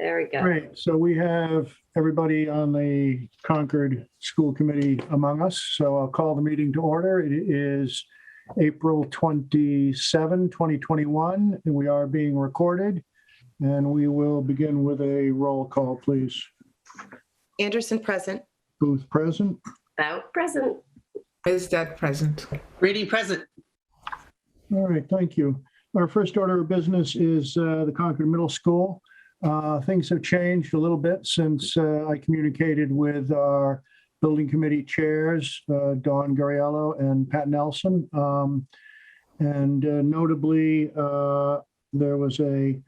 There we go. Great. So we have everybody on the Concord School Committee among us. So I'll call the meeting to order. It is April 27, 2021, and we are being recorded. And we will begin with a roll call, please. Anderson, present. Booth, present. About present. Is that present? Reading present. All right, thank you. Our first order of business is the Concord Middle School. Things have changed a little bit since I communicated with our building committee chairs, Dawn Gariello and Pat Nelson. Notably, there was a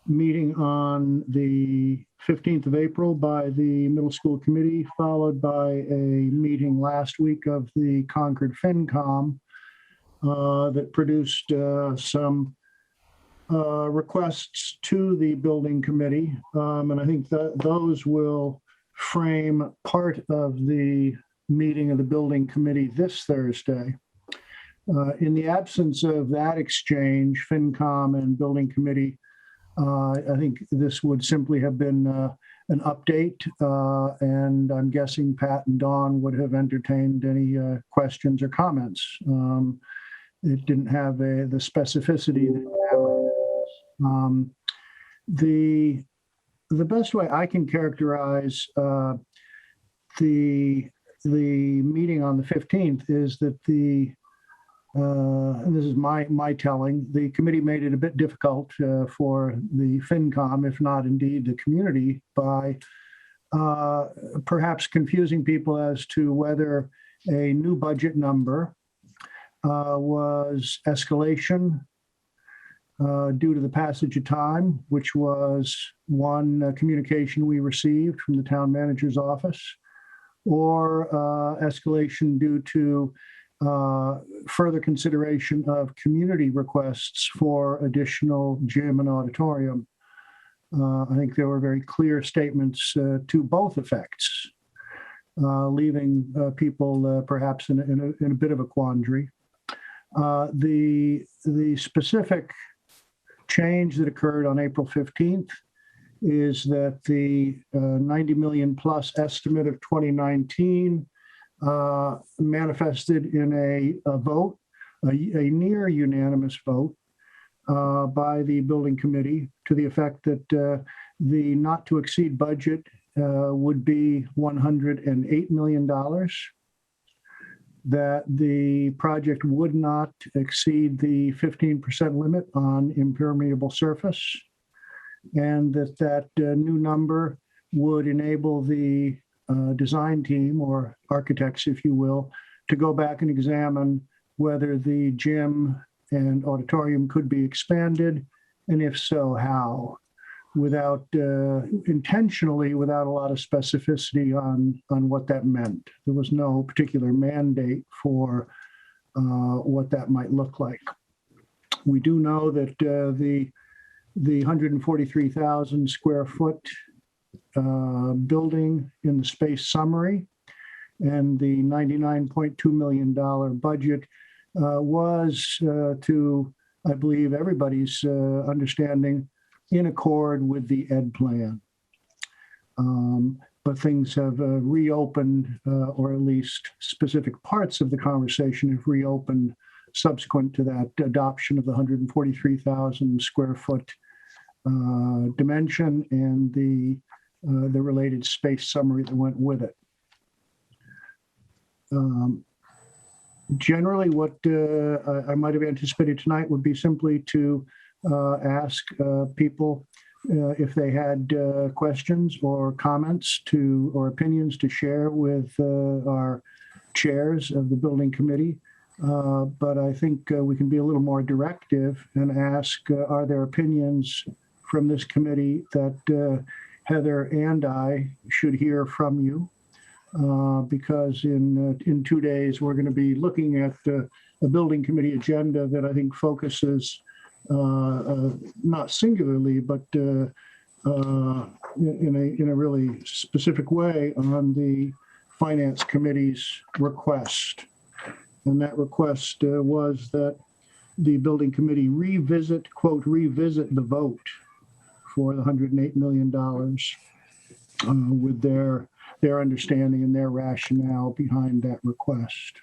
meeting on the 15th of April by the middle school committee, followed by a meeting last week of the Concord FinCom that produced some requests to the building committee. And I think that those will frame part of the meeting of the building committee this Thursday. In the absence of that exchange, FinCom and building committee, I think this would simply have been an update, and I'm guessing Pat and Dawn would have entertained any questions or comments. It didn't have the specificity that the best way I can characterize the meeting on the 15th is that and this is my telling, the committee made it a bit difficult for the FinCom, if not indeed the community, by perhaps confusing people as to whether a new budget number was escalation due to the passage of time, which was one communication we received from the town manager's office, or escalation due to further consideration of community requests for additional gym and auditorium. I think there were very clear statements to both effects, leaving people perhaps in a bit of a quandary. The specific change that occurred on April 15th is that the 90 million plus estimate of 2019 manifested in a vote, a near unanimous vote by the building committee to the effect that the not to exceed budget would be $108 million, that the project would not exceed the 15% limit on impermeable surface, and that new number would enable the design team, or architects, if you will, to go back and examine whether the gym and auditorium could be expanded, and if so, how, without intentionally without a lot of specificity on what that meant. There was no particular mandate for what that might look like. We do know that the 143,000 square foot building in the space summary and the $99.2 million budget was, to, I believe, everybody's understanding, in accord with the ed plan. But things have reopened, or at least specific parts of the conversation have reopened subsequent to that adoption of the 143,000 square foot dimension and the related space summary that went with it. Generally, what I might have anticipated tonight would be simply to ask people if they had questions or comments or opinions to share with our chairs of the building committee. But I think we can be a little more directive and ask, are there opinions from this committee that Heather and I should hear from you? Because in 2 days, we're going to be looking at a building committee agenda that I think focuses not singularly, but in a really specific way on the Finance Committee's request. And that request was that the building committee revisit, quote, revisit the vote for the $108 million with their understanding and their rationale behind that request.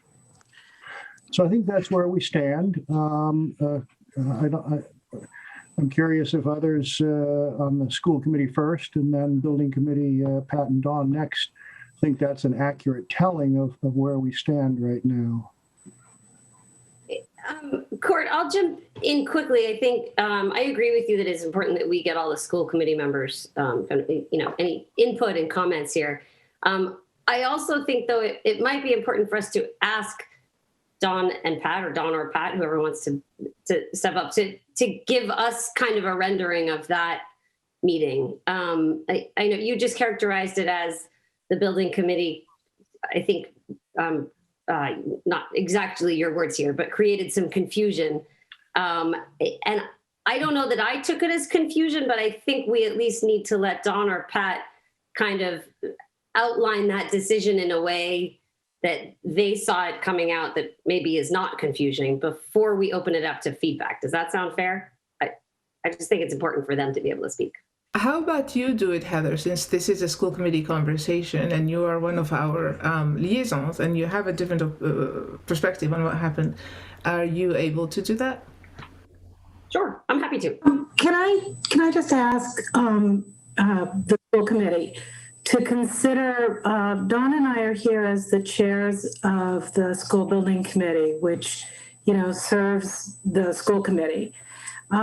So I think that's where we stand. I'm curious if others on the school committee first and then building committee, Pat and Dawn next, think that's an accurate telling of where we stand right now. Court, I'll jump in quickly. I think I agree with you that it's important that we get all the school committee members, any input and comments here. I also think, though, it might be important for us to ask Dawn and Pat, or Dawn or Pat, whoever wants to step up, to give us kind of a rendering of that meeting. I know you just characterized it as the building committee, I think, not exactly your words here, but created some confusion. And I don't know that I took it as confusion, but I think we at least need to let Dawn or Pat kind of outline that decision in a way that they saw it coming out that maybe is not confusion before we open it up to feedback. Does that sound fair? I just think it's important for them to be able to speak. How about you do it, Heather, since this is a school committee conversation and you are one of our liaisons and you have a different perspective on what happened. Are you able to do that? Sure, I'm happy to. Can I just ask the school committee to consider, Dawn and I are here as the chairs of the school building committee, which, serves the school committee.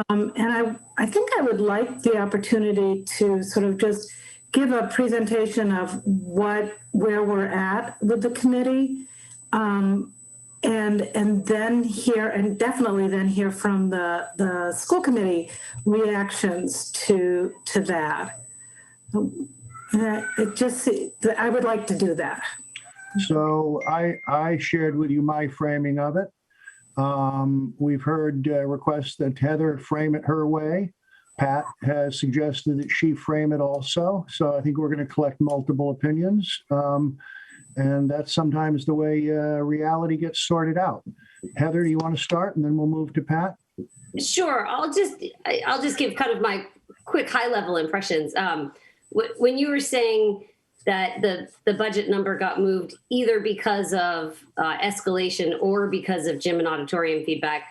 And I think I would like the opportunity to sort of just give a presentation of where we're at with the committee, and then definitely then hear from the school committee reactions to that. I would like to do that. So I shared with you my framing of it. We've heard requests that Heather frame it her way. Pat has suggested that she frame it also. So I think we're going to collect multiple opinions. And that's sometimes the way reality gets sorted out. Heather, do you want to start? And then we'll move to Pat. Sure. I'll just give kind of my quick high level impressions. When you were saying that the budget number got moved either because of escalation or because of gym and auditorium feedback,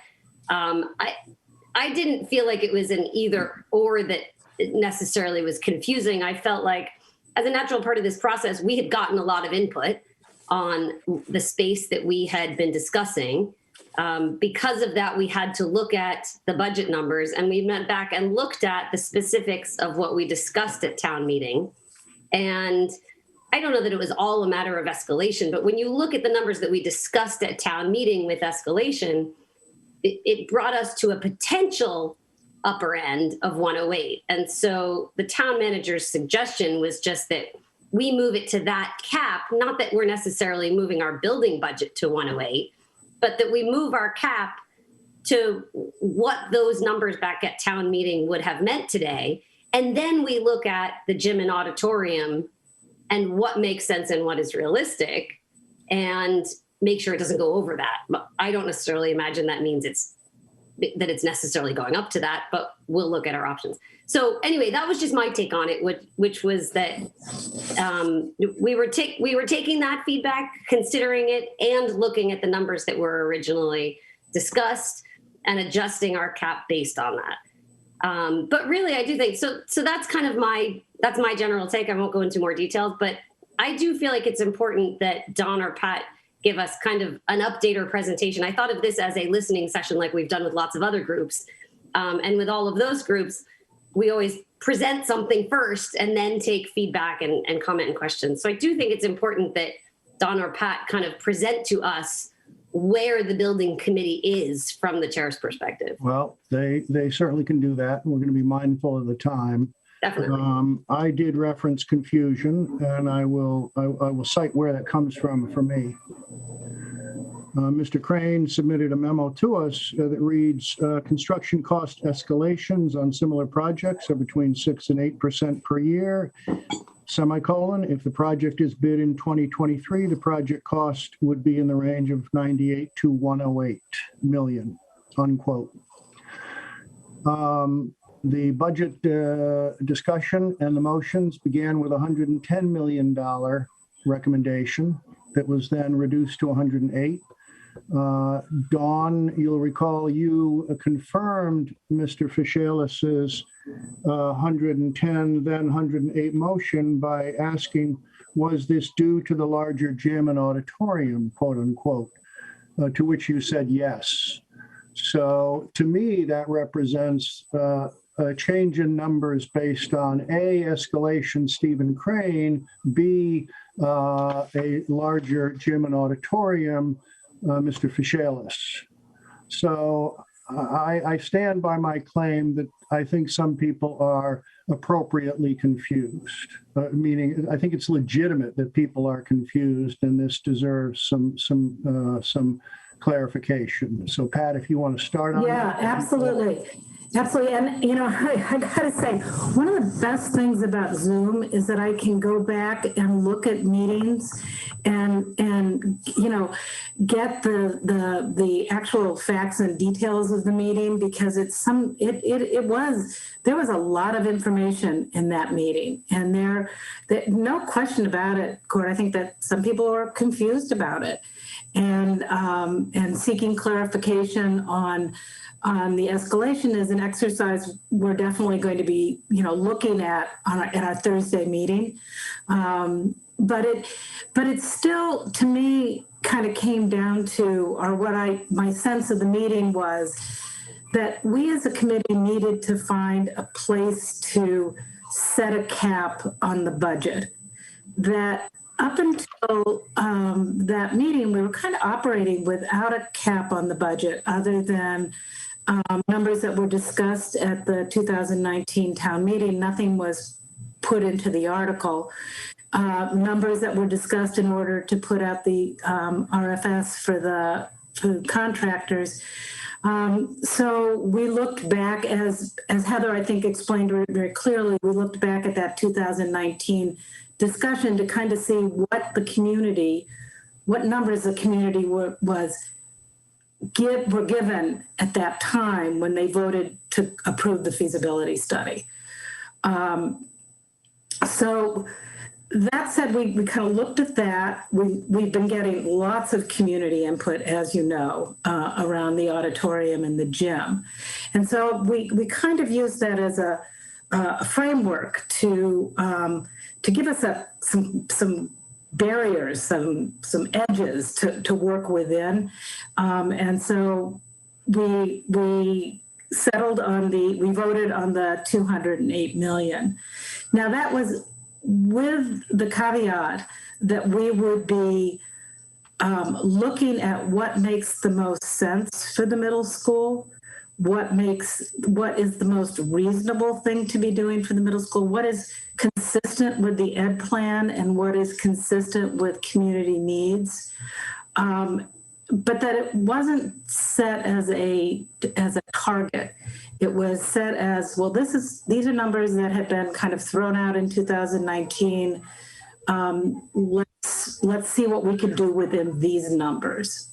I didn't feel like it was an either or that necessarily was confusing. I felt like as a natural part of this process, we had gotten a lot of input on the space that we had been discussing. Because of that, we had to look at the budget numbers, and we went back and looked at the specifics of what we discussed at town meeting. And I don't know that it was all a matter of escalation, but when you look at the numbers that we discussed at town meeting with escalation, it brought us to a potential upper end of 108. And so the town manager's suggestion was just that we move it to that cap, not that we're necessarily moving our building budget to 108, but that we move our cap to what those numbers back at town meeting would have meant today. And then we look at the gym and auditorium and what makes sense and what is realistic, and make sure it doesn't go over that. But I don't necessarily imagine that means it's necessarily going up to that, but we'll look at our options. So anyway, that was just my take on it, which was that we were taking that feedback, considering it, and looking at the numbers that were originally discussed and adjusting our cap based on that. But really, I do think so. That's kind of my general take. I won't go into more details, but I do feel like it's important that Dawn or Pat give us kind of an update or presentation. I thought of this as a listening session like we've done with lots of other groups. And with all of those groups, we always present something first and then take feedback and comment and questions. So I do think it's important that Dawn or Pat kind of present to us where the building committee is from the chair's perspective. Well, they certainly can do that. We're going to be mindful of the time. Definitely. I did reference confusion, and I will cite where that comes from for me. Mr. Crane submitted a memo to us that reads, construction cost escalations on similar projects are between 6 and 8% per year, semicolon. If the project is bid in 2023, the project cost would be in the range of 98 to 108 million, unquote. The budget discussion and the motions began with a $110 million recommendation that was then reduced to 108. Dawn, you'll recall you confirmed Mr. Fischelis's 110, then 108 motion by asking, was this due to the larger gym and auditorium, quote unquote, to which you said yes. So to me, that represents a change in numbers based on A, escalation Stephen Crane, B, a larger gym and auditorium, Mr. Fischelis. So I stand by my claim that I think some people are appropriately confused, meaning I think it's legitimate that people are confused, and this deserves some clarification. So Pat, if you want to start on Yeah, that. Absolutely. Absolutely. And, I got to say, one of the best things about Zoom is that I can go back and look at meetings and get the actual facts and details of the meeting, because there was a lot of information in that meeting, and no question about it, Court. I think that some people are confused about it and seeking clarification on the escalation is an exercise we're definitely going to be, looking at at our Thursday meeting. But it still, to me, kind of came down to, or my sense of the meeting was that we as a committee needed to find a place to set a cap on the budget. That up until that meeting, we were kind of operating without a cap on the budget, other than numbers that were discussed at the 2019 town meeting. Nothing was put into the article. Numbers that were discussed in order to put out the RFS for the contractors. So we looked back, as Heather, I think, explained very clearly, we looked back at that 2019 discussion to kind of see what numbers the community were given at that time when they voted to approve the feasibility study. So that said, we kind of looked at that. We've been getting lots of community input, as you know, around the auditorium and the gym. And so we kind of used that as a framework to give us some barriers, some edges to work within. And so we settled we voted on the 208 million. Now that was with the caveat that we would be looking at what makes the most sense for the middle school, what is the most reasonable thing to be doing for the middle school, what is consistent with the ed plan, and what is consistent with community needs. But that it wasn't set as a target. It was set as, well, these are numbers that had been kind of thrown out in 2019. Let's see what we can do within these numbers.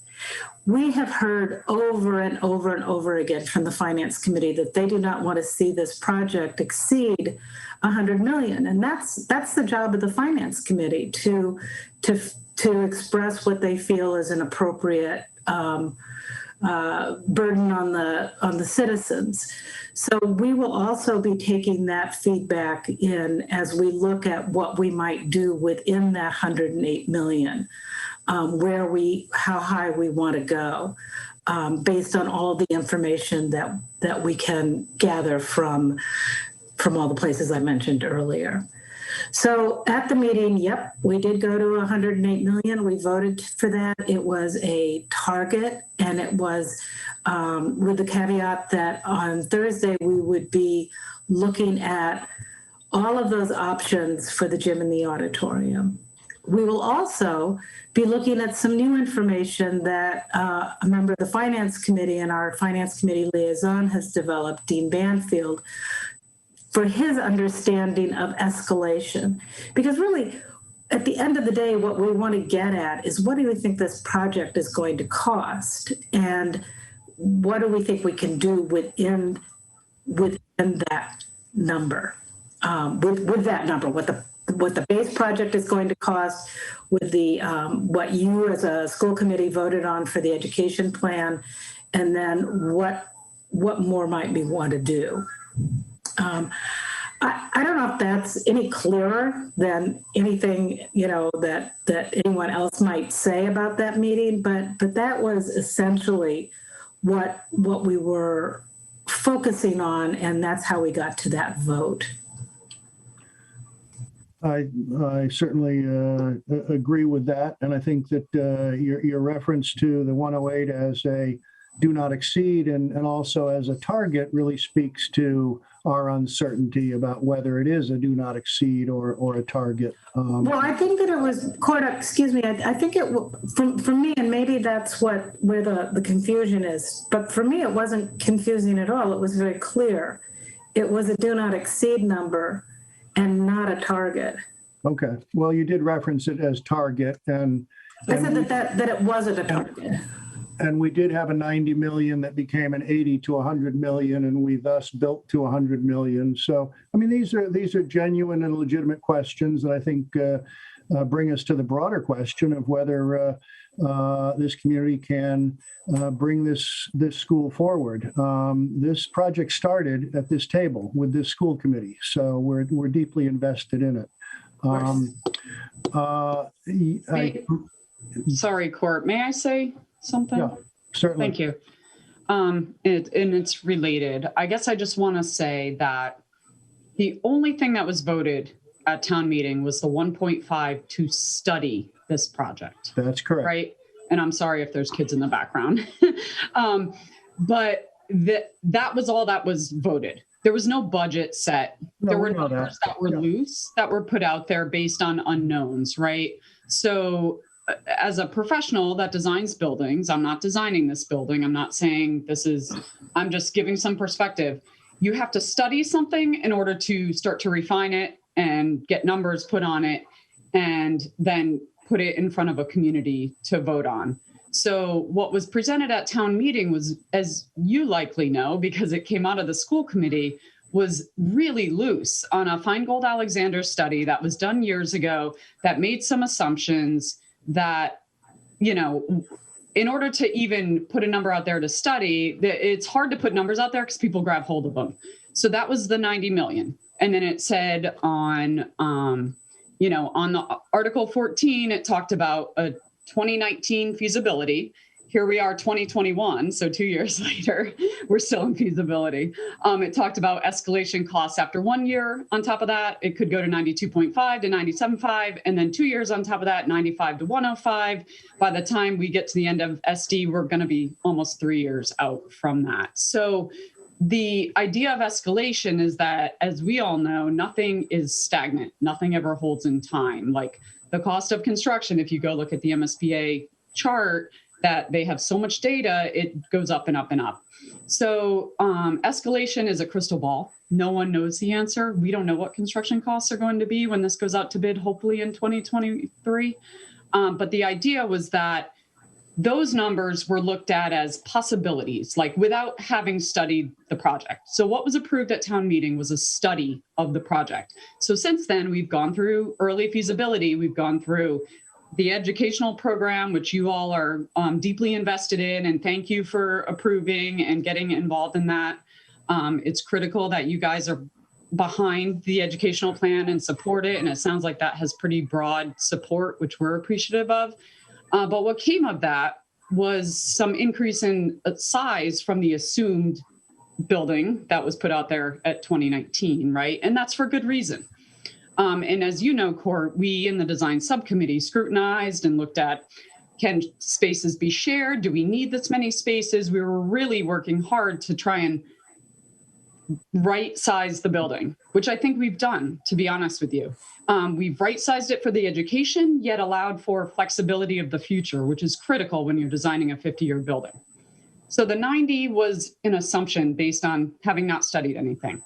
We have heard over and over and over again from the Finance Committee that they do not want to see this project exceed 100 million. And that's the job of the Finance Committee to express what they feel is an appropriate burden on the citizens. So we will also be taking that feedback in as we look at what we might do within that 108 million, how high we want to go, based on all the information that we can gather from all the places I mentioned earlier. So at the meeting, yep, we did go to 108 million. We voted for that. It was a target, and it was with the caveat that on Thursday we would be looking at all of those options for the gym and the auditorium. We will also be looking at some new information that a member of the Finance Committee and our Finance Committee liaison has developed, Dean Banfield, for his understanding of escalation. Because really, at the end of the day, what we want to get at is, what do we think this project is going to cost? And what do we think we can do within within that number, with that number, what the base project is going to cost, with the what you as a school committee voted on for the education plan, and then what more might we want to do. I don't know if that's any clearer than anything, that anyone else might say about that meeting, but that was essentially what we were focusing on, and that's how we got to that vote. I certainly agree with that, and I think that your reference to the 108 as a do not exceed and also as a target really speaks to our uncertainty about whether it is a do not exceed or a target. Well, I think that it was, Corda, excuse me, I think it, for me, and maybe that's where the confusion is, but for me, it wasn't confusing at all. It was very clear. It was a do not exceed number and not a target. Okay, well, you did reference it as target, and I said that it wasn't a target. And we did have a 90 million that became an 80 to 100 million, and we thus built to 100 million. So, I mean, these are genuine and legitimate questions that I think bring us to the broader question of whether this community can bring this school forward. This project started at this table with this school committee, so we're deeply invested in it. Sorry, Court. May I say something? Yeah, certainly. Thank you. And it's related. I guess I just want to say that the only thing that was voted at town meeting was the 1.5 to study this project. That's correct. Right? And I'm sorry if there's kids in the background. But that was all that was voted. There was no budget set. No, there were we know numbers that. that were loose, that were put out there based on unknowns, right? So as a professional that designs buildings, I'm not designing this building. I'm not saying I'm just giving some perspective. You have to study something in order to start to refine it and get numbers put on it and then put it in front of a community to vote on. So what was presented at town meeting was, as you likely know, because it came out of the school committee, was really loose on a Feingold Alexander study that was done years ago that made some assumptions that, in order to even put a number out there to study, it's hard to put numbers out there because people grab hold of them. So that was the 90 million. And then it said on the Article 14, it talked about a 2019 feasibility. Here we are, 2021, so 2 years later, we're still in feasibility. It talked about escalation costs after 1 year. On top of that, it could go to 92.5 to 97.5, and then 2 years on top of that, 95 to 105. By the time we get to the end of SD, we're going to be almost 3 years out from that. So the idea of escalation is that, as we all know, nothing is stagnant. Nothing ever holds in time. Like the cost of construction, if you go look at the MSBA chart, that they have so much data, it goes up and up and up. So escalation is a crystal ball. No one knows the answer. We don't know what construction costs are going to be when this goes out to bid, hopefully in 2023. But the idea was that those numbers were looked at as possibilities, like without having studied the project. So what was approved at town meeting was a study of the project. So since then, we've gone through early feasibility. We've gone through the educational program, which you all are deeply invested in, and thank you for approving and getting involved in that. It's critical that you guys are behind the educational plan and support it, and it sounds like that has pretty broad support, which we're appreciative of. But what came of that was some increase in size from the assumed building that was put out there at 2019, right? And that's for good reason. And as you know, Court, we in the design subcommittee scrutinized and looked at, can spaces be shared? Do we need this many spaces? We were really working hard to try and right-size the building, which I think we've done, to be honest with you. We've right-sized it for the education, yet allowed for flexibility of the future, which is critical when you're designing a 50-year building. So the 90 was an assumption based on having not studied anything.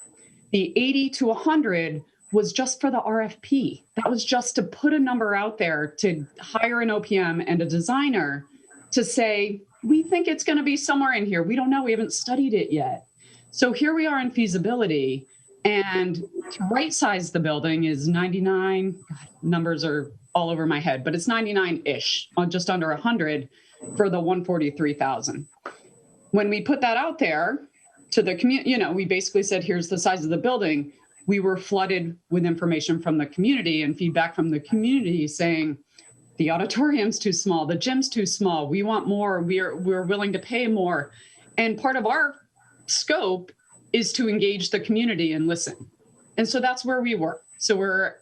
The 80 to 100 was just for the RFP. That was just to put a number out there to hire an OPM and a designer to say, we think it's going to be somewhere in here. We don't know. We haven't studied it yet. So here we are in feasibility, and to right size the building is 99, God, numbers are all over my head, but it's 99-ish, just under 100 for the 143,000. When we put that out there to the community, we basically said, here's the size of the building. We were flooded with information from the community and feedback from the community saying, the auditorium's too small, the gym's too small, we want more, we're willing to pay more. And part of our scope is to engage the community and listen. And so that's where we were. So we're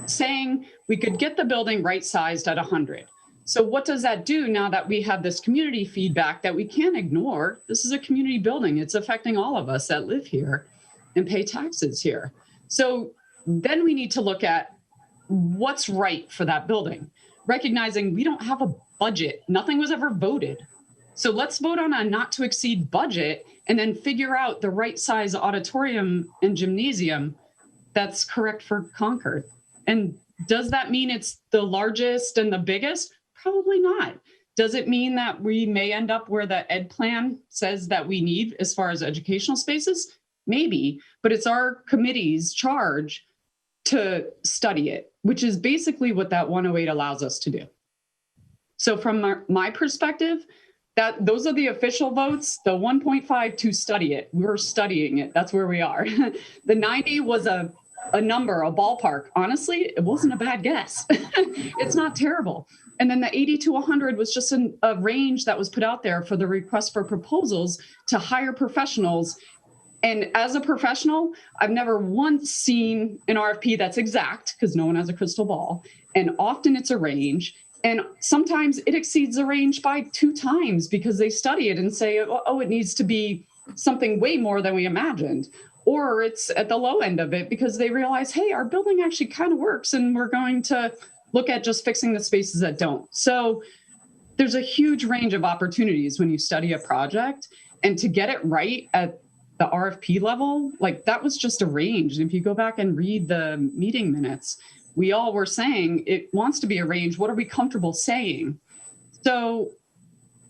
saying we could get the building right-sized at 100. So what does that do now that we have this community feedback that we can't ignore? This is a community building. It's affecting all of us that live here and pay taxes here. So then we need to look at what's right for that building, recognizing we don't have a budget. Nothing was ever voted. So let's vote on a not to exceed budget and then figure out the right size auditorium and gymnasium that's correct for Concord. And does that mean it's the largest and the biggest? Probably not. Does it mean that we may end up where the ed plan says that we need as far as educational spaces? Maybe, but it's our committee's charge to study it, which is basically what that 108 allows us to do. So from my perspective, those are the official votes, the 1.5 to study it. We're studying it. That's where we are. The 90 was a number, a ballpark. Honestly, it wasn't a bad guess. It's not terrible. And then the 80 to 100 was just a range that was put out there for the request for proposals to hire professionals. And as a professional, I've never once seen an RFP that's exact, because no one has a crystal ball. And often it's a range. And sometimes it exceeds the range by 2 times because they study it and say, oh, it needs to be something way more than we imagined. Or it's at the low end of it because they realize, hey, our building actually kind of works and we're going to look at just fixing the spaces that don't. So there's a huge range of opportunities when you study a project, and to get it right at the RFP level, like that was just a range. And if you go back and read the meeting minutes, we all were saying it wants to be a range. What are we comfortable saying? So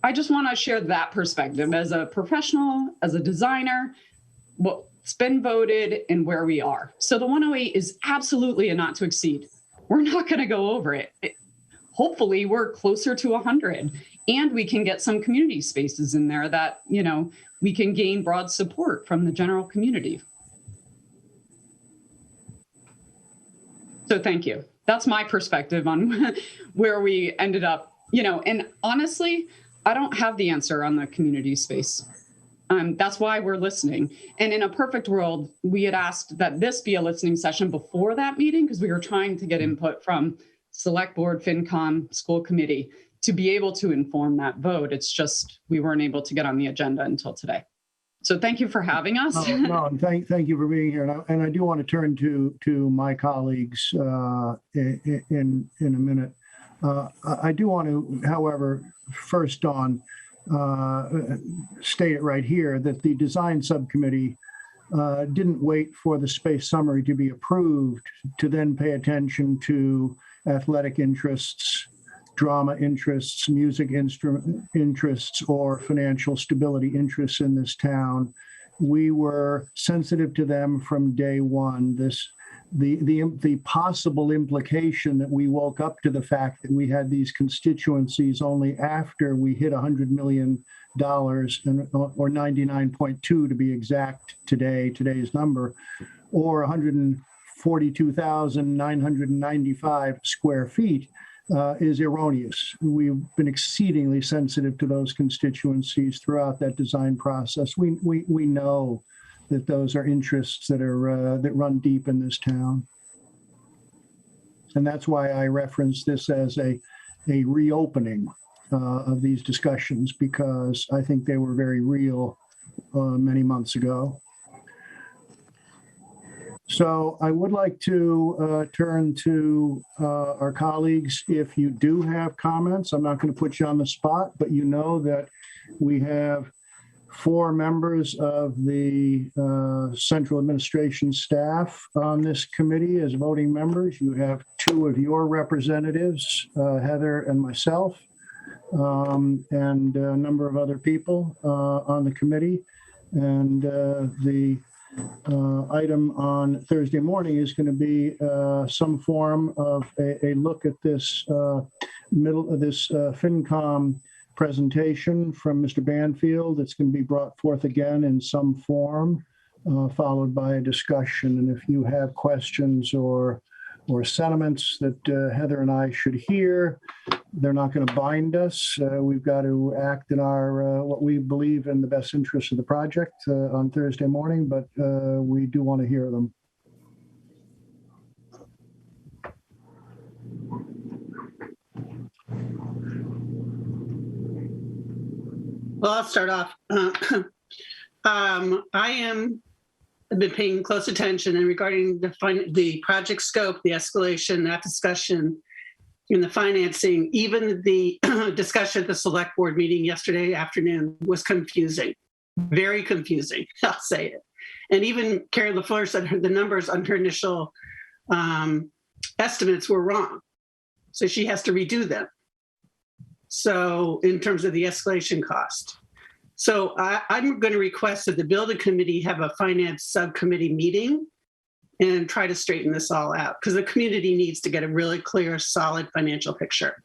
I just want to share that perspective as a professional, as a designer, what's been voted and where we are. So the 108 is absolutely a not to exceed. We're not going to go over it. Hopefully we're closer to 100 and we can get some community spaces in there that, we can gain broad support from the general community. So thank you. That's my perspective on where we ended up, and honestly, I don't have the answer on the community space. That's why we're listening. And in a perfect world, we had asked that this be a listening session before that meeting because we were trying to get input from Select Board, FinCom, school committee to be able to inform that vote. It's just we weren't able to get on the agenda until today. So thank you for having us. No, thank you for being here. And I do want to turn to my colleagues in a minute. I do want to, however, first state it right here that the design subcommittee didn't wait for the space summary to be approved to then pay attention to athletic interests, drama interests, music instrument interests, or financial stability interests in this town. We were sensitive to them from day one. The possible implication that we woke up to the fact that we had these constituencies only after we hit $100 million, or 99.2 to be exact today's number, or 142,995 square feet, is erroneous. We've been exceedingly sensitive to those constituencies throughout that design process. We know that those are interests that run deep in this town. And that's why I reference this as a reopening of these discussions, because I think they were very real many months ago. So I would like to turn to our colleagues. If you do have comments, I'm not going to put you on the spot, but you know that we have 4 members of the central administration staff on this committee as voting members. You have 2 of your representatives, Heather and myself, and a number of other people on the committee. And the item on Thursday morning is going to be some form of a look at this FinCom presentation from Mr. Banfield. It's going to be brought forth again in some form, followed by a discussion. And if you have questions or sentiments that Heather and I should hear, they're not going to bind us. We've got to act in our what we believe in the best interest of the project on Thursday morning, but we do want to hear them. Well, I'll start off. I've been paying close attention and regarding the project scope, the escalation, that discussion, in the financing, even the discussion at the select board meeting yesterday afternoon was confusing, very confusing, I'll say it. And even Carrie LaFleur said the numbers on her initial estimates were wrong. So she has to redo them. So in terms of the escalation cost. So I'm going to request that the building committee have a finance subcommittee meeting and try to straighten this all out, because the community needs to get a really clear, solid financial picture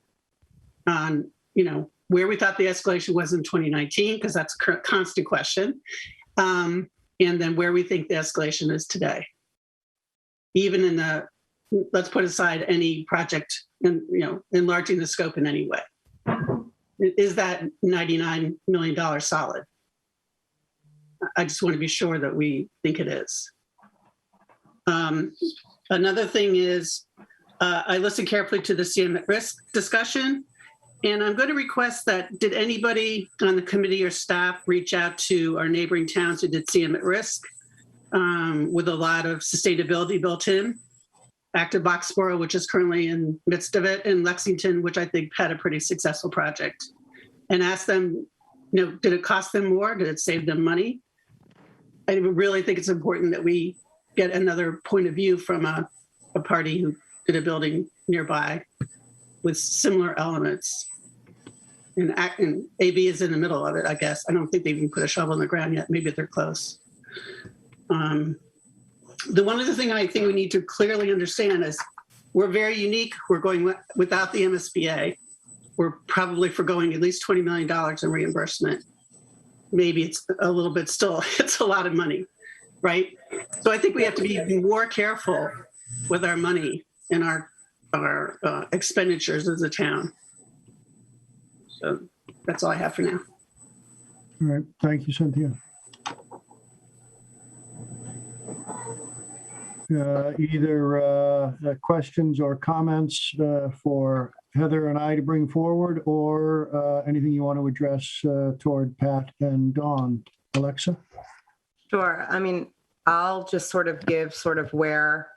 on, where we thought the escalation was in 2019, because that's a constant question, and then where we think the escalation is today. Even in let's put aside any project and, enlarging the scope in any way. Is that $99 million solid? I just want to be sure that we think it is. Another thing is, I listened carefully to the CM at risk discussion, and I'm going to request that, did anybody on the committee or staff reach out to our neighboring towns who did CM at risk with a lot of sustainability built in? Active Boxborough, which is currently in midst of it, and Lexington, which I think had a pretty successful project, and ask them, did it cost them more? Did it save them money? I really think it's important that we get another point of view from a party who did a building nearby with similar elements. And AB is in the middle of it, I guess. I don't think they've even put a shovel in the ground yet. Maybe they're close. The one other thing I think we need to clearly understand is we're very unique. We're going without the MSBA. We're probably foregoing at least $20 million in reimbursement. Maybe it's a little bit still, it's a lot of money, right? So I think we have to be more careful with our money and our expenditures as a town. So that's all I have for now. All right. Thank you, Cynthia. Either questions or comments for Heather and I to bring forward, or anything you want to address toward Pat and Dawn. Alexa? Sure. I mean, I'll just sort of give where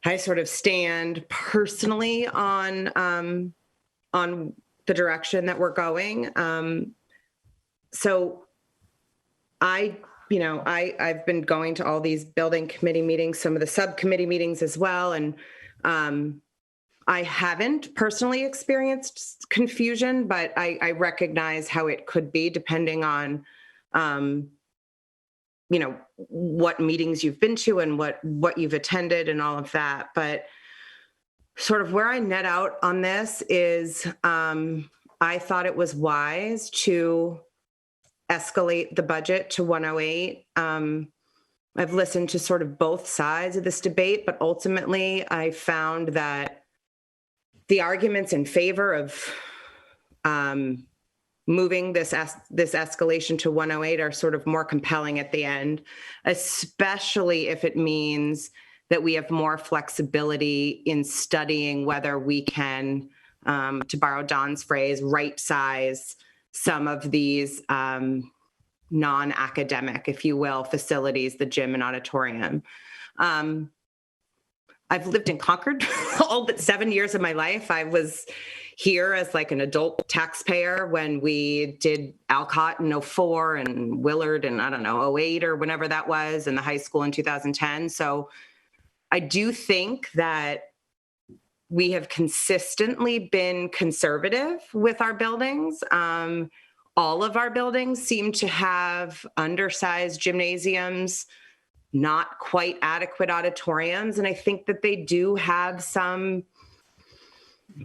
I sort of stand personally on the direction that we're going. So I've been going to all these building committee meetings, some of the subcommittee meetings as well. And I haven't personally experienced confusion, but I recognize how it could be depending on, what meetings you've been to and what you've attended and all of that. But sort of where I net out on this is I thought it was wise to escalate the budget to 108. I've listened to sort of both sides of this debate, but ultimately I found that the arguments in favor of moving this escalation to 108 are sort of more compelling at the end, especially if it means that we have more flexibility in studying whether we can, to borrow Don's phrase, right size some of these non-academic, if you will, facilities, the gym and auditorium. I've lived in Concord all but 7 years of my life. I was here as like an adult taxpayer when we did Alcott in 04 and Willard in, 08 or whenever that was, and the high school in 2010. So I do think that we have consistently been conservative with our buildings. all of our buildings seem to have undersized gymnasiums, not quite adequate auditoriums. And I think that they do have some,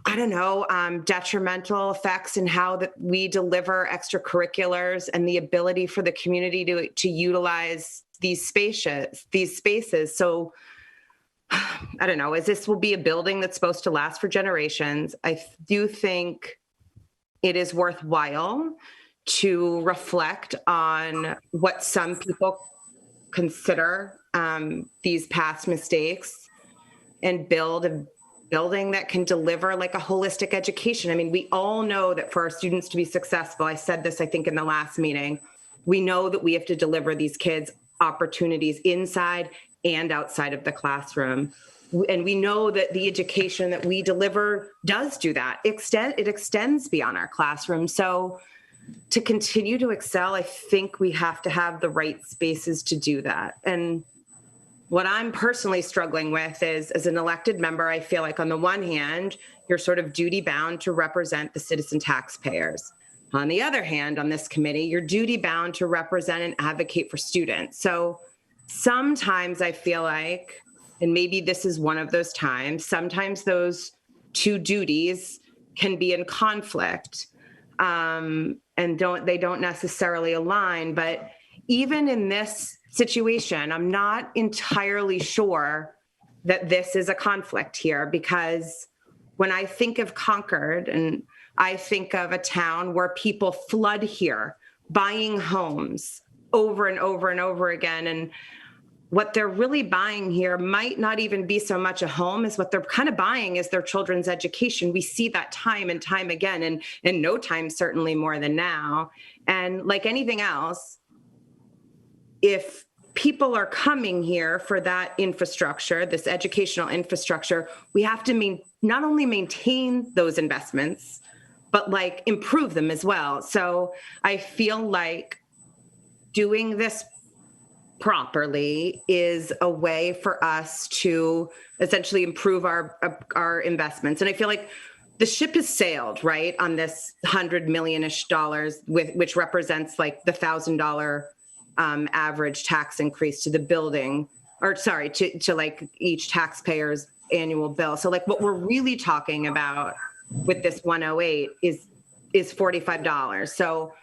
I don't know, detrimental effects in how that we deliver extracurriculars and the ability for the community to utilize these spaces. So I don't know, as this will be a building that's supposed to last for generations, I do think it is worthwhile to reflect on what some people consider these past mistakes and build a building that can deliver like a holistic education. I mean, we all know that for our students to be successful, I said this, I think, in the last meeting, we know that we have to deliver these kids opportunities inside and outside of the classroom. And we know that the education that we deliver does do that. It extends beyond our classroom. So to continue to excel, I think we have to have the right spaces to do that. And what I'm personally struggling with is, as an elected member, I feel like on the one hand, you're sort of duty bound to represent the citizen taxpayers. On the other hand, on this committee, you're duty bound to represent and advocate for students. So sometimes I feel like, and maybe this is one of those times, sometimes those two duties can be in conflict. And they don't necessarily align. But even in this situation, I'm not entirely sure that this is a conflict here, because when I think of Concord and I think of a town where people flood here, buying homes over and over and over again, and what they're really buying here might not even be so much a home as what they're kind of buying is their children's education. We see that time and time again, and in no time, certainly more than now. And like anything else, if people are coming here for that infrastructure, this educational infrastructure, we have to not only maintain those investments, but like improve them as well. So I feel like doing this properly is a way for us to essentially improve our investments. And I feel like the ship has sailed, right, on this $100 million-ish, which represents like the $1,000 average tax increase to the building, or sorry, to like each taxpayer's annual bill. So like what we're really talking about with this 108 is $45. So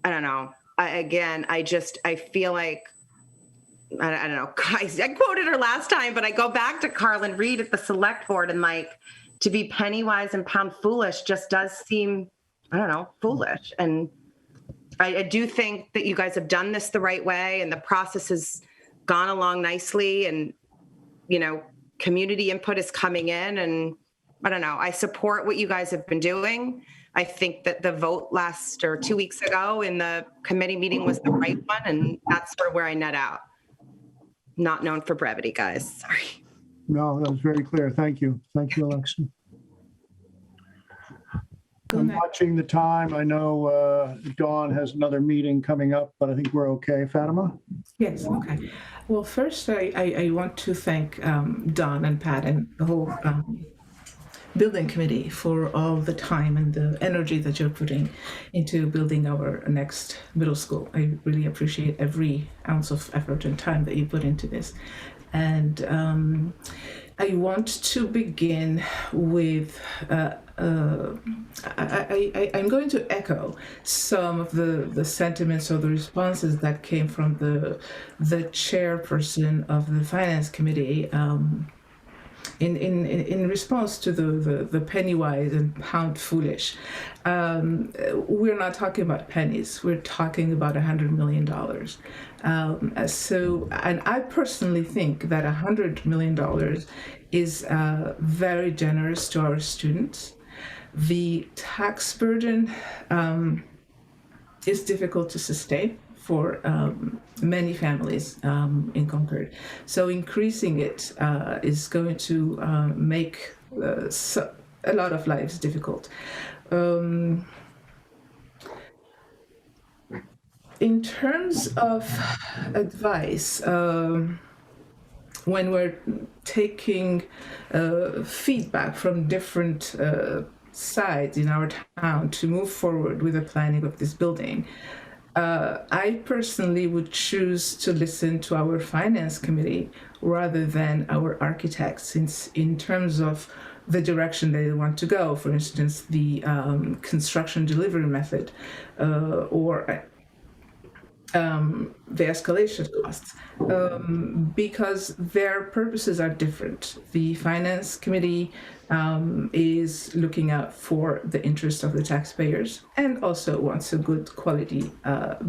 I don't know. I feel like, I don't know, guys, I quoted her last time, but I go back to Carlin Reed at the select board, and like, to be penny wise and pound foolish just does seem, I don't know, foolish. And I do think that you guys have done this the right way, and the process has gone along nicely, and, you know, community input is coming in, and I don't know, I support what you guys have been doing. I think that the vote 2 weeks ago in the committee meeting was the right one, and that's sort of where I net out. Not known for brevity, guys. Sorry. No, that was very clear. Thank you. Thank you, Alexa. I'm watching the time. I know Dawn has another meeting coming up, but I think we're okay. Fatima? Yes, okay. Well, first, I want to thank Dawn and Pat and the whole building committee for all the time and the energy that you're putting into building our next middle school. I really appreciate every ounce of effort and time that you put into this. And I want to begin with, I'm going to echo some of the sentiments or the responses that came from the chairperson of the finance committee, in response to the penny wise and pound foolish. We're not talking about pennies. We're talking about $100 million. And I personally think that $100 million is very generous to our students. The tax burden is difficult to sustain for many families in Concord. So increasing it is going to make a lot of lives difficult. In terms of advice, when we're taking feedback from different sides in our town to move forward with the planning of this building, I personally would choose to listen to our finance committee rather than our architects, since in terms of the direction they want to go, for instance, the construction delivery method or the escalation costs, because their purposes are different. The finance committee is looking out for the interest of the taxpayers and also wants a good quality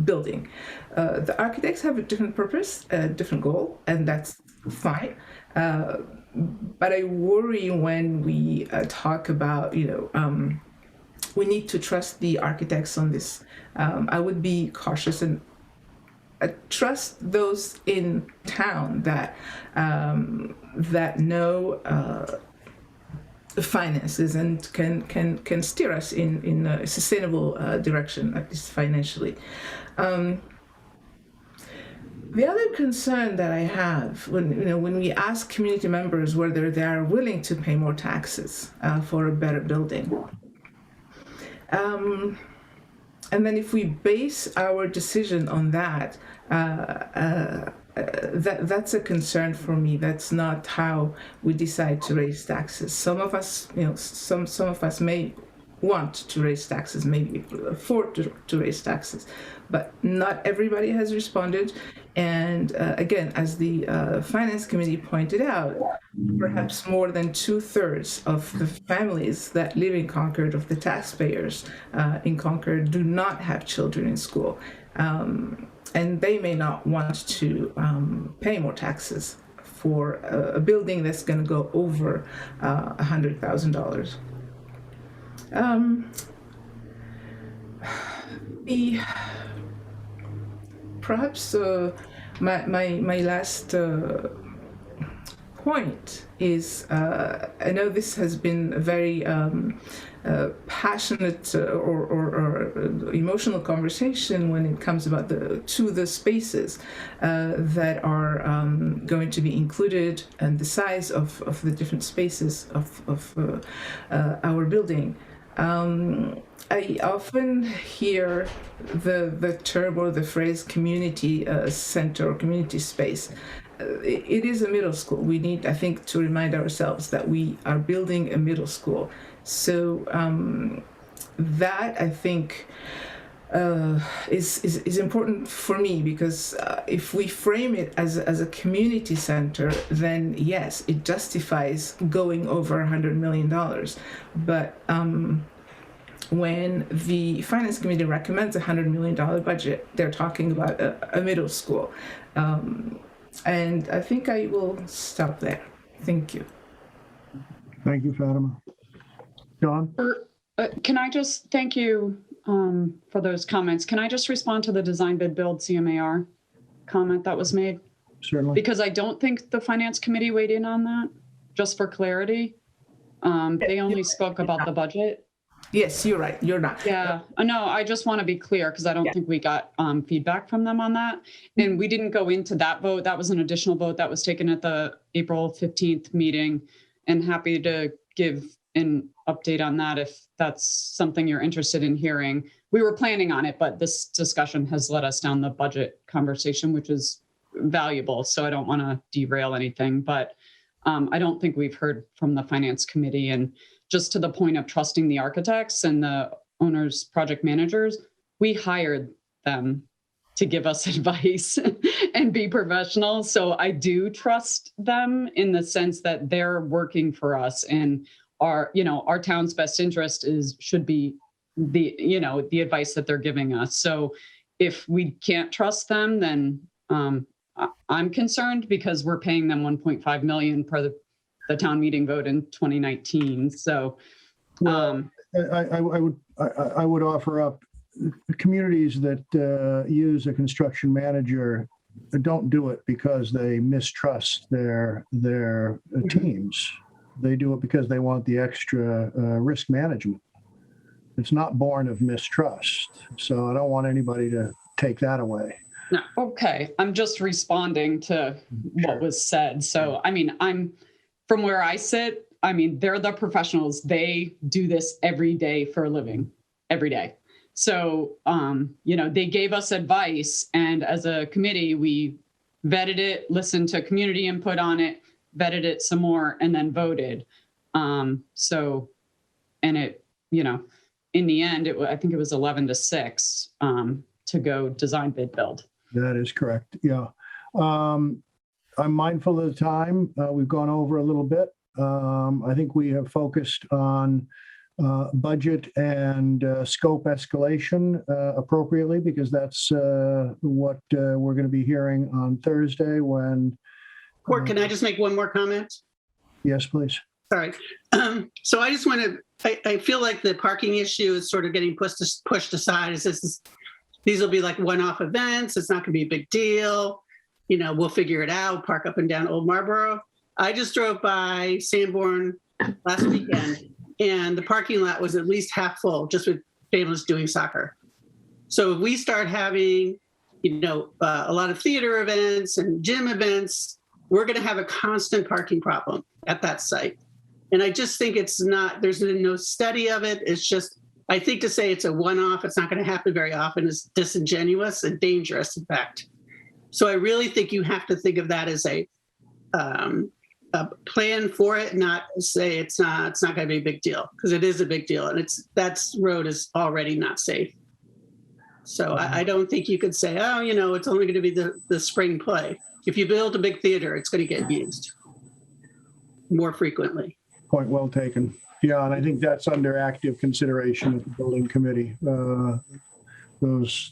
building. The architects have a different purpose, a different goal, and that's fine. But I worry when we talk about, we need to trust the architects on this. I would be cautious and trust those in town that that know finances and can steer us in a sustainable direction, at least financially. The other concern that I have when we ask community members whether they are willing to pay more taxes for a better building, and then if we base our decision on that, that's a concern for me. That's not how we decide to raise taxes. Some of us, some of us may want to raise taxes, maybe afford to raise taxes, but not everybody has responded. And again, as the Finance Committee pointed out, perhaps more than 2/3 of the families that live in Concord, of the taxpayers in Concord, do not have children in school. And they may not want to pay more taxes for a building that's going to go over $100,000. Perhaps my last point is, I know this has been a very passionate or emotional conversation when it comes about the spaces that are going to be included and the size of the different spaces of our building. I often hear the term or the phrase community center or community space. It is a middle school. We need, I think, to remind ourselves that we are building a middle school. So that, I think, is important for me, because if we frame it as a community center, then yes, it justifies going over $100 million. But when the Finance Committee recommends a $100 million budget, they're talking about a middle school. And I think I will stop there. Thank you. Thank you, Fatima. John? Can I just thank you for those comments? Can I just respond to the design bid build CMAR comment that was made? Certainly. Because I don't think the Finance Committee weighed in on that, just for clarity. They only spoke about the budget. Yes, you're right. You're not. Yeah, no, I just want to be clear, because I don't think we got feedback from them on that. And we didn't go into that vote. That was an additional vote that was taken at the April 15th meeting, and happy to give an update on that if that's something you're interested in hearing. We were planning on it, but this discussion has led us down the budget conversation, which is valuable. So I don't want to derail anything, but I don't think we've heard from the Finance Committee. And just to the point of trusting the architects and the owners, project managers, we hired them to give us advice and be professional. So I do trust them in the sense that they're working for us, and our town's best interest should be the advice that they're giving us. So if we can't trust them, then I'm concerned, because we're paying them $1.5 million per the town meeting vote in 2019. So I would offer up communities that use a construction manager don't do it because they mistrust their teams. They do it because they want the extra risk management. It's not born of mistrust. So I don't want anybody to take that away. no, okay, I'm just responding to what was said. So I mean, from where I sit, I mean, they're the professionals. They do this every day for a living, every day. So, they gave us advice, and as a committee, we vetted it, listened to community input on it, vetted it some more, and then voted. And it, in the end, I think it was 11-6 to go design, bid, build. That is correct. Yeah. I'm mindful of the time. We've gone over a little bit. I think we have focused on budget and scope escalation appropriately, because that's what we're going to be hearing on Thursday when. Court, can I just make one more comment? Yes, please. Sorry. So I just want to, I feel like the parking issue is sort of getting pushed aside. These will be like one-off events. It's not going to be a big deal. We'll figure it out, park up and down Old Marlboro. I just drove by Sanborn last weekend, and the parking lot was at least half full just with families doing soccer. So if we start having, a lot of theater events and gym events, we're going to have a constant parking problem at that site. And I just think there's no study of it. It's just, I think to say it's a one-off, it's not going to happen very often, is disingenuous and dangerous, in fact. So I really think you have to think of that as a plan for it, not say it's not going to be a big deal, because it is a big deal, and that road is already not safe. So I don't think you could say, it's only going to be the spring play. If you build a big theater, it's going to get used more frequently. Point well taken. Yeah, and I think that's under active consideration of the building committee. Those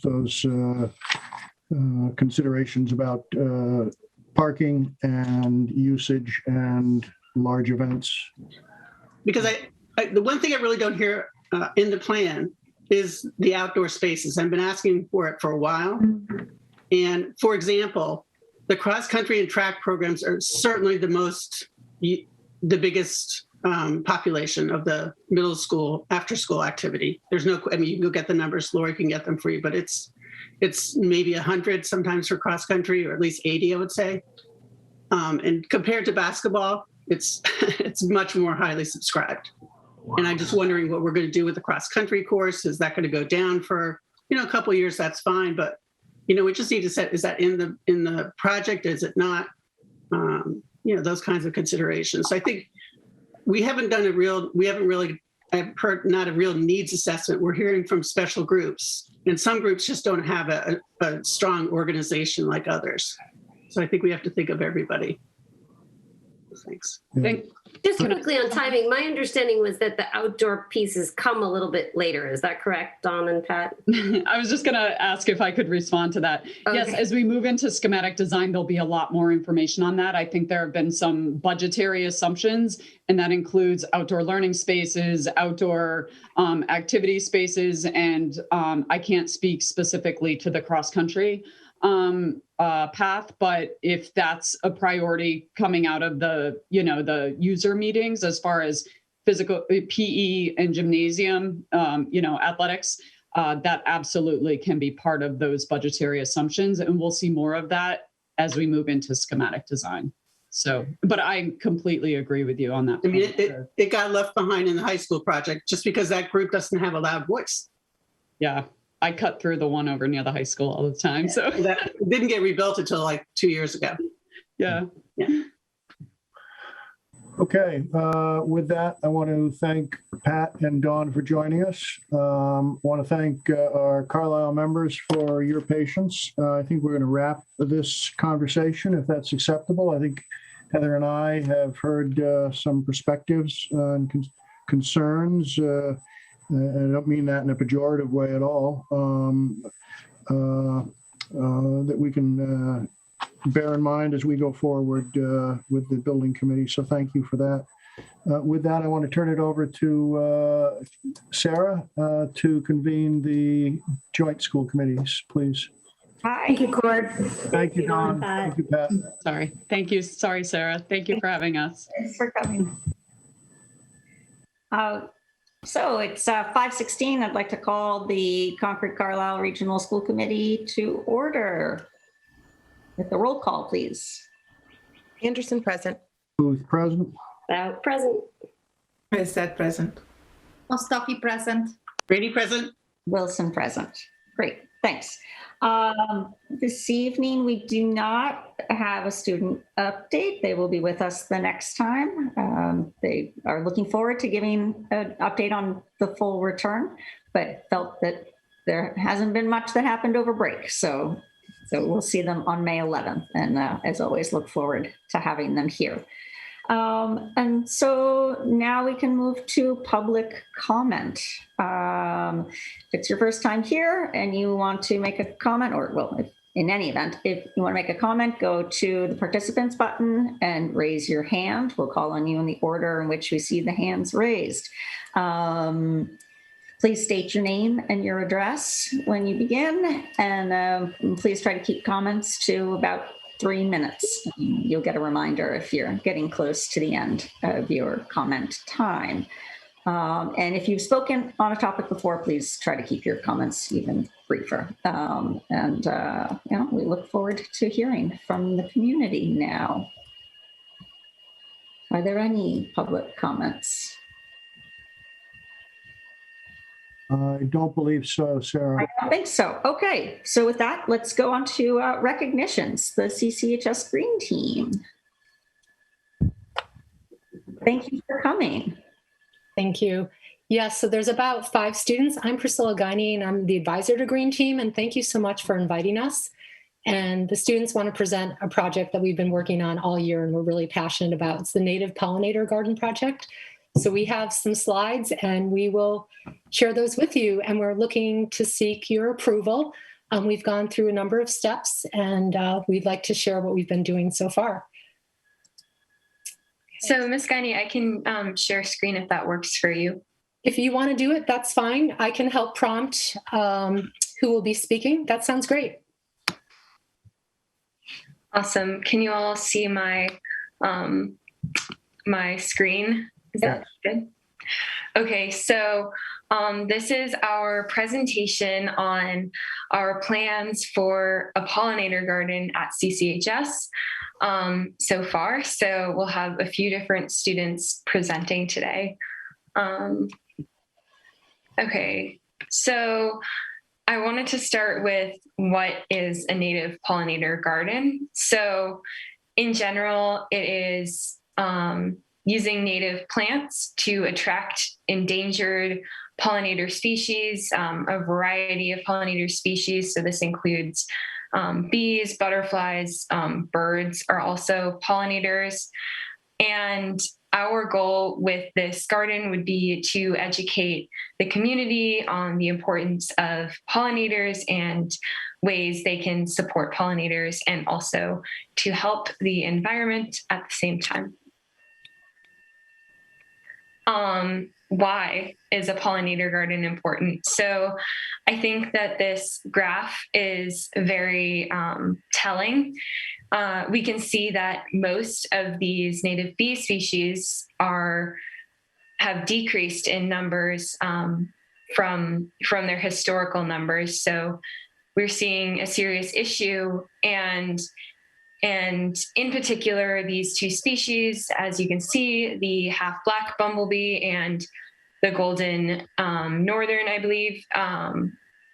considerations about parking and usage and large events. Because the one thing I really don't hear in the plan is the outdoor spaces. I've been asking for it for a while. And for example, the cross country and track programs are certainly the biggest population of the middle school after school activity. You can go get the numbers, Lori can get them for you, but it's maybe 100 sometimes for cross country, or at least 80, I would say. And compared to basketball, it's much more highly subscribed. And I'm just wondering what we're going to do with the cross country course. Is that going to go down for a couple of years? That's fine, but we just need to set, is that in the project? Is it not? Those kinds of considerations. So I think we haven't really, I've heard, not a real needs assessment. We're hearing from special groups, and some groups just don't have a strong organization like others. So I think we have to think of everybody. Thanks. Just quickly on timing, my understanding was that the outdoor pieces come a little bit later. Is that correct, Dawn and Pat? I was just going to ask if I could respond to that. Okay. Yes, as we move into schematic design, there'll be a lot more information on that. I think there have been some budgetary assumptions, and that includes outdoor learning spaces, outdoor activity spaces, and I can't speak specifically to the cross-country path, but if that's a priority coming out of the user meetings, as far as physical PE and gymnasium, athletics, that absolutely can be part of those budgetary assumptions, and we'll see more of that as we move into schematic design. So, but I completely agree with you on that. I mean, it got left behind in the high school project just because that group doesn't have a loud voice. Yeah. I cut through the one over near the high school all the time. So that didn't get rebuilt until like 2 years ago. Yeah. Okay. With that, I want to thank Pat and Dawn for joining us. I want to thank our Carlisle members for your patience. I think we're going to wrap this conversation, if that's acceptable. I think Heather and I have heard some perspectives and concerns. I don't mean that in a pejorative way at all, that we can bear in mind as we go forward with the building committee. So thank you for that. With that, I want to turn it over to Sarah to convene the joint school committees, please. Hi. Thank you, Cord. Thank you, Dawn. Thank you, Pat. Sorry. Thank you. Sorry, Sarah. Thank you for having us. Thanks for coming. So it's 5:16. I'd like to call the Concord Carlisle Regional School Committee to order. With the roll call, please. Anderson present. Booth present. About present. Is that present? Mustafi present. Brady present. Wilson present. Great, thanks. This evening, we do not have a student update. They will be with us the next time. They are looking forward to giving an update on the full return, but felt that there hasn't been much that happened over break. So we'll see them on May 11th. And as always, look forward to having them here. And so now we can move to public comment. If it's your first time here and you want to make a comment, or well, in any event, if you want to make a comment, go to the participants button and raise your hand. We'll call on you in the order in which we see the hands raised. Please state your name and your address when you begin, and please try to keep comments to about 3 minutes. You'll get a reminder if you're getting close to the end of your comment time. And if you've spoken on a topic before, please try to keep your comments even briefer. We look forward to hearing from the community now. Are there any public comments? I don't believe so, Sarah. I don't think so. Okay, so with that, let's go on to recognitions. The CCHS Green Team. Thank you for coming. Thank you. Yes, so there's about 5 students. I'm Priscilla Guiney, and I'm the advisor to Green Team, and thank you so much for inviting us. And the students want to present a project that we've been working on all year and we're really passionate about. It's the Native Pollinator Garden Project. So we have some slides and we will share those with you, and we're looking to seek your approval. We've gone through a number of steps, and we'd like to share what we've been doing so far. So Ms. Guiney, I can share screen if that works for you. If you want to do it, that's fine. I can help prompt who will be speaking. That sounds great. Awesome. Can you all see my my screen? Is that good? Okay, so this is our presentation on our plans for a pollinator garden at CCHS so far. So we'll have a few different students presenting today. Okay, so I wanted to start with what is a native pollinator garden. So in general, it is using native plants to attract endangered pollinator species, a variety of pollinator species. So this includes bees, butterflies, birds are also pollinators. And our goal with this garden would be to educate the community on the importance of pollinators and ways they can support pollinators, and also to help the environment at the same time. Why is a pollinator garden important? So I think that this graph is very telling. We can see that most of these native bee species have decreased in numbers from their historical numbers. So we're seeing a serious issue, and in particular, these 2 species, as you can see, the half-black bumblebee and the golden northern, I believe,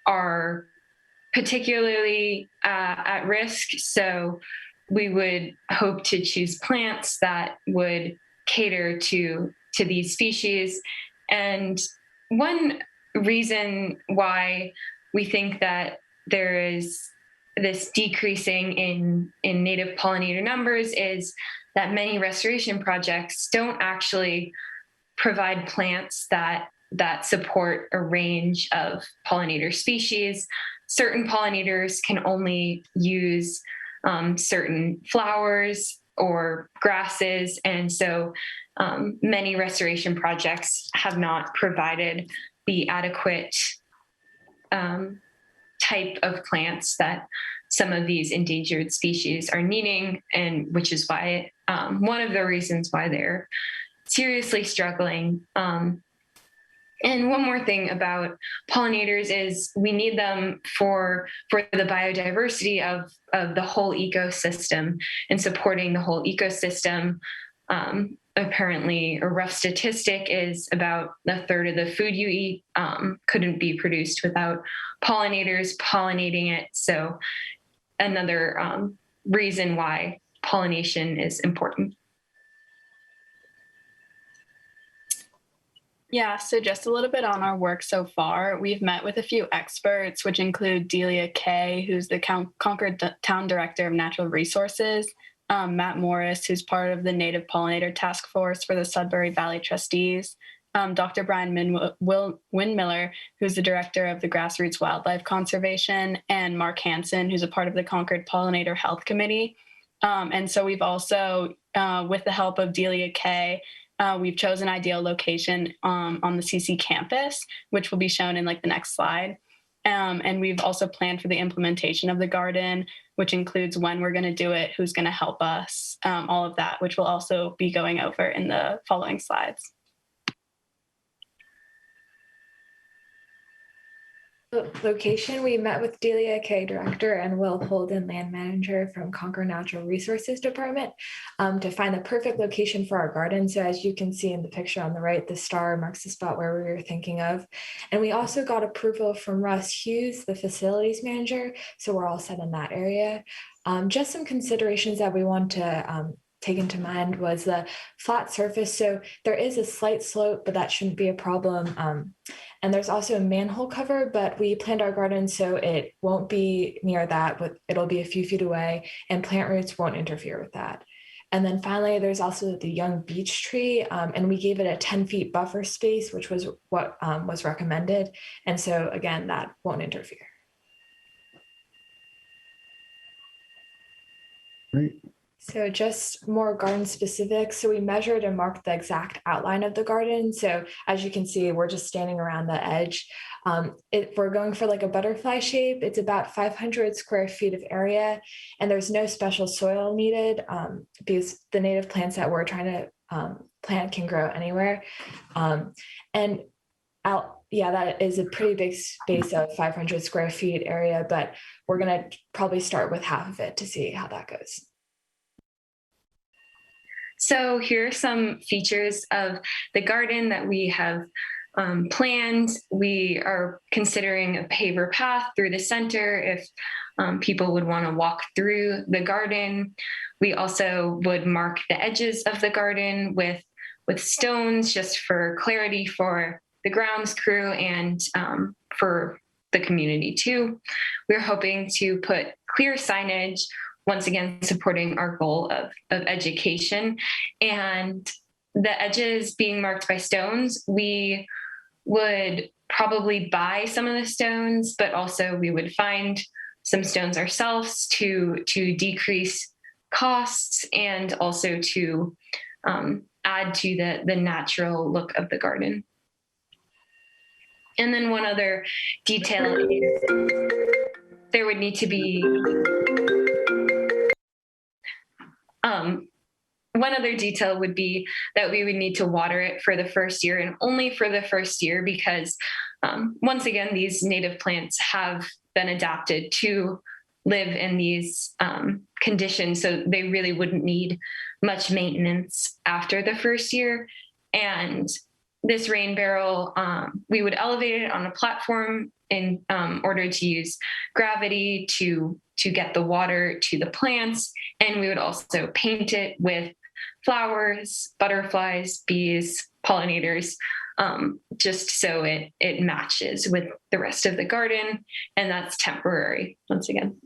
are particularly at risk. So we would hope to choose plants that would cater to these species. And one reason why we think that there is this decreasing in native pollinator numbers is that many restoration projects don't actually provide plants that support a range of pollinator species. Certain pollinators can only use certain flowers or grasses, and so many restoration projects have not provided the adequate type of plants that some of these endangered species are needing, and which is why one of the reasons why they're seriously struggling. And one more thing about pollinators is we need them for the biodiversity of the whole ecosystem, and supporting the whole ecosystem. apparently a rough statistic is about a third of the food you eat couldn't be produced without pollinators pollinating it. So another reason why pollination is important. Yeah, so just a little bit on our work so far. We've met with a few experts, which include Delia Kay, who's the Concord Town Director of Natural Resources, Matt Morris, who's part of the Native Pollinator Task Force for the Sudbury Valley Trustees, Dr. Brian Windmiller, who's the Director of the Grassroots Wildlife Conservation, and Mark Hansen, who's a part of the Concord Pollinator Health Committee. And so we've also, with the help of Delia Kay, we've chosen an ideal location on the CC campus, which will be shown in like the next slide. And we've also planned for the implementation of the garden, which includes when we're going to do it, who's going to help us, all of that, which we'll also be going over in the following slides. Location, we met with Delia Kay, Director, and Will Holden, Land Manager from Concord Natural Resources Department, to find the perfect location for our garden. So as you can see in the picture on the right, the star marks the spot where we were thinking of. And we also got approval from Russ Hughes, the Facilities Manager, so we're all set in that area. Just some considerations that we want to take into mind was the flat surface. So there is a slight slope, but that shouldn't be a problem. And there's also a manhole cover, but we planned our garden so it won't be near that, but it'll be a few feet away, and plant roots won't interfere with that. And then finally, there's also the young beech tree, and we gave it a 10 feet buffer space, which was what was recommended. And so again, that won't interfere. Great. So just more garden specific. So we measured and marked the exact outline of the garden. So as you can see, we're just standing around the edge. We're going for like a butterfly shape. It's about 500 square feet of area, and there's no special soil needed because the native plants that we're trying to plant can grow anywhere. That is a pretty big space of 500 square feet area, but we're gonna probably start with half of it to see how that goes. So here are some features of the garden that we have planned. We are considering a paver path through the center if people would want to walk through the garden. We also would mark the edges of the garden with stones just for clarity for the grounds crew and for the community too. We're hoping to put clear signage, once again, supporting our goal of education. And the edges being marked by stones, we would probably buy some of the stones, but also we would find some stones ourselves to decrease costs and also to add to the natural look of the garden. And then one other detail is there would need to be one other detail would be that we would need to water it for the first year, and only for the first year, because once again, these native plants have been adapted to live in these conditions, so they really wouldn't need much maintenance after the first year. And this rain barrel, we would elevate it on a platform in order to use gravity to get the water to the plants. And we would also paint it with flowers, butterflies, bees, pollinators, just so it matches with the rest of the garden. And that's temporary, once again.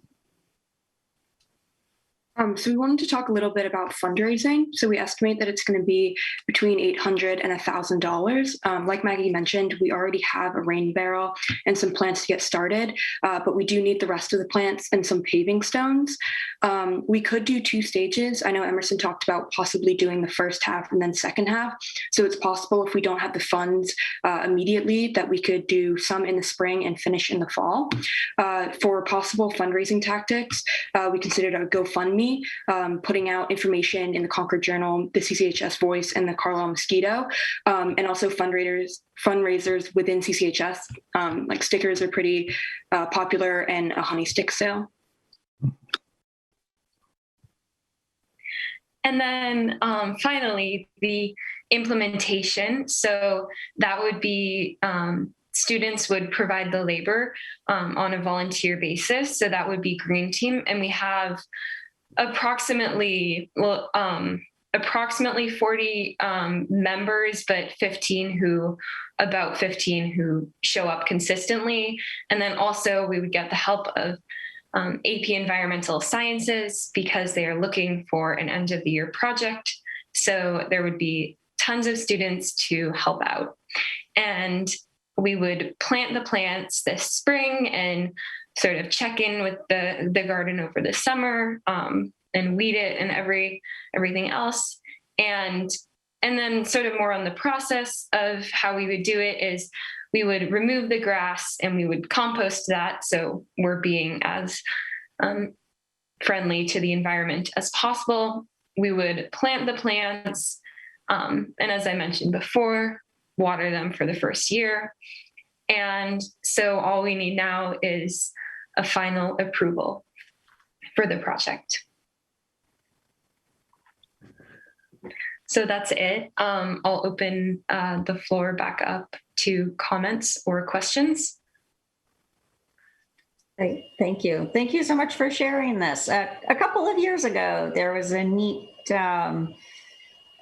So we wanted to talk a little bit about fundraising. So we estimate that it's going to be between $800 and $1,000. Like Maggie mentioned, we already have a rain barrel and some plants to get started, but we do need the rest of the plants and some paving stones. We could do 2 stages. I know Emerson talked about possibly doing the first half and then second half. So it's possible if we don't have the funds immediately that we could do some in the spring and finish in the fall. For possible fundraising tactics, we considered a GoFundMe, putting out information in the Concord Journal, the CCHS Voice, and the Carlisle Mosquito, and also fundraisers within CCHS. Like stickers are pretty popular, and a honey stick sale. And then finally, the implementation. So that would be students would provide the labor on a volunteer basis. So that would be Green Team. And we have approximately 40 members, but about 15 who show up consistently. And then also we would get the help of AP Environmental Sciences because they are looking for an end of the year project. So there would be tons of students to help out. And we would plant the plants this spring and sort of check in with the garden over the summer and weed it and everything else. And then sort of more on the process of how we would do it is we would remove the grass and we would compost that. So we're being as friendly to the environment as possible. We would plant the plants. And as I mentioned before, water them for the first year. And so all we need now is a final approval for the project. So that's it. I'll open the floor back up to comments or questions. Great, thank you. Thank you so much for sharing this. A couple of years ago, there was a neat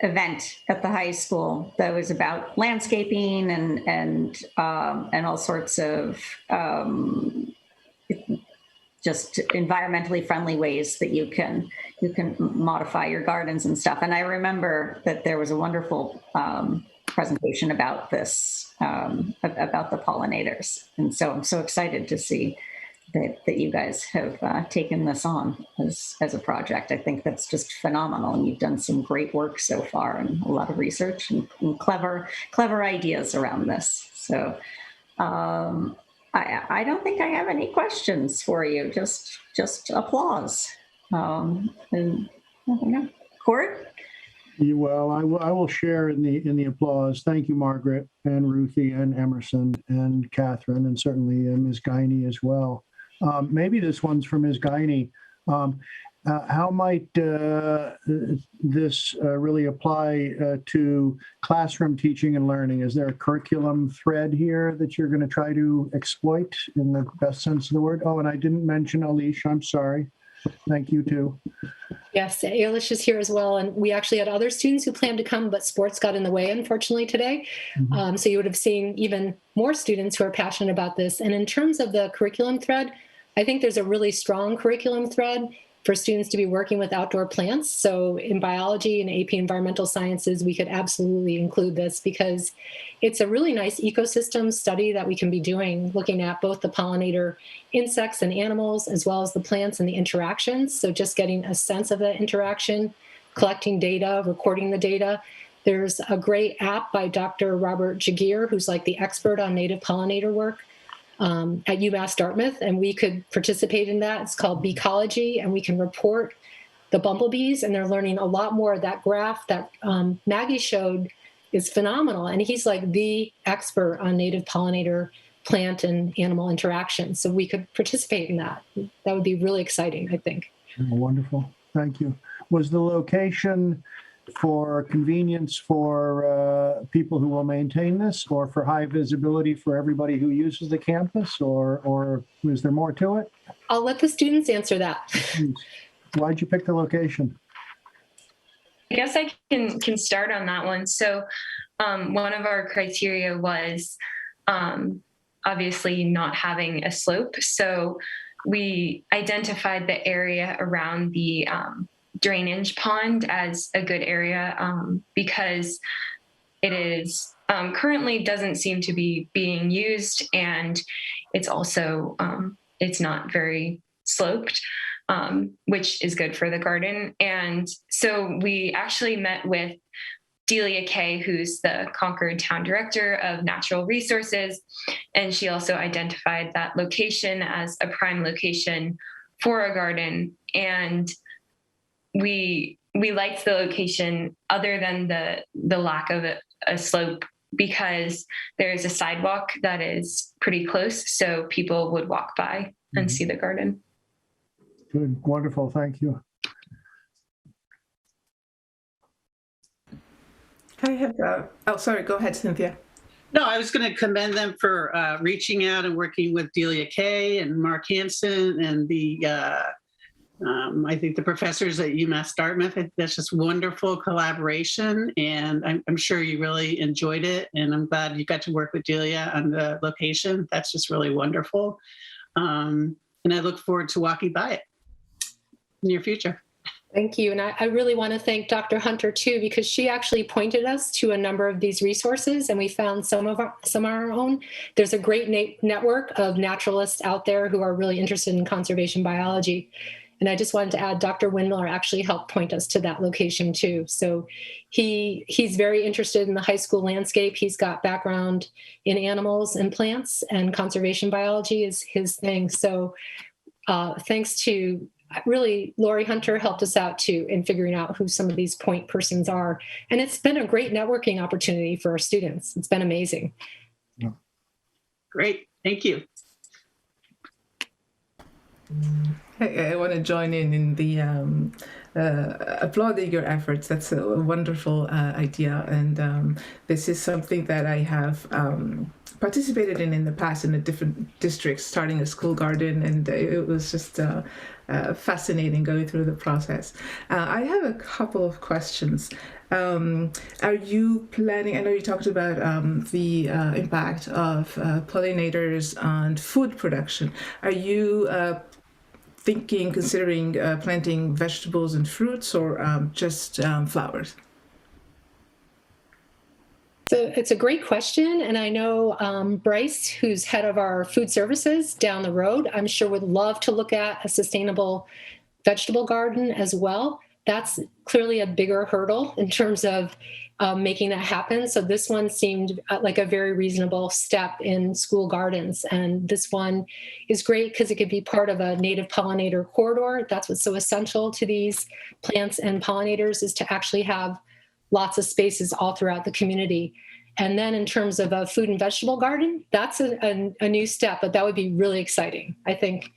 event at the high school that was about landscaping and all sorts of just environmentally friendly ways that you can modify your gardens and stuff. And I remember that there was a wonderful presentation about this, about the pollinators. And so I'm so excited to see that you guys have taken this on as a project. I think that's just phenomenal. And you've done some great work so far and a lot of research and clever ideas around this. So I don't think I have any questions for you, just applause. And I don't know. Court? Well, I will share in the applause. Thank you, Margaret and Ruthie and Emerson and Catherine, and certainly Ms. Guiney as well. Maybe this one's for Ms. Guiney. How might this really apply to classroom teaching and learning? Is there a curriculum thread here that you're going to try to exploit in the best sense of the word? Oh, and I didn't mention Alicia. I'm sorry. Thank you, too. Yes, Ailish is here as well. And we actually had other students who planned to come, but sports got in the way, unfortunately, today. Mm-hmm. So you would have seen even more students who are passionate about this. And in terms of the curriculum thread, I think there's a really strong curriculum thread for students to be working with outdoor plants. So in biology and AP Environmental Sciences, we could absolutely include this because it's a really nice ecosystem study that we can be doing, looking at both the pollinator insects and animals, as well as the plants and the interactions. So just getting a sense of the interaction, collecting data, recording the data. There's a great app by Dr. Robert Jagir, who's like the expert on native pollinator work at UMass Dartmouth, and we could participate in that. It's called Beecology, and we can report the bumblebees, and they're learning a lot more. That graph that Maggie showed is phenomenal, and he's like the expert on native pollinator plant and animal interaction. So we could participate in that. That would be really exciting, I think. Oh, wonderful. Thank you. Was the location for convenience for people who will maintain this, or for high visibility for everybody who uses the campus, or is there more to it? I'll let the students answer that. Why'd you pick the location? I guess I can start on that one. So one of our criteria was obviously not having a slope. So we identified the area around the drainage pond as a good area because it is currently doesn't seem to be being used, and it's also it's not very sloped, which is good for the garden. And so we actually met with Delia Kay, who's the Concord Town Director of Natural Resources, and she also identified that location as a prime location for a garden. And we liked the location other than the lack of a slope, because there's a sidewalk that is pretty close, so people would walk by and see the garden. Good, wonderful, thank you. I have, oh, sorry, go ahead, Cynthia. No, I was going to commend them for reaching out and working with Delia Kay and Mark Hansen and I think the professors at UMass Dartmouth. That's just wonderful collaboration, and I'm sure you really enjoyed it. And I'm glad you got to work with Delia on the location. That's just really wonderful. And I look forward to walking by it in the near future. Thank you. And I really want to thank Dr. Hunter too, because she actually pointed us to a number of these resources and we found some of our own. There's a great network of naturalists out there who are really interested in conservation biology. And I just wanted to add, Dr. Windmiller actually helped point us to that location too. So he's very interested in the high school landscape. He's got background in animals and plants, and conservation biology is his thing. So thanks to really, Lori Hunter helped us out too in figuring out who some of these point persons are. And it's been a great networking opportunity for our students. It's been amazing. Yeah. Great. Thank you. I want to join in the applauding your efforts. That's a wonderful idea. And this is something that I have participated in the past in the different districts, starting a school garden. And it was just fascinating going through the process. I have a couple of questions. Are you planning, I know you talked about the impact of pollinators on food production. Are you considering planting vegetables and fruits, or just flowers? So it's a great question. And I know Bryce, who's head of our food services down the road, I'm sure would love to look at a sustainable vegetable garden as well. That's clearly a bigger hurdle in terms of making that happen. So this one seemed like a very reasonable step in school gardens. And this one is great because it could be part of a native pollinator corridor. That's what's so essential to these plants and pollinators, is to actually have lots of spaces all throughout the community. And then in terms of a food and vegetable garden, that's a new step, but that would be really exciting. I think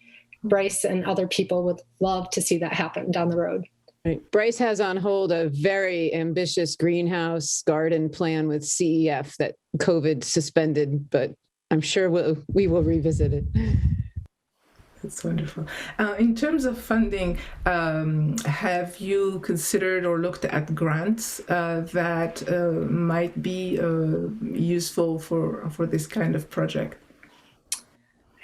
Bryce and other people would love to see that happen down the road. Right. Bryce has on hold a very ambitious greenhouse garden plan with CEF that COVID suspended, but I'm sure we will revisit it. That's wonderful. In terms of funding, have you considered or looked at grants that might be useful for this kind of project?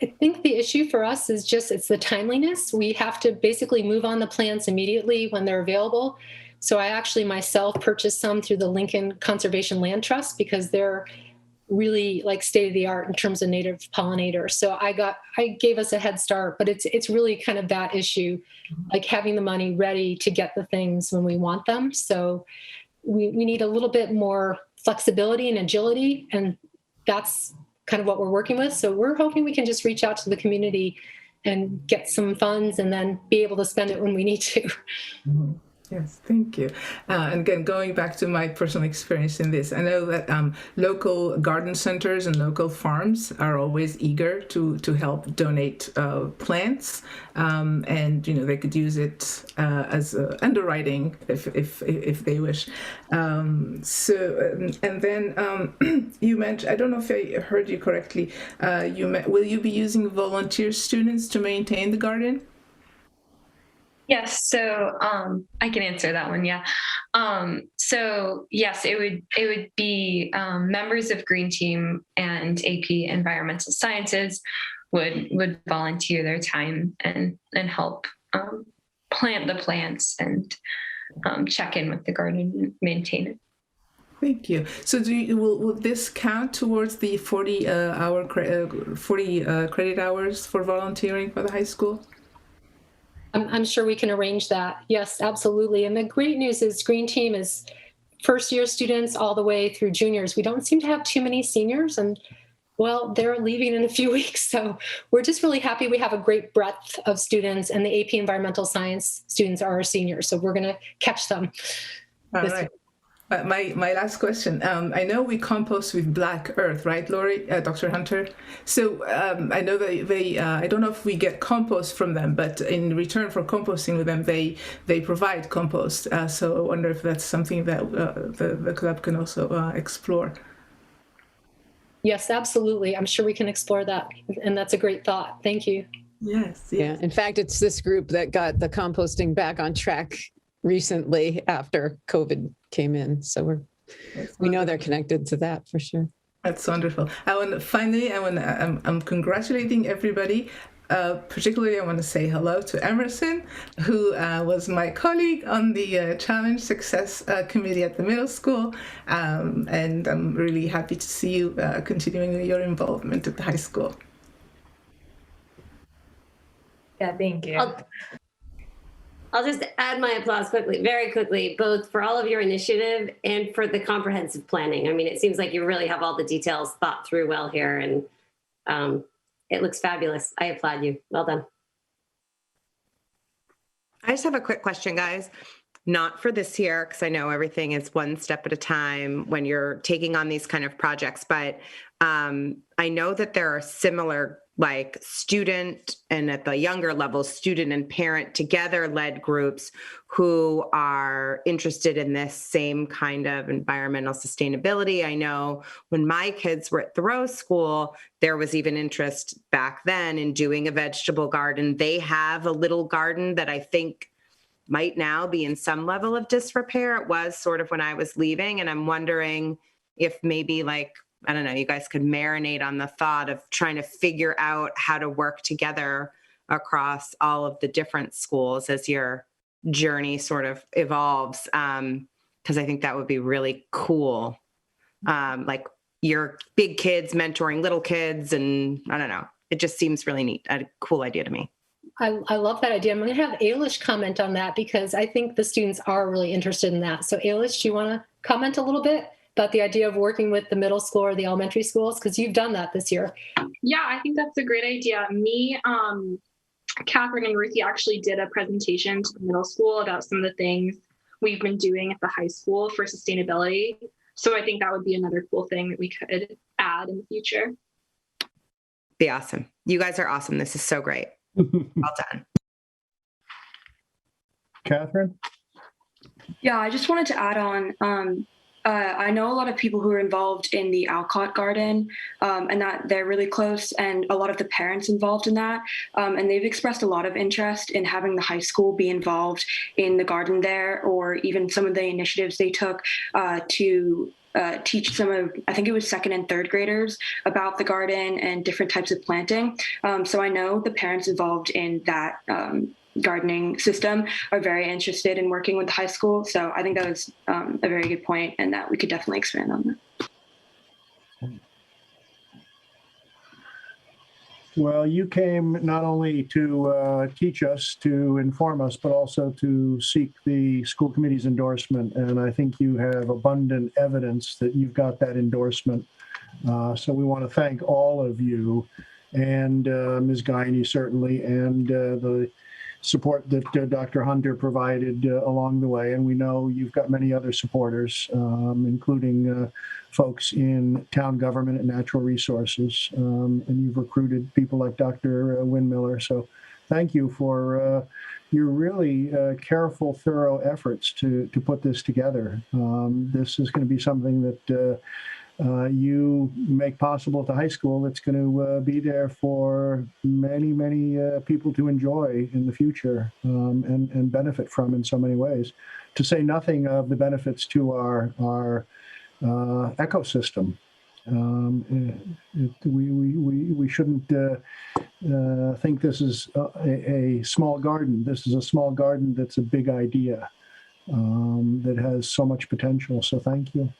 I think the issue for us is it's the timeliness. We have to basically move on the plants immediately when they're available. So I actually myself purchased some through the Lincoln Conservation Land Trust because they're really like state of the art in terms of native pollinator. So I gave us a head start, but it's really kind of that issue, like having the money ready to get the things when we want them. So we need a little bit more flexibility and agility, and that's kind of what we're working with. So we're hoping we can just reach out to the community and get some funds and then be able to spend it when we need to. Mm-hmm. Yes, thank you. And again, going back to my personal experience in this, I know that local garden centers and local farms are always eager to help donate plants, and they could use it as underwriting if they wish. And then you mentioned, I don't know if I heard you correctly. Will you be using volunteer students to maintain the garden? Yes, so I can answer that one. Yeah. So yes, it would be members of Green Team and AP Environmental Sciences would volunteer their time and help plant the plants and check in with the garden and maintain it. Thank you. So will this count towards the 40 credit hours for volunteering for the high school? I'm sure we can arrange that. Yes, absolutely. And the great news is Green Team is first year students all the way through juniors. We don't seem to have too many seniors, and well, they're leaving in a few weeks. So we're just really happy we have a great breadth of students, and the AP Environmental Science students are our seniors. So we're going to catch them. All right. My last question. I know we compost with black earth, right, Lori, Dr. Hunter? So I know they I don't know if we get compost from them, but in return for composting with them, they provide compost. So I wonder if that's something that the club can also explore. Yes, absolutely. I'm sure we can explore that. And that's a great thought. Thank you. Yes. Yeah. In fact, it's this group that got the composting back on track recently after COVID came in. So we know they're connected to that for sure. That's wonderful. I'm congratulating everybody. Particularly, I want to say hello to Emerson, who was my colleague on the Challenge Success Committee at the middle school. And I'm really happy to see you continuing your involvement at the high school. Yeah, thank you. I'll just add my applause very quickly, both for all of your initiative and for the comprehensive planning. I mean, it seems like you really have all the details thought through well here, and it looks fabulous. I applaud you. Well done. I just have a quick question, guys. Not for this year, because I know everything is one step at a time when you're taking on these kind of projects, but I know that there are similar like student and at the younger level, student and parent together led groups who are interested in this same kind of environmental sustainability. I know when my kids were at Thoreau School, there was even interest back then in doing a vegetable garden. They have a little garden that I think might now be in some level of disrepair. It was sort of when I was leaving, and I'm wondering if maybe like, I don't know, you guys could marinate on the thought of trying to figure out how to work together across all of the different schools as your journey sort of evolves. Because I think that would be really cool. Like your big kids mentoring little kids, and I don't know, it just seems really neat. A cool idea to me. I love that idea. I'm going to have Ailish comment on that because I think the students are really interested in that. So Ailish, do you want to comment a little bit about the idea of working with the middle school or the elementary schools? Because you've done that this year. Yeah, I think that's a great idea. Me, Catherine and Ruthie actually did a presentation to the middle school about some of the things we've been doing at the high school for sustainability. So I think that would be another cool thing that we could add in the future. Be awesome. You guys are awesome. This is so great. Well done. Catherine? Yeah, I just wanted to add on, I know a lot of people who are involved in the Alcott Garden and that they're really close, and a lot of the parents involved in that. And they've expressed a lot of interest in having the high school be involved in the garden there, or even some of the initiatives they took to teach some of, I think it was second and third graders about the garden and different types of planting. So I know the parents involved in that gardening system are very interested in working with the high school. So I think that was a very good point, and that we could definitely expand on that. Well, you came not only to teach us, to inform us, but also to seek the school committee's endorsement. And I think you have abundant evidence that you've got that endorsement. So we want to thank all of you and Ms. Guiney, certainly, and the support that Dr. Hunter provided along the way. And we know you've got many other supporters, including folks in town government and natural resources. And you've recruited people like Dr. Windmiller. So thank you for your really careful, thorough efforts to put this together. This is going to be something that you make possible at the high school. That's going to be there for many, many people to enjoy in the future and benefit from in so many ways, to say nothing of the benefits to our ecosystem. We shouldn't think this is a small garden. This is a small garden that's a big idea that has so much potential. So thank you.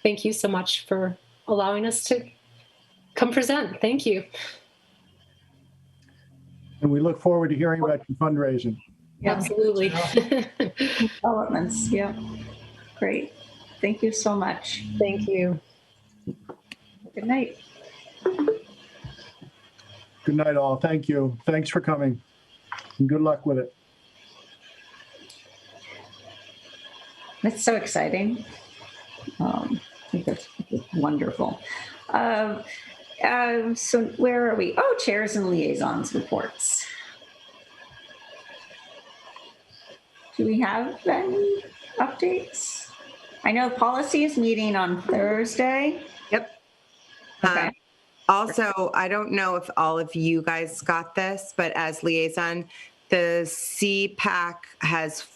Thank you so much for allowing us to come present. Thank you. And we look forward to hearing about your fundraising. Yeah. Absolutely. Developments. Yeah. Great. Thank you so much. Thank you. Good night. Good night, all. Thank you. Thanks for coming. And good luck with it. That's so exciting. I think that's wonderful. So where are we? Oh, chairs and liaisons reports. Do we have any updates? I know policy is meeting on Thursday. Yep. Okay. Also, I don't know if all of you guys got this, but as liaison, the CPAC has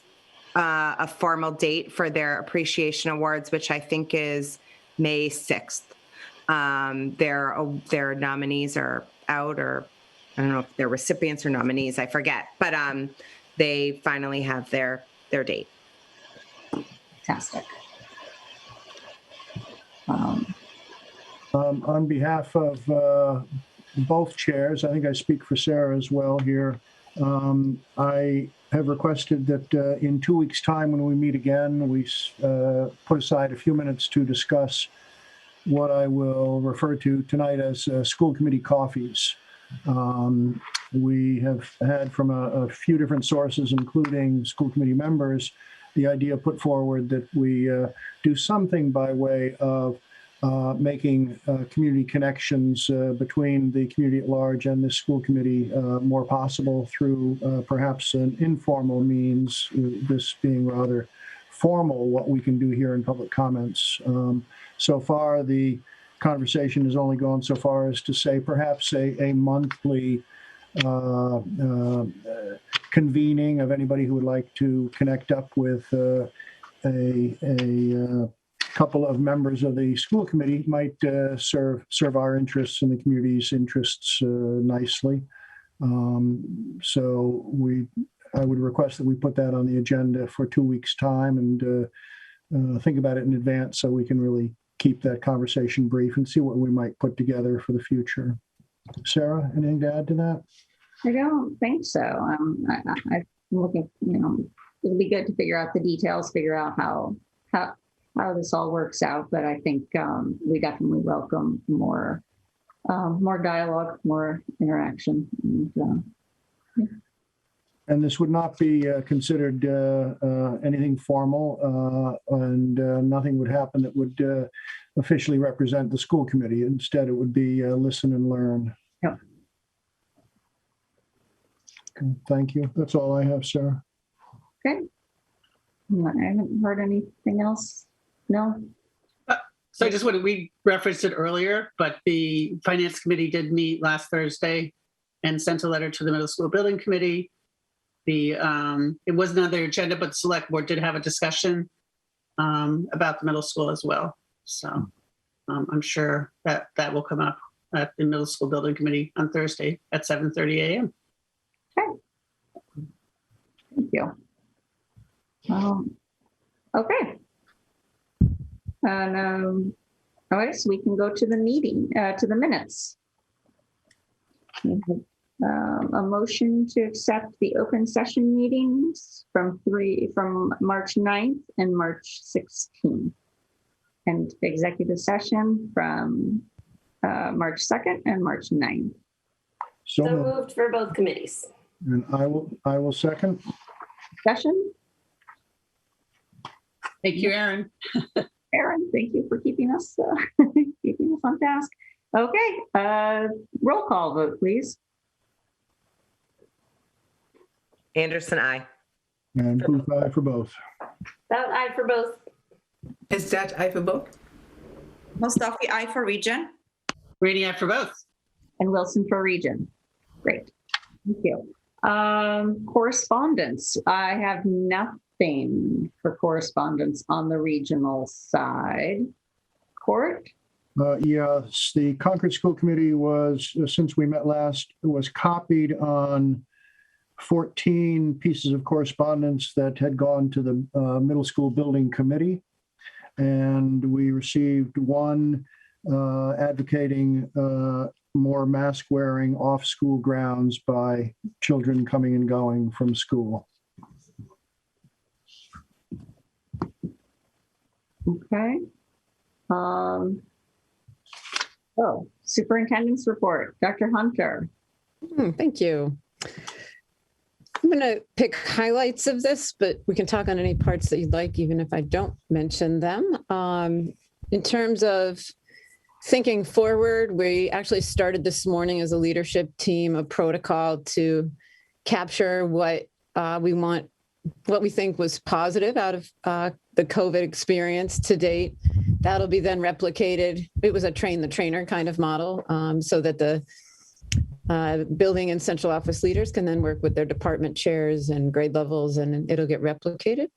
a formal date for their appreciation awards, which I think is May 6th. Their nominees are out, or I don't know if they're recipients or nominees, I forget, but they finally have their date. Fantastic. On behalf of both chairs, I think I speak for Sarah as well here. I have requested that in 2 weeks' time, when we meet again, we put aside a few minutes to discuss what I will refer to tonight as school committee coffees. We have had from a few different sources, including school committee members, the idea put forward that we do something by way of making community connections between the community at large and the school committee more possible through perhaps an informal means, this being rather formal, what we can do here in public comments. So far, the conversation has only gone so far as to say perhaps a monthly convening of anybody who would like to connect up with a couple of members of the school committee might serve our interests and the community's interests nicely. So I would request that we put that on the agenda for 2 weeks' time and think about it in advance so we can really keep that conversation brief and see what we might put together for the future. Sarah, anything to add to that? I don't think so. I'm looking, it'll be good to figure out the details, figure out how this all works out. But I think we definitely welcome more dialogue, more interaction. And this would not be considered anything formal, and nothing would happen that would officially represent the school committee. Instead, it would be listen and learn. Yep. Okay, thank you. That's all I have, Sarah. Okay. I haven't heard anything else. No. So I just wanted, we referenced it earlier, but the finance committee did meet last Thursday and sent a letter to the middle school building committee. It wasn't on their agenda, but the select board did have a discussion about the middle school as well. So I'm sure that will come up at the middle school building committee on Thursday at 7:30 a.m. Okay. Thank you. Okay. And all right, so we can go to the meeting, to the minutes. A motion to accept the open session meetings from March 9th and March 16th, and executive session from March 2nd and March 9th. So moved for both committees. And I will second. Discussion? Thank you, Erin. Erin, thank you for keeping us on task. Okay, roll call vote, please. Anderson, aye. And Booth, aye for both. That aye for both. Is that aye for both? Mustafi, aye for region. Rainey, aye for both. And Wilson for region. Great. Thank you. Correspondence. I have nothing for correspondence on the regional side. Court? Yes, the Concord School Committee was, since we met last, was copied on 14 pieces of correspondence that had gone to the middle school building committee. And we received one advocating more mask wearing off school grounds by children coming and going from school. Okay. Superintendent's report. Dr. Hunter. Thank you. I'm going to pick highlights of this, but we can talk on any parts that you'd like, even if I don't mention them. In terms of thinking forward, we actually started this morning as a leadership team a protocol to capture what we think was positive out of the COVID experience to date. That'll be then replicated. It was a train the trainer kind of model, so that the building and central office leaders can then work with their department chairs and grade levels, and it'll get replicated.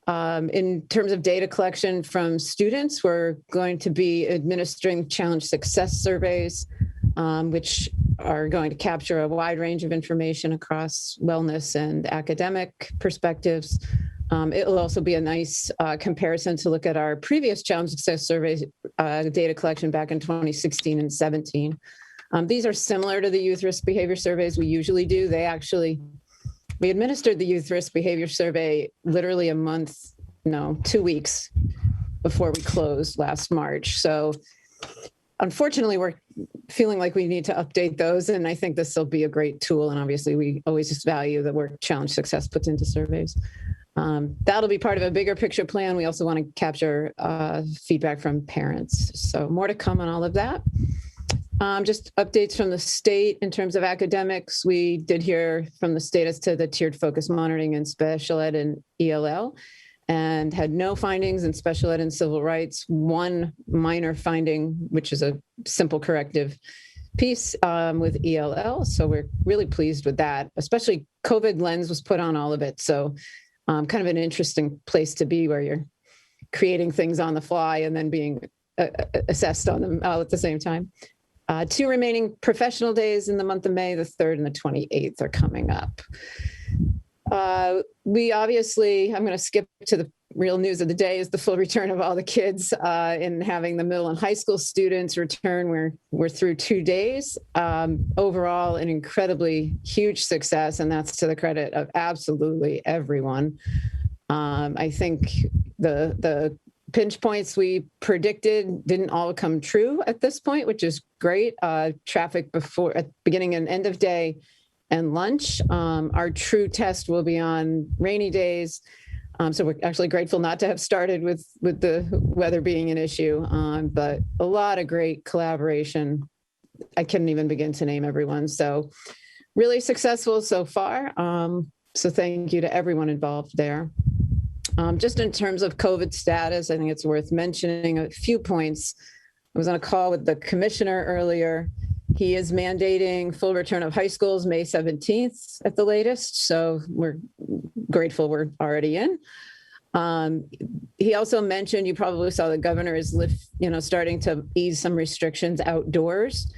In terms of data collection from students, we're going to be administering challenge success surveys, which are going to capture a wide range of information across wellness and academic perspectives. It will also be a nice comparison to look at our previous challenge success surveys data collection back in 2016 and 17. These are similar to the youth risk behavior surveys we usually do. We administered the youth risk behavior survey literally 2 weeks before we closed last March. So unfortunately, we're feeling like we need to update those. And I think this will be a great tool. And obviously, we always just value the work challenge success puts into surveys. That'll be part of a bigger picture plan. We also want to capture feedback from parents. So more to come on all of that. Just updates from the state in terms of academics. We did hear from the state as to the tiered focus monitoring in special ed and ELL, and had no findings in special ed and civil rights. One minor finding, which is a simple corrective piece with ELL. So we're really pleased with that, especially COVID lens was put on all of it. So kind of an interesting place to be where you're creating things on the fly and then being assessed on them all at the same time. 2 remaining professional days in the month of May, the 3rd and the 28th are coming up. We obviously, I'm going to skip to the real news of the day, is the full return of all the kids and having the middle and high school students return. We're through 2 days. Overall, an incredibly huge success, and that's to the credit of absolutely everyone. I think the pinch points we predicted didn't all come true at this point, which is great. Traffic before at beginning and end of day and lunch. Our true test will be on rainy days. So we're actually grateful not to have started with the weather being an issue, but a lot of great collaboration. I couldn't even begin to name everyone. So really successful so far. So thank you to everyone involved there. Just in terms of COVID status, I think it's worth mentioning a few points. I was on a call with the commissioner earlier. He is mandating full return of high schools May 17th at the latest. So we're grateful we're already in. He also mentioned, you probably saw the governor is starting to ease some restrictions outdoors.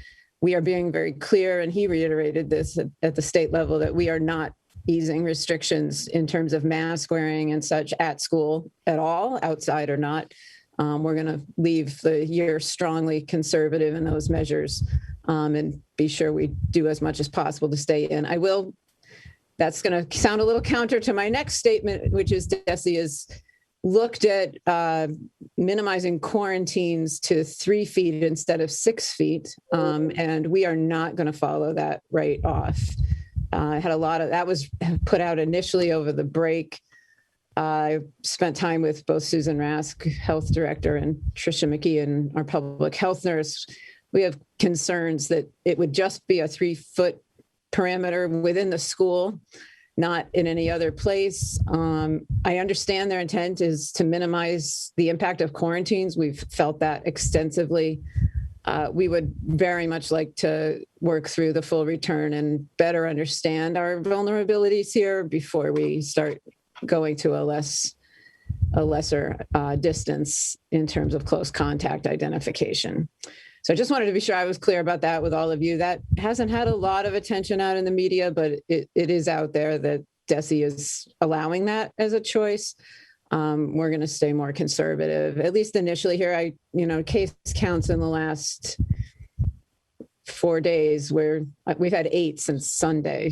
We are being very clear, and he reiterated this at the state level, that we are not easing restrictions in terms of mask wearing and such at school at all, outside or not. We're going to leave the year strongly conservative in those measures and be sure we do as much as possible to stay in. That's going to sound a little counter to my next statement, which is DESE has looked at minimizing quarantines to 3 feet instead of 6 feet. And we are not going to follow that right off. I had a lot of that was put out initially over the break. I spent time with both Susan Rask, health director, and Tricia McKeon, our public health nurse. We have concerns that it would just be a 3-foot perimeter within the school, not in any other place. I understand their intent is to minimize the impact of quarantines. We've felt that extensively. We would very much like to work through the full return and better understand our vulnerabilities here before we start going to a lesser distance in terms of close contact identification. So I just wanted to be sure I was clear about that with all of you. That hasn't had a lot of attention out in the media, but it is out there that DESE is allowing that as a choice. We're going to stay more conservative, at least initially here. Case counts in the last 4 days where we've had 8 since Sunday.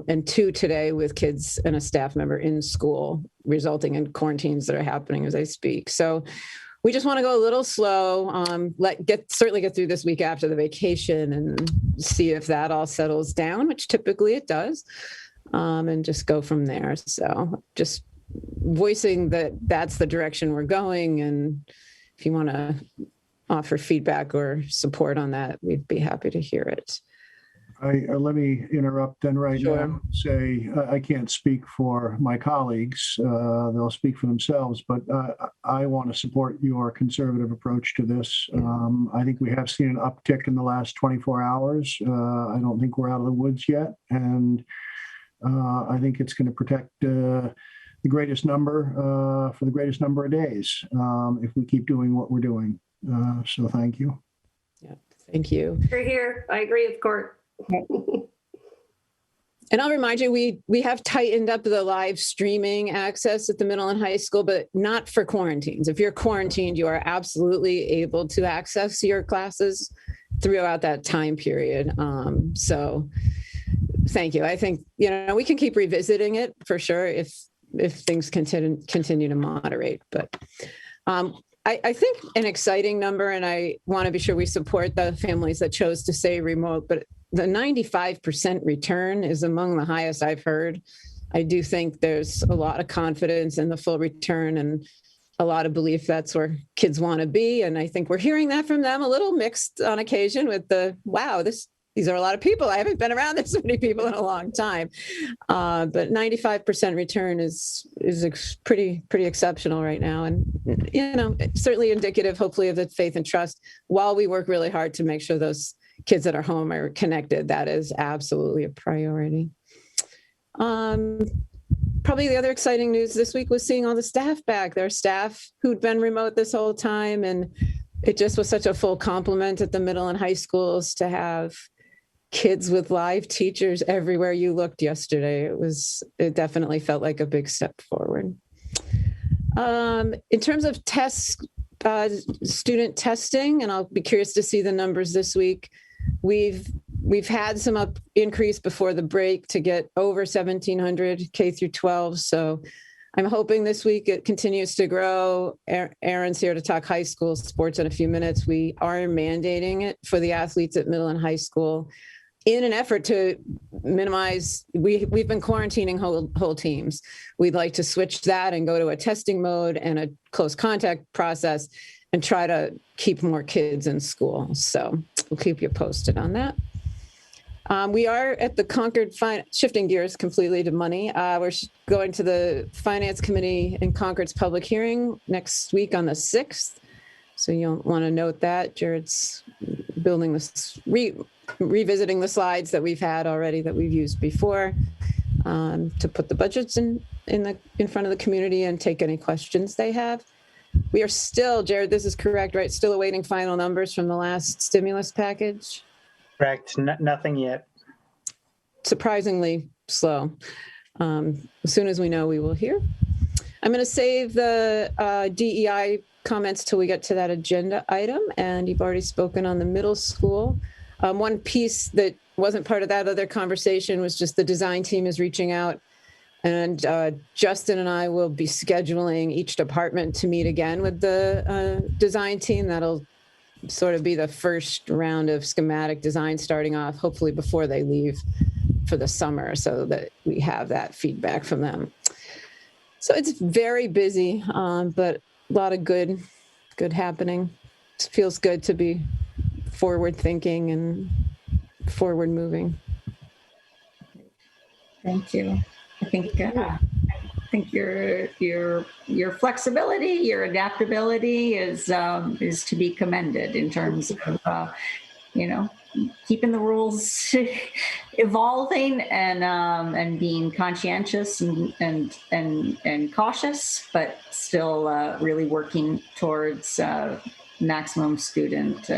And 2 today with kids and a staff member in school, resulting in quarantines that are happening as I speak. So we just want to go a little slow, certainly get through this week after the vacation and see if that all settles down, which typically it does. and just go from there. So just voicing that that's the direction we're going. And if you want to offer feedback or support on that, we'd be happy to hear it. Let me interrupt then right Sure. now and say I can't speak for my colleagues. They'll speak for themselves, but I want to support your conservative approach to this. I think we have seen an uptick in the last 24 hours. I don't think we're out of the woods yet. And I think it's going to protect the greatest number for the greatest number of days if we keep doing what we're doing. So thank you. Yeah, thank you. We're here. I agree with Court. And I'll remind you, we have tightened up the live streaming access at the middle and high school, but not for quarantines. If you're quarantined, you are absolutely able to access your classes throughout that time period. So thank you. I think, we can keep revisiting it for sure if things continue to moderate. But I think an exciting number, and I want to be sure we support the families that chose to stay remote, but the 95% return is among the highest I've heard. I do think there's a lot of confidence in the full return and a lot of belief that's where kids want to be. And I think we're hearing that from them, a little mixed on occasion with wow, these are a lot of people. I haven't been around this many people in a long time. But 95% return is pretty exceptional right now. And, certainly indicative, hopefully, of the faith and trust while we work really hard to make sure those kids that are home are connected. That is absolutely a priority. Probably the other exciting news this week was seeing all the staff back. There are staff who'd been remote this whole time. And it just was such a full complement at the middle and high schools to have kids with live teachers everywhere you looked yesterday. It definitely felt like a big step forward. In terms of student testing, and I'll be curious to see the numbers this week. We've had some increase before the break to get over 1,700 K through 12. So I'm hoping this week it continues to grow. Aaron's here to talk high school sports in a few minutes. We are mandating it for the athletes at middle and high school in an effort to minimize, we've been quarantining whole teams. We'd like to switch that and go to a testing mode and a close contact process and try to keep more kids in school. So we'll keep you posted on that. We are at the Concord, shifting gears completely to money. We're going to the Finance Committee in Concord's public hearing next week on the 6th. So you'll want to note that. Jared's building this, revisiting the slides that we've had already that we've used before to put the budgets in front of the community and take any questions they have. We are still, Jared, this is correct, right? Still awaiting final numbers from the last stimulus package? Correct. Nothing yet. Surprisingly slow. As soon as we know, we will hear. I'm going to save the DEI comments till we get to that agenda item. And you've already spoken on the middle school. One piece that wasn't part of that other conversation was just the design team is reaching out. And Justin and I will be scheduling each department to meet again with the design team. That'll sort of be the first round of schematic design starting off, hopefully before they leave for the summer, so that we have that feedback from them. So it's very busy, but a lot of good happening. It feels good to be forward thinking and forward moving. Thank you. I think your flexibility, your adaptability is to be commended in terms of keeping the rules evolving and being conscientious and cautious, but still really working towards maximum student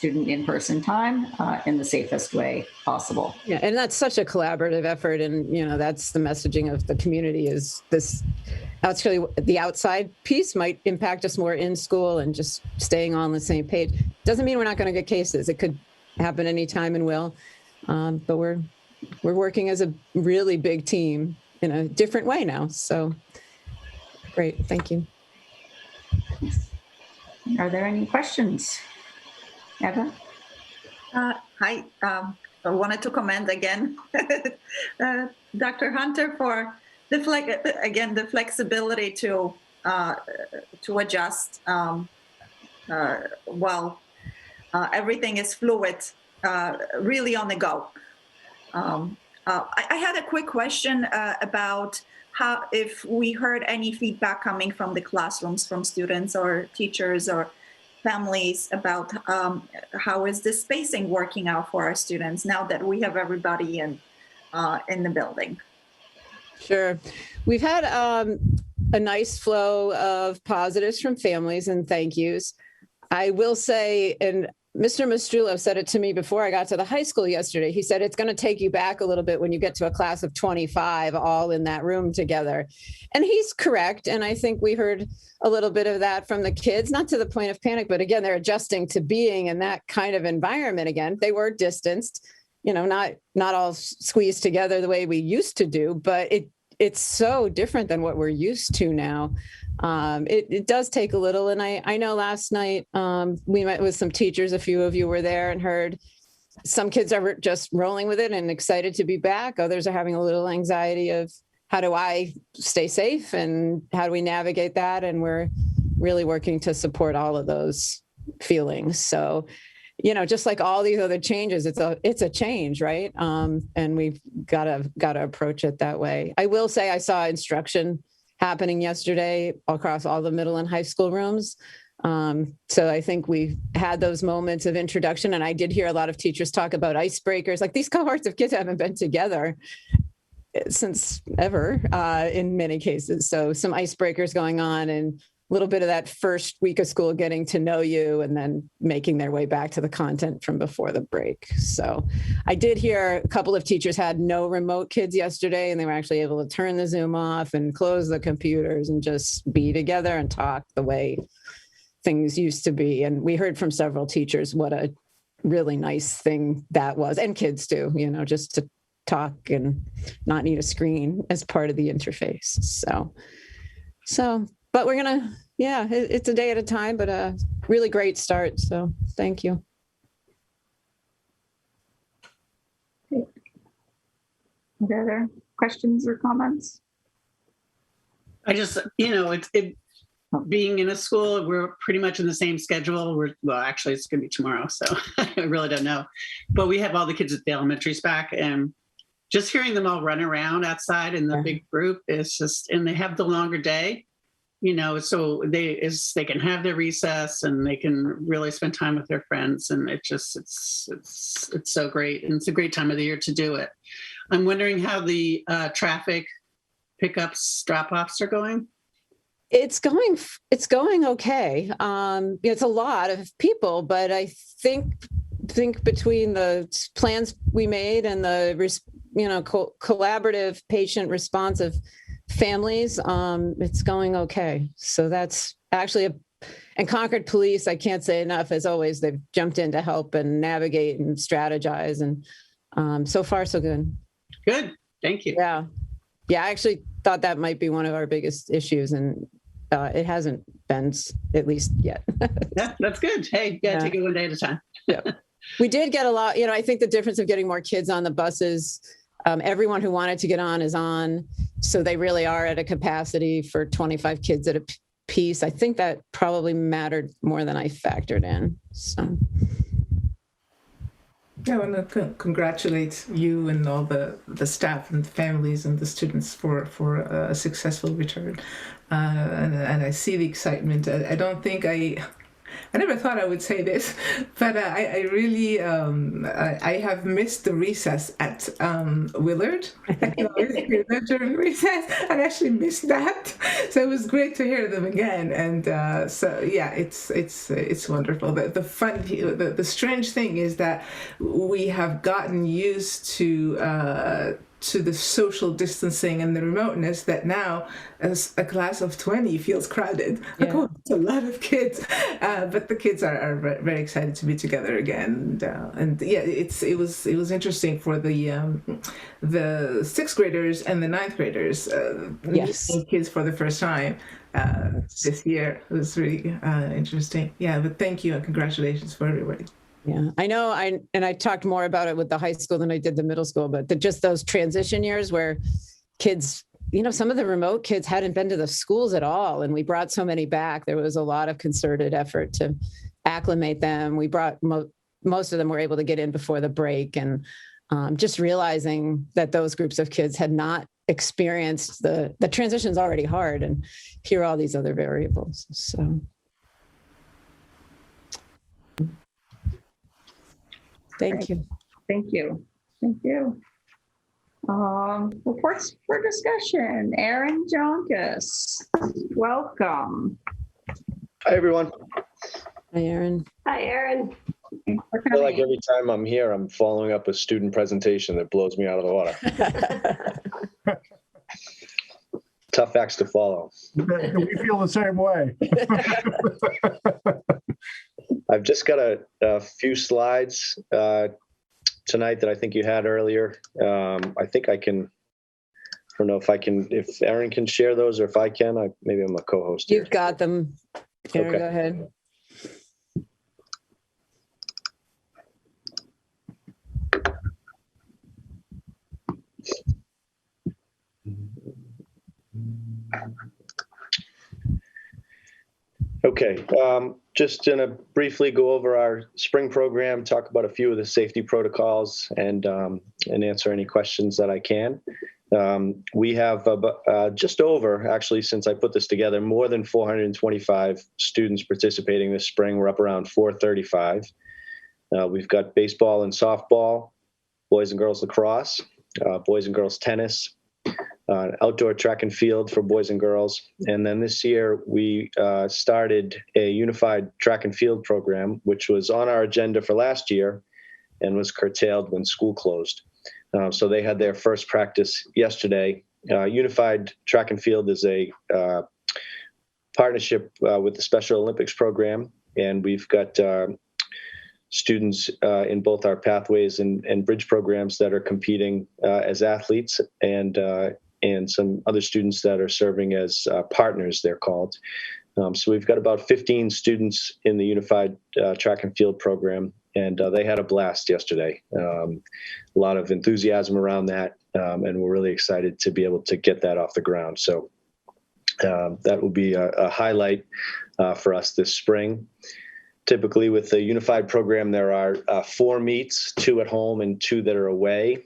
in-person time in the safest way possible. Yeah, and that's such a collaborative effort, and that's the messaging of the community is this. Actually, the outside piece might impact us more in school, and just staying on the same page doesn't mean we're not going to get cases. It could happen anytime and will, but we're working as a really big team in a different way now. So great, thank you. Are there any questions? Eva? Hi. I wanted to comment again Dr. Hunter for the the flexibility to adjust while everything is fluid, really on the go. I had a quick question about how, if we heard any feedback coming from the classrooms, from students or teachers or families about how is the spacing working out for our students now that we have everybody in the building. Sure. We've had a nice flow of positives from families and thank yous. I will say, and Mr. Mastrullo said it to me before I got to the high school yesterday. He said, it's going to take you back a little bit when you get to a class of 25 all in that room together. And he's correct. And I think we heard a little bit of that from the kids, not to the point of panic, but again, they're adjusting to being in that kind of environment again. They were distanced, not all squeezed together the way we used to do, but it's so different than what we're used to now. It does take a little. And I know last night we met with some teachers, a few of you were there, and heard some kids are just rolling with it and excited to be back. Others are having a little anxiety of, how do I stay safe and how do we navigate that? And we're really working to support all of those feelings. So, just like all these other changes, it's a change, right? And we've got to approach it that way. I will say I saw instruction happening yesterday across all the middle and high school rooms. So I think we've had those moments of introduction, and I did hear a lot of teachers talk about icebreakers. Like, these cohorts of kids haven't been together since ever in many cases. So some icebreakers going on, and a little bit of that first week of school getting to know you and then making their way back to the content from before the break. So I did hear a couple of teachers had no remote kids yesterday, and they were actually able to turn the Zoom off and close the computers and just be together and talk the way things used to be. And we heard from several teachers what a really nice thing that was, and kids too, just to talk and not need a screen as part of the interface. So, but we're gonna, it's a day at a time, but a really great start. So thank you. Any other questions or comments? I just, being in a school, we're pretty much in the same schedule. Actually, it's going to be tomorrow, so I really don't know. But we have all the kids at the elementaries back, and just hearing them all run around outside in the big group is just, and they have the longer day. So they can have their recess and they can really spend time with their friends, and it's so great, and it's a great time of the year to do it. I'm wondering how the traffic pickups, drop-offs are going. It's going okay. It's a lot of people, but I think between the plans we made and the collaborative, patient, responsive families, it's going okay. So that's actually and Concord Police, I can't say enough, as always, they've jumped in to help and navigate and strategize, and so far so good. Good, thank you. Yeah, I actually thought that might be one of our biggest issues, and it hasn't been, at least yet. Yeah, that's good. Hey, you gotta take it one day at a time. Yeah, we did get a lot. I think the difference of getting more kids on the buses, everyone who wanted to get on is on, so they really are at a capacity for 25 kids at a piece. I think that probably mattered more than I factored in. So. I want to congratulate you and all the staff and the families and the students for a successful return. And I see the excitement. I don't think I never thought I would say this, but I really, I have missed the recess at Willard. I can always hear them during recess. I actually missed that. So it was great to hear them again. And so, yeah, it's wonderful. The strange thing is that we have gotten used to the social distancing and the remoteness, that now as a class of 20 feels crowded. Yeah. Like, oh, it's a lot of kids, but the kids are very excited to be together again. And yeah, it was interesting for the sixth graders and the ninth graders, yes, kids for the first time this year. It was really interesting. Yeah, but thank you and congratulations for everybody. Yeah, I know. I talked more about it with the high school than I did the middle school, but just those transition years where kids, some of the remote kids hadn't been to the schools at all. And we brought so many back. There was a lot of concerted effort to acclimate them. We brought most of them were able to get in before the break, and just realizing that those groups of kids had not experienced the transition's already hard, and here are all these other variables. So thank you. Thank you. Thank you. Reports for discussion. Aaron Jonkus, welcome. Hi, everyone. Hi, Aaron. Hi, Aaron. I feel like every time I'm here, I'm following up a student presentation that blows me out of the water. Tough acts to follow. We feel the same way. I've just got a few slides tonight that I think you had earlier. I think I don't know if Aaron can share those, or if I can. Maybe I'm a co-host here. You've got them. Aaron, Okay. Go ahead. Okay, just gonna briefly go over our spring program, talk about a few of the safety protocols, and answer any questions that I can. We have just over, actually, since I put this together, more than 425 students participating this spring. We're up around 435. We've got baseball and softball, boys and girls lacrosse, boys and girls tennis, outdoor track and field for boys and girls. And then this year we started a unified track and field program, which was on our agenda for last year and was curtailed when school closed. So they had their first practice yesterday. Unified track and field is a partnership with the Special Olympics program. And we've got students in both our pathways and bridge programs that are competing as athletes, and some other students that are serving as partners, they're called. So we've got about 15 students in the unified track and field program, and they had a blast yesterday. A lot of enthusiasm around that, and we're really excited to be able to get that off the ground. So that will be a highlight for us this spring. Typically with the unified program, there are 4 meets, 2 at home and 2 that are away.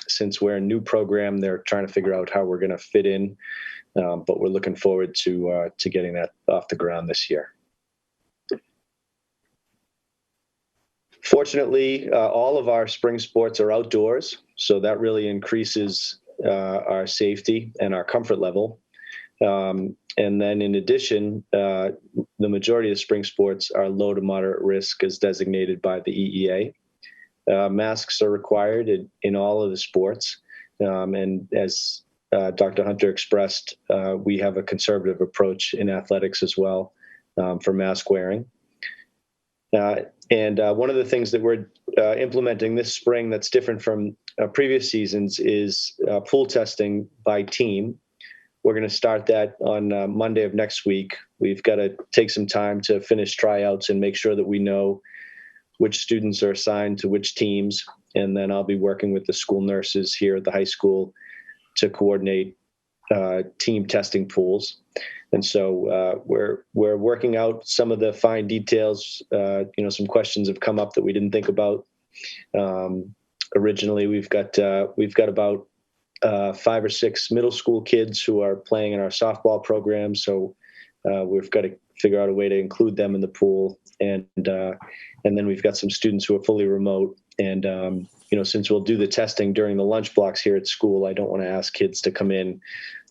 Since we're a new program, they're trying to figure out how we're going to fit in, but we're looking forward to getting that off the ground this year. Fortunately, all of our spring sports are outdoors, so that really increases our safety and our comfort level. And then in addition, the majority of the spring sports are low to moderate risk as designated by the EEA. Masks are required in all of the sports. And as Dr. Hunter expressed, we have a conservative approach in athletics as well for mask wearing. And one of the things that we're implementing this spring that's different from previous seasons is pool testing by team. We're going to start that on Monday of next week. We've got to take some time to finish tryouts and make sure that we know which students are assigned to which teams. And then I'll be working with the school nurses here at the high school to coordinate team testing pools. And so we're working out some of the fine details. Some questions have come up that we didn't think about. Originally, we've got about 5 or 6 middle school kids who are playing in our softball program. So we've got to figure out a way to include them in the pool. And then we've got some students who are fully remote. And, since we'll do the testing during the lunch blocks here at school, I don't want to ask kids to come in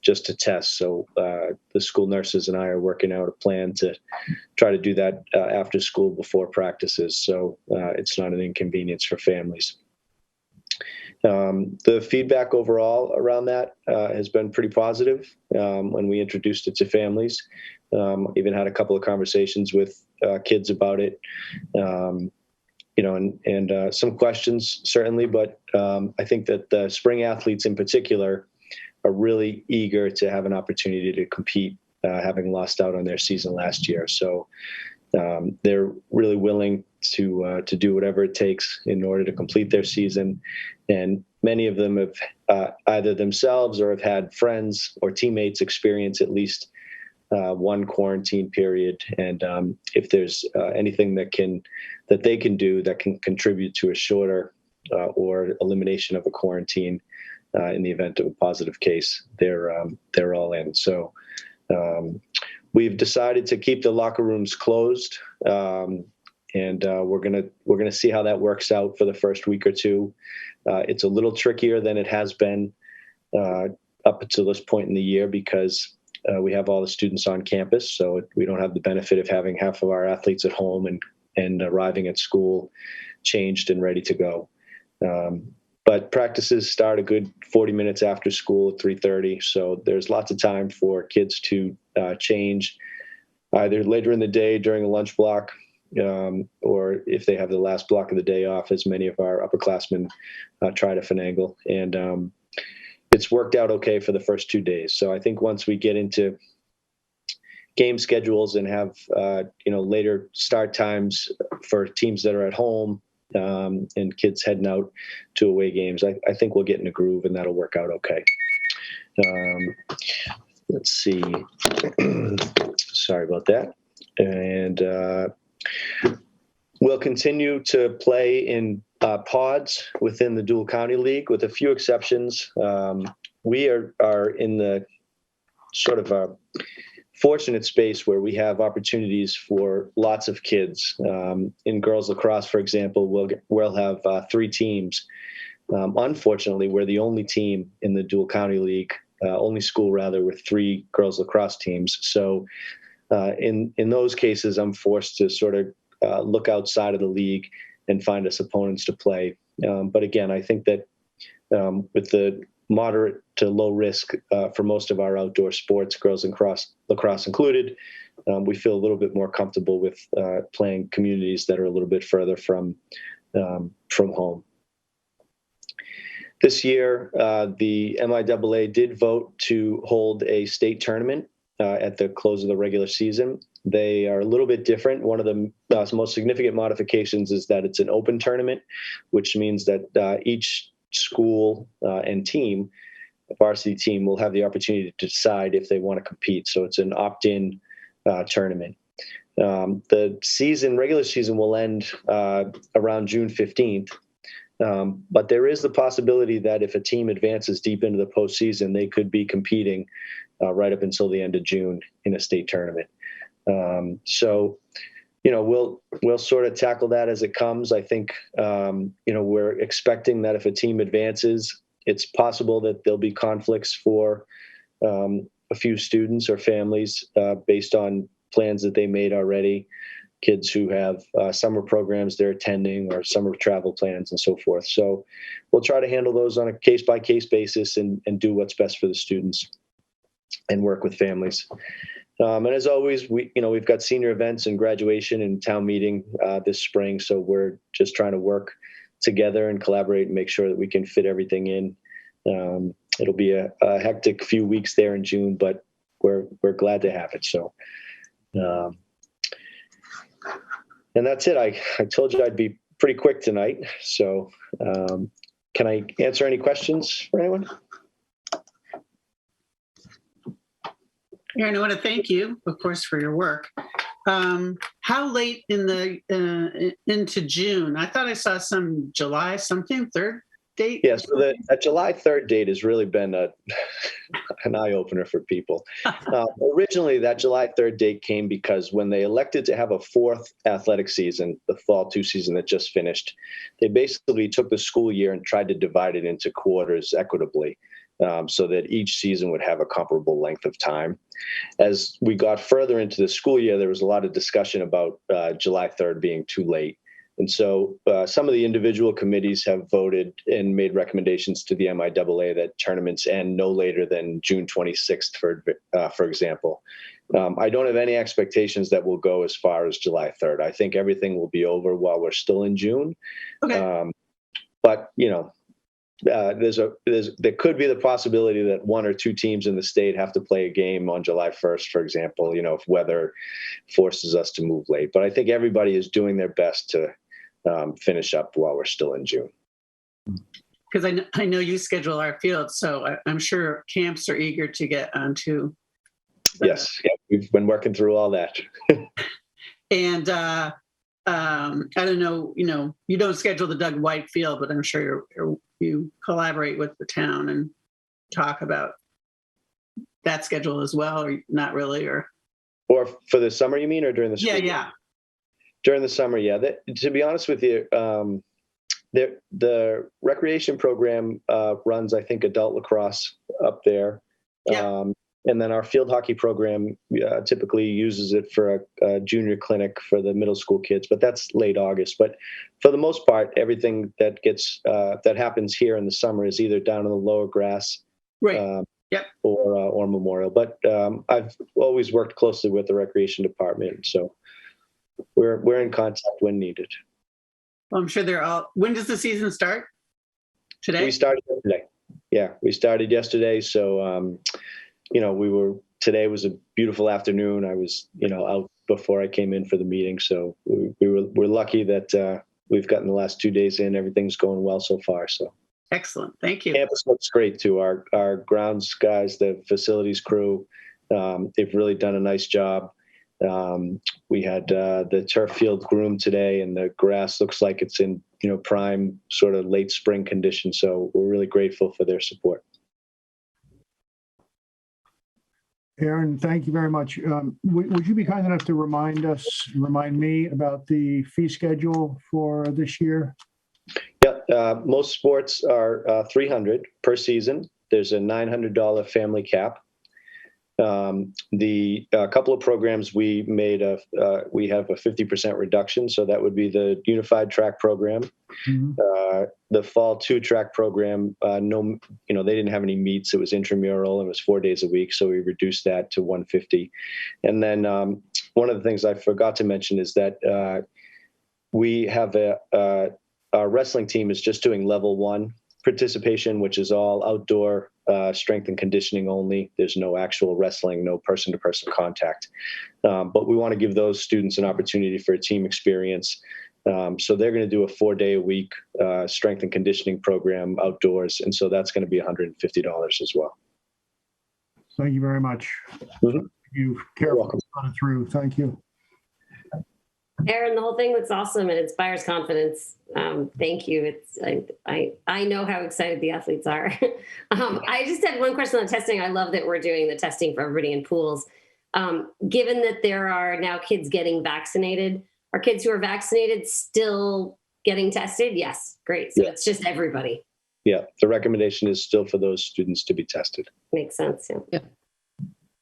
just to test. So the school nurses and I are working out a plan to try to do that after school before practices. So it's not an inconvenience for families. The feedback overall around that has been pretty positive when we introduced it to families. Even had a couple of conversations with kids about it, and some questions certainly, but I think that the spring athletes in particular are really eager to have an opportunity to compete, having lost out on their season last year. So they're really willing to do whatever it takes in order to complete their season. And many of them have either themselves or have had friends or teammates experience at least one quarantine period. And if there's anything that they can do that can contribute to a shorter or elimination of a quarantine in the event of a positive case, they're all in. So we've decided to keep the locker rooms closed, and we're gonna see how that works out for the first week or two. It's a little trickier than it has been up until this point in the year because we have all the students on campus, so we don't have the benefit of having half of our athletes at home and arriving at school changed and ready to go. But practices start a good 40 minutes after school at 3:30, so there's lots of time for kids to change either later in the day during a lunch block, or if they have the last block of the day off, as many of our upperclassmen try to finagle. And it's worked out okay for the first 2 days. So I think once we get into game schedules and have later start times for teams that are at home, and kids heading out to away games, I think we'll get in a groove and that'll work out okay. Let's see. Sorry about that. And we'll continue to play in pods within the Dual County League with a few exceptions. We are in the sort of a fortunate space where we have opportunities for lots of kids. In girls lacrosse, for example, we'll have 3 teams. Unfortunately, we're the only team in the Dual County League, only school rather, with 3 girls lacrosse teams. So in those cases, I'm forced to sort of look outside of the league and find us opponents to play. But again, I think that with the moderate to low risk for most of our outdoor sports, girls and lacrosse included, we feel a little bit more comfortable with playing communities that are a little bit further from home. This year, the MIAA did vote to hold a state tournament at the close of the regular season. They are a little bit different. One of the most significant modifications is that it's an open tournament, which means that each school and team, varsity team, will have the opportunity to decide if they want to compete. So it's an opt-in tournament. The regular season will end around June 15th. But there is the possibility that if a team advances deep into the postseason, they could be competing right up until the end of June in a state tournament. So, we'll sort of tackle that as it comes. I think, we're expecting that if a team advances, it's possible that there'll be conflicts for a few students or families based on plans that they made already. Kids who have summer programs they're attending or summer travel plans and so forth. So we'll try to handle those on a case-by-case basis and do what's best for the students and work with families. And as always, we've got senior events and graduation and town meeting this spring. So we're just trying to work together and collaborate and make sure that we can fit everything in. It'll be a hectic few weeks there in June, but we're glad to have it. So, and that's it. I told you I'd be pretty quick tonight. So can I answer any questions for anyone? Aaron, I want to thank you, of course, for your work. How late into June? I thought I saw some July something, 3rd date? Yeah, so that July 3rd date has really been an eye-opener for people. Originally, that July 3rd date came because when they elected to have a 4th athletic season, the fall 2 season that just finished, they basically took the school year and tried to divide it into quarters equitably. So that each season would have a comparable length of time. As we got further into the school year, there was a lot of discussion about July 3rd being too late. And so some of the individual committees have voted and made recommendations to the MIAA that tournaments end no later than June 26th, for example. I don't have any expectations that we'll go as far as July 3rd. I think everything will be over while we're still in June. Okay. But, there could be the possibility that one or two teams in the state have to play a game on July 1st, for example, if weather forces us to move late. But I think everybody is doing their best to finish up while we're still in June. Because I know you schedule our field, so I'm sure camps are eager to get onto. Yes, yeah, we've been working through all that. And I don't know, you don't schedule the Doug White field, but I'm sure you collaborate with the town and talk about that schedule as well, or not really, or for the summer, you mean, or during the school year? Yeah. During the summer, yeah. To be honest with you, the recreation program runs, I think, adult lacrosse up there. Yeah. And then our field hockey program typically uses it for a junior clinic for the middle school kids, but that's late August. But for the most part, everything that happens here in the summer is either down in the lower grass, right? Yep. Or Memorial. But I've always worked closely with the recreation department, so we're in contact when needed. Well, I'm sure they're all. When does the season start? Today? We started yesterday. Yeah, we started yesterday. So, today was a beautiful afternoon. I was, out before I came in for the meeting. So we're lucky that we've gotten the last 2 days in. Everything's going well so far. So excellent. Thank you. Campus looks great too. Our grounds guys, the facilities crew, they've really done a nice job. We had the turf field groomed today, and the grass looks like it's in prime sort of late spring condition. So we're really grateful for their support. Aaron, thank you very much. Would you be kind enough to remind me about the fee schedule for this year? Yeah, most sports are $300 per season. There's a $900 family cap. The couple of programs we made we have a 50% reduction, so that would be the unified track program. Mm-hmm. The fall 2 track program, they didn't have any meets. It was intramural. It was 4 days a week, so we reduced that to $150. And then one of the things I forgot to mention is that we have our wrestling team is just doing level 1 participation, which is all outdoor strength and conditioning only. There's no actual wrestling, no person-to-person contact. But we want to give those students an opportunity for a team experience. So they're going to do a 4-day-a-week strength and conditioning program outdoors. And so that's going to be $150 as well. Thank you very much. Mm-hmm. You've carefully thought it through. Thank you. Aaron, the whole thing looks awesome and inspires confidence. Thank you. I know how excited the athletes are. I just had one question on testing. I love that we're doing the testing for everybody in pools. Given that there are now kids getting vaccinated, are kids who are vaccinated still getting tested? Yes. Great. So It's just everybody. Yeah. The recommendation is still for those students to be tested. Makes sense. Yeah.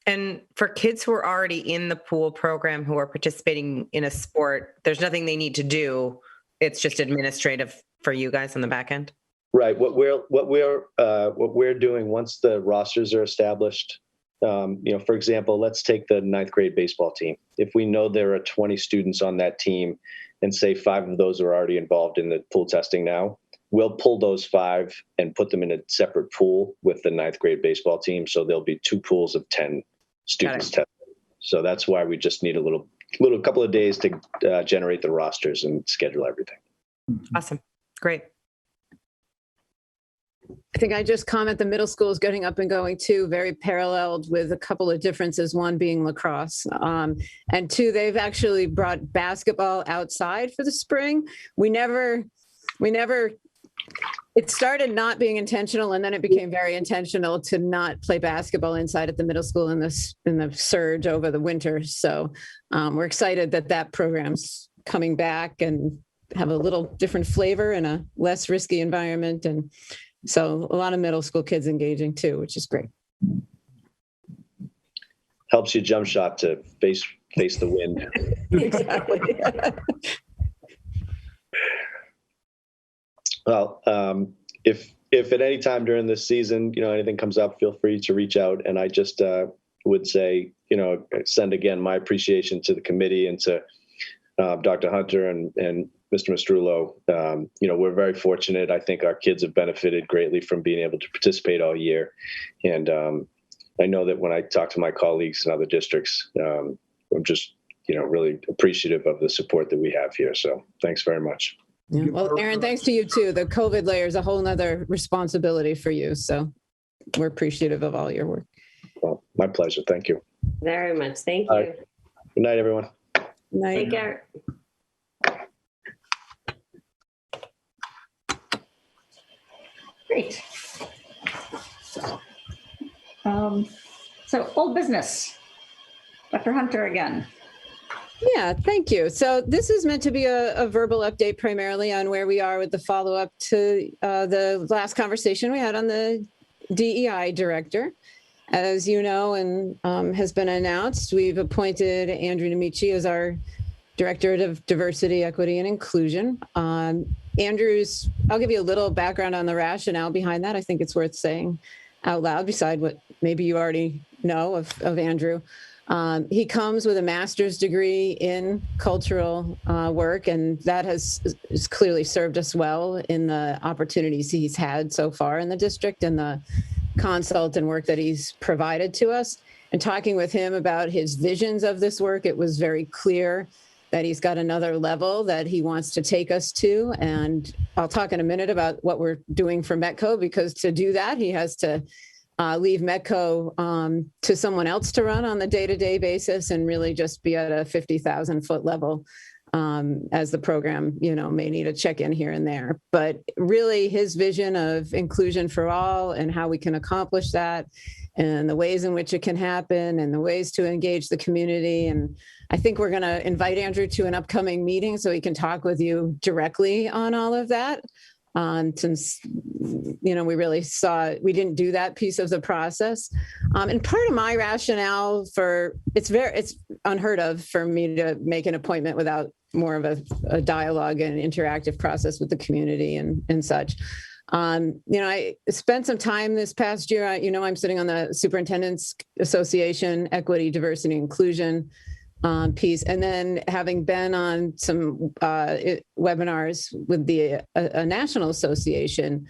And for kids who are already in the pool program who are participating in a sport, there's nothing they need to do. It's just administrative for you guys on the back end. Right. What we're doing once the rosters are established, for example, let's take the 9th grade baseball team. If we know there are 20 students on that team and say 5 of those are already involved in the pool testing now, we'll pull those 5 and put them in a separate pool with the 9th grade baseball team. So there'll be 2 pools of 10 students tested. So that's why we just need a couple of days to generate the rosters and schedule everything. Awesome. Great. I think I just comment the middle school is getting up and going too, very paralleled with a couple of differences, one being lacrosse. And 2, they've actually brought basketball outside for the spring. It started not being intentional, and then it became very intentional to not play basketball inside at the middle school in the surge over the winter. So we're excited that program's coming back and have a little different flavor in a less risky environment. And so a lot of middle school kids engaging too, which is great. Helps you jump shot to face the wind. Exactly. Well, if at any time during this season, anything comes up, feel free to reach out. And I just would say, send again my appreciation to the committee and to Dr. Hunter and Mr. Mastrullo. We're very fortunate. I think our kids have benefited greatly from being able to participate all year. And I know that when I talk to my colleagues in other districts, I'm just, really appreciative of the support that we have here. So thanks very much. Yeah. Well, Aaron, thanks to you too. The COVID layer is a whole nother responsibility for you. So we're appreciative of all your work. Well, my pleasure. Thank you. Very much. Thank you. All right. Good night, everyone. Good night. Take care. Great. So old business. Dr. Hunter again. Yeah, thank you. So this is meant to be a verbal update primarily on where we are with the follow-up to the last conversation we had on the DEI director. As you know, and has been announced, we've appointed Andrew Nemici as our Director of Diversity, Equity, and Inclusion. Andrew's, I'll give you a little background on the rationale behind that. I think it's worth saying out loud, beside what maybe you already know of Andrew. He comes with a master's degree in cultural work, and that has clearly served us well in the opportunities he's had so far in the district and the consult and work that he's provided to us. And talking with him about his visions of this work, it was very clear that he's got another level that he wants to take us to. And I'll talk in a minute about what we're doing for Metco, because to do that, he has to leave Metco to someone else to run on the day-to-day basis and really just be at a 50,000 foot level as the program, may need a check-in here and there. But really his vision of inclusion for all and how we can accomplish that and the ways in which it can happen and the ways to engage the community. And I think we're going to invite Andrew to an upcoming meeting so he can talk with you directly on all of that. Since, we really we didn't do that piece of the process. And part of my rationale it's unheard of for me to make an appointment without more of a dialogue and interactive process with the community and such. I spent some time this past year, I'm sitting on the Superintendent's Association, Equity, Diversity, Inclusion piece. And then having been on some webinars with the National Association,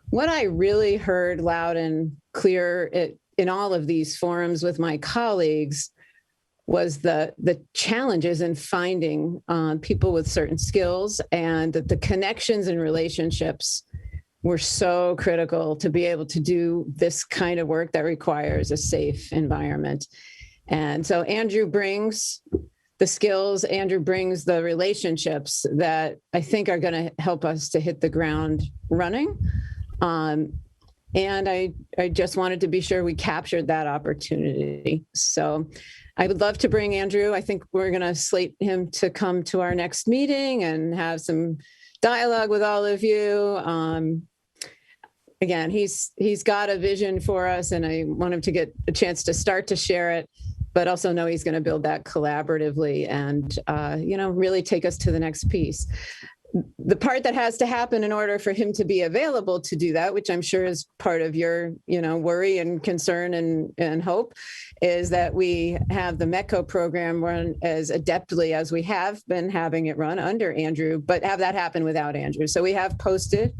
what I really heard loud and clear in all of these forums with my colleagues was the challenges in finding people with certain skills, and that the connections and relationships were so critical to be able to do this kind of work that requires a safe environment. And so Andrew brings the skills, Andrew brings the relationships that I think are going to help us to hit the ground running. And I just wanted to be sure we captured that opportunity. So I would love to bring Andrew. I think we're going to slate him to come to our next meeting and have some dialogue with all of you. Again, he's got a vision for us, and I want him to get a chance to start to share it, but also know he's going to build that collaboratively and, really take us to the next piece. The part that has to happen in order for him to be available to do that, which I'm sure is part of your, worry and concern and hope, is that we have the Metco program run as adeptly as we have been having it run under Andrew, but have that happen without Andrew. So we have posted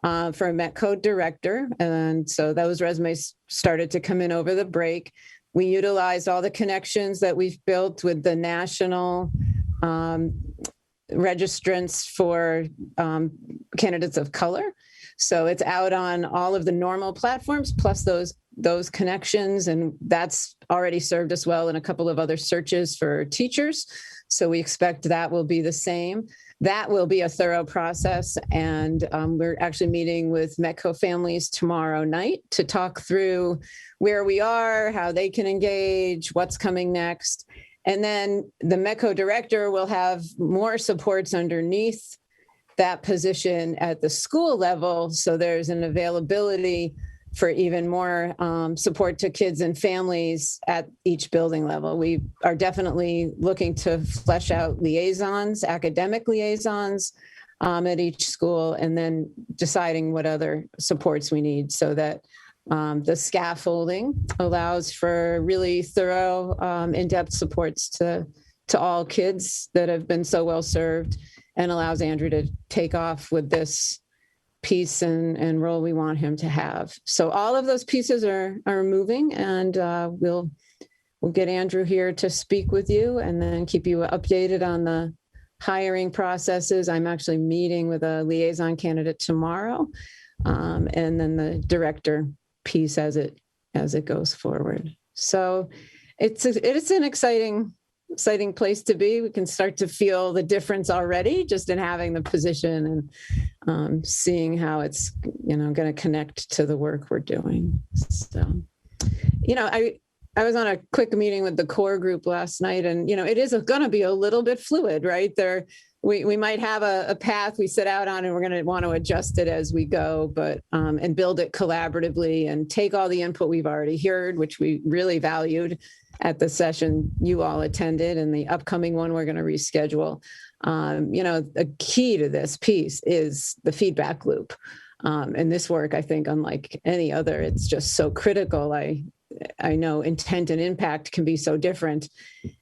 for a Metco director. And so those resumes started to come in over the break. We utilized all the connections that we've built with the national registrants for candidates of color. So it's out on all of the normal platforms, plus those connections. And that's already served us well in a couple of other searches for teachers. So we expect that will be the same. That will be a thorough process. And we're actually meeting with Metco families tomorrow night to talk through where we are, how they can engage, what's coming next. And then the Metco director will have more supports underneath that position at the school level. So there's an availability for even more support to kids and families at each building level. We are definitely looking to flesh out liaisons, academic liaisons at each school, and then deciding what other supports we need so that the scaffolding allows for really thorough, in-depth supports to all kids that have been so well served, and allows Andrew to take off with this piece and role we want him to have. So all of those pieces are moving, and we'll get Andrew here to speak with you and then keep you updated on the hiring processes. I'm actually meeting with a liaison candidate tomorrow, and then the director piece as it goes forward. So it's an exciting place to be. We can start to feel the difference already just in having the position and seeing how it's going to connect to the work we're doing. So, I was on a quick meeting with the core group last night, and it is going to be a little bit fluid, right? We might have a path we set out on, and we're going to want to adjust it as we go, but and build it collaboratively and take all the input we've already heard, which we really valued at the session you all attended, and the upcoming one we're going to reschedule. A key to this piece is the feedback loop. And this work, I think, unlike any other, it's just so critical. I know intent and impact can be so different,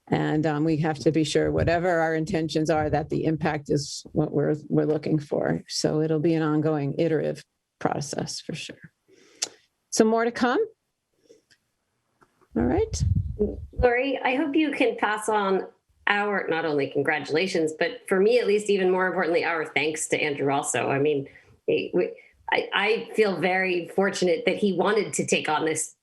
and we have to be sure whatever our intentions are, that the impact is what we're looking for. So it'll be an ongoing iterative process for sure. Some more to come. All right. Lori, I hope you can pass on our, not only congratulations, but for me, at least, even more importantly, our thanks to Andrew also. I mean, I feel very fortunate that he wanted to take on this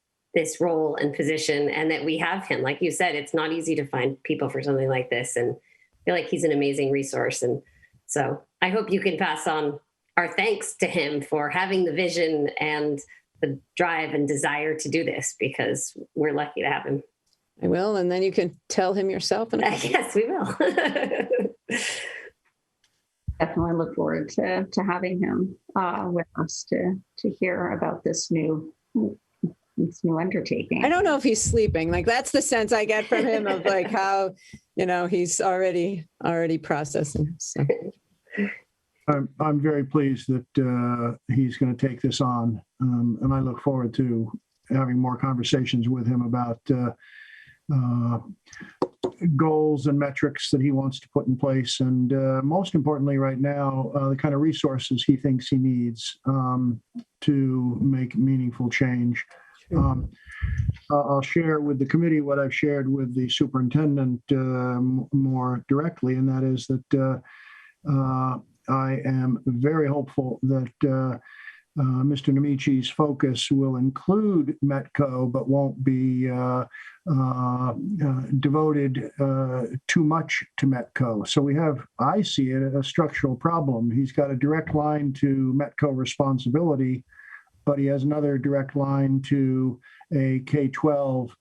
role and position, and that we have him. Like you said, it's not easy to find people for something like this, and I feel like he's an amazing resource. And so I hope you can pass on our thanks to him for having the vision and the drive and desire to do this, because we're lucky to have him. I will, and then you can tell him yourself. Yes, we will. Definitely look forward to having him with us to hear about this new undertaking. I don't know if he's sleeping. Like, that's the sense I get from him of like how, he's already processing. So. I'm very pleased that he's going to take this on, and I look forward to having more conversations with him about goals and metrics that he wants to put in place, and most importantly right now, the kind of resources he thinks he needs to make meaningful change. I'll share with the committee what I've shared with the superintendent more directly, and that is that I am very hopeful that Mr. Nemici's focus will include Metco, but won't be devoted too much to Metco. So we have, I see it, a structural problem. He's got a direct line to Metco responsibility, but he has another direct line to a K-12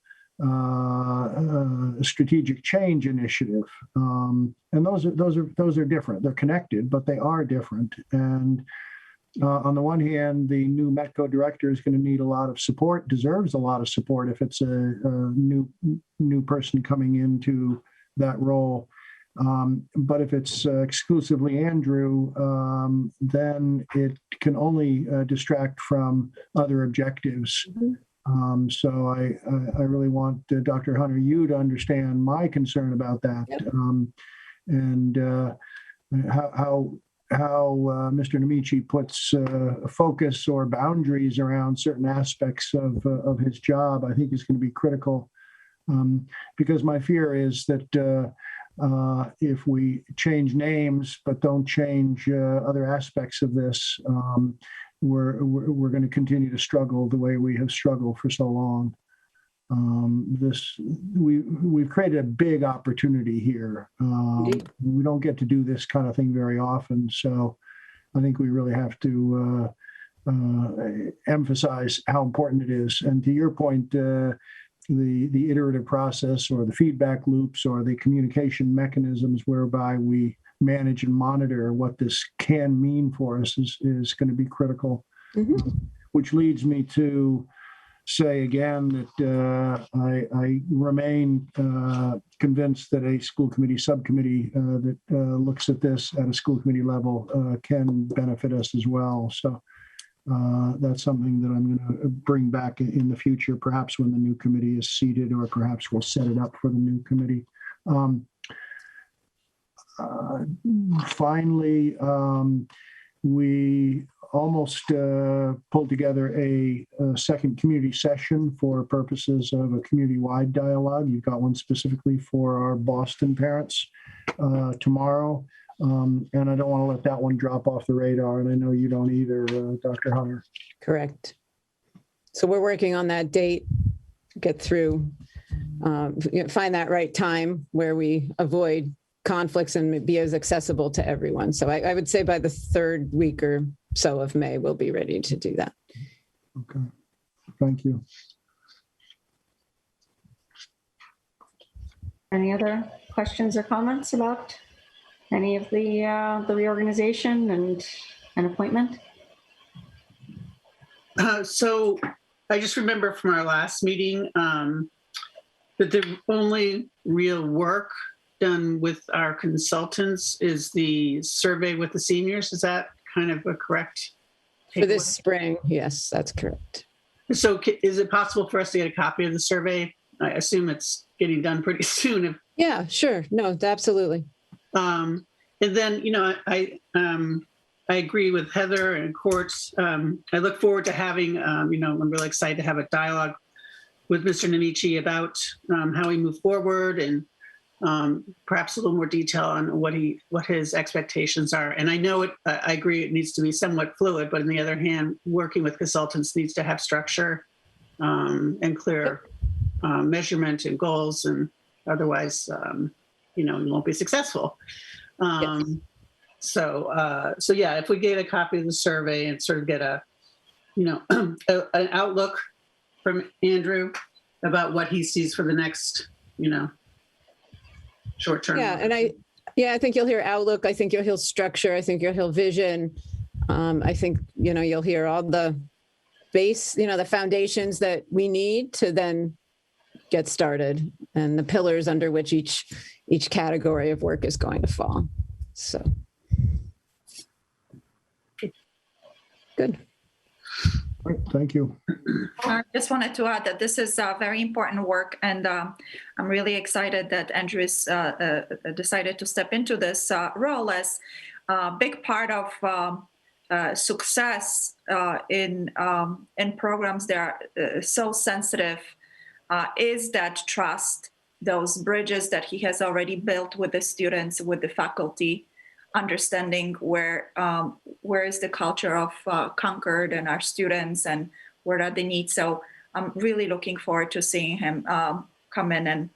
strategic change initiative, and those are different. They're connected, but they are different. And on the one hand, the new Metco director is going to need a lot of support, deserves a lot of support if it's a new person coming into that role. But if it's exclusively Andrew, then it can only distract from other objectives. So I really want Dr. Hunter, you to understand my concern about that. Yep. And how Mr. Nemici puts focus or boundaries around certain aspects of his job, I think is going to be critical. Because my fear is that if we change names but don't change other aspects of this, we're going to continue to struggle the way we have struggled for so long. We've created a big opportunity here. We don't get to do this kind of thing very often, so I think we really have to emphasize how important it is. And to your point, the iterative process or the feedback loops or the communication mechanisms whereby we manage and monitor what this can mean for us is going to be critical. Mm-hmm. Which leads me to say again that I remain convinced that a school committee subcommittee that looks at this at a school committee level can benefit us as well. So that's something that I'm going to bring back in the future, perhaps when the new committee is seated, or perhaps we'll set it up for the new committee. Finally, we almost pulled together a second community session for purposes of a community-wide dialogue. You've got one specifically for our Boston parents tomorrow. And I don't want to let that one drop off the radar. And I know you don't either, Dr. Hunter. Correct. So we're working on that date, get through, find that right time where we avoid conflicts and be as accessible to everyone. So I would say by the third week or so of May, we'll be ready to do that. Okay. Thank you. Any other questions or comments about any of the reorganization and appointment? So I just remember from our last meeting that the only real work done with our consultants is the survey with the seniors. Is that kind of a correct takeaway? For this spring, yes, that's correct. So is it possible for us to get a copy of the survey? I assume it's getting done pretty soon. Yeah, sure. No, absolutely. And then, I agree with Heather and Courts. I look forward to having, I'm really excited to have a dialogue with Mr. Namichi about how we move forward and perhaps a little more detail on what his expectations are. And I know I agree it needs to be somewhat fluid, but on the other hand, working with consultants needs to have structure and clear measurement and goals, and otherwise, you won't be successful. Yes. So yeah, if we get a copy of the survey and sort of get an outlook from Andrew about what he sees for the next, short term. Yeah, and I think you'll hear outlook. I think you'll hear structure. I think you'll hear vision. I think, you'll hear all the base, the foundations that we need to then get started, and the pillars under which each category of work is going to fall. So, good. Thank you. I just wanted to add that this is very important work, and I'm really excited that Andrew decided to step into this role as a big part of success in programs that are so sensitive is that trust, those bridges that he has already built with the students, with the faculty, understanding where is the culture of Concord and our students, and what are the needs. So I'm really looking forward to seeing him come in and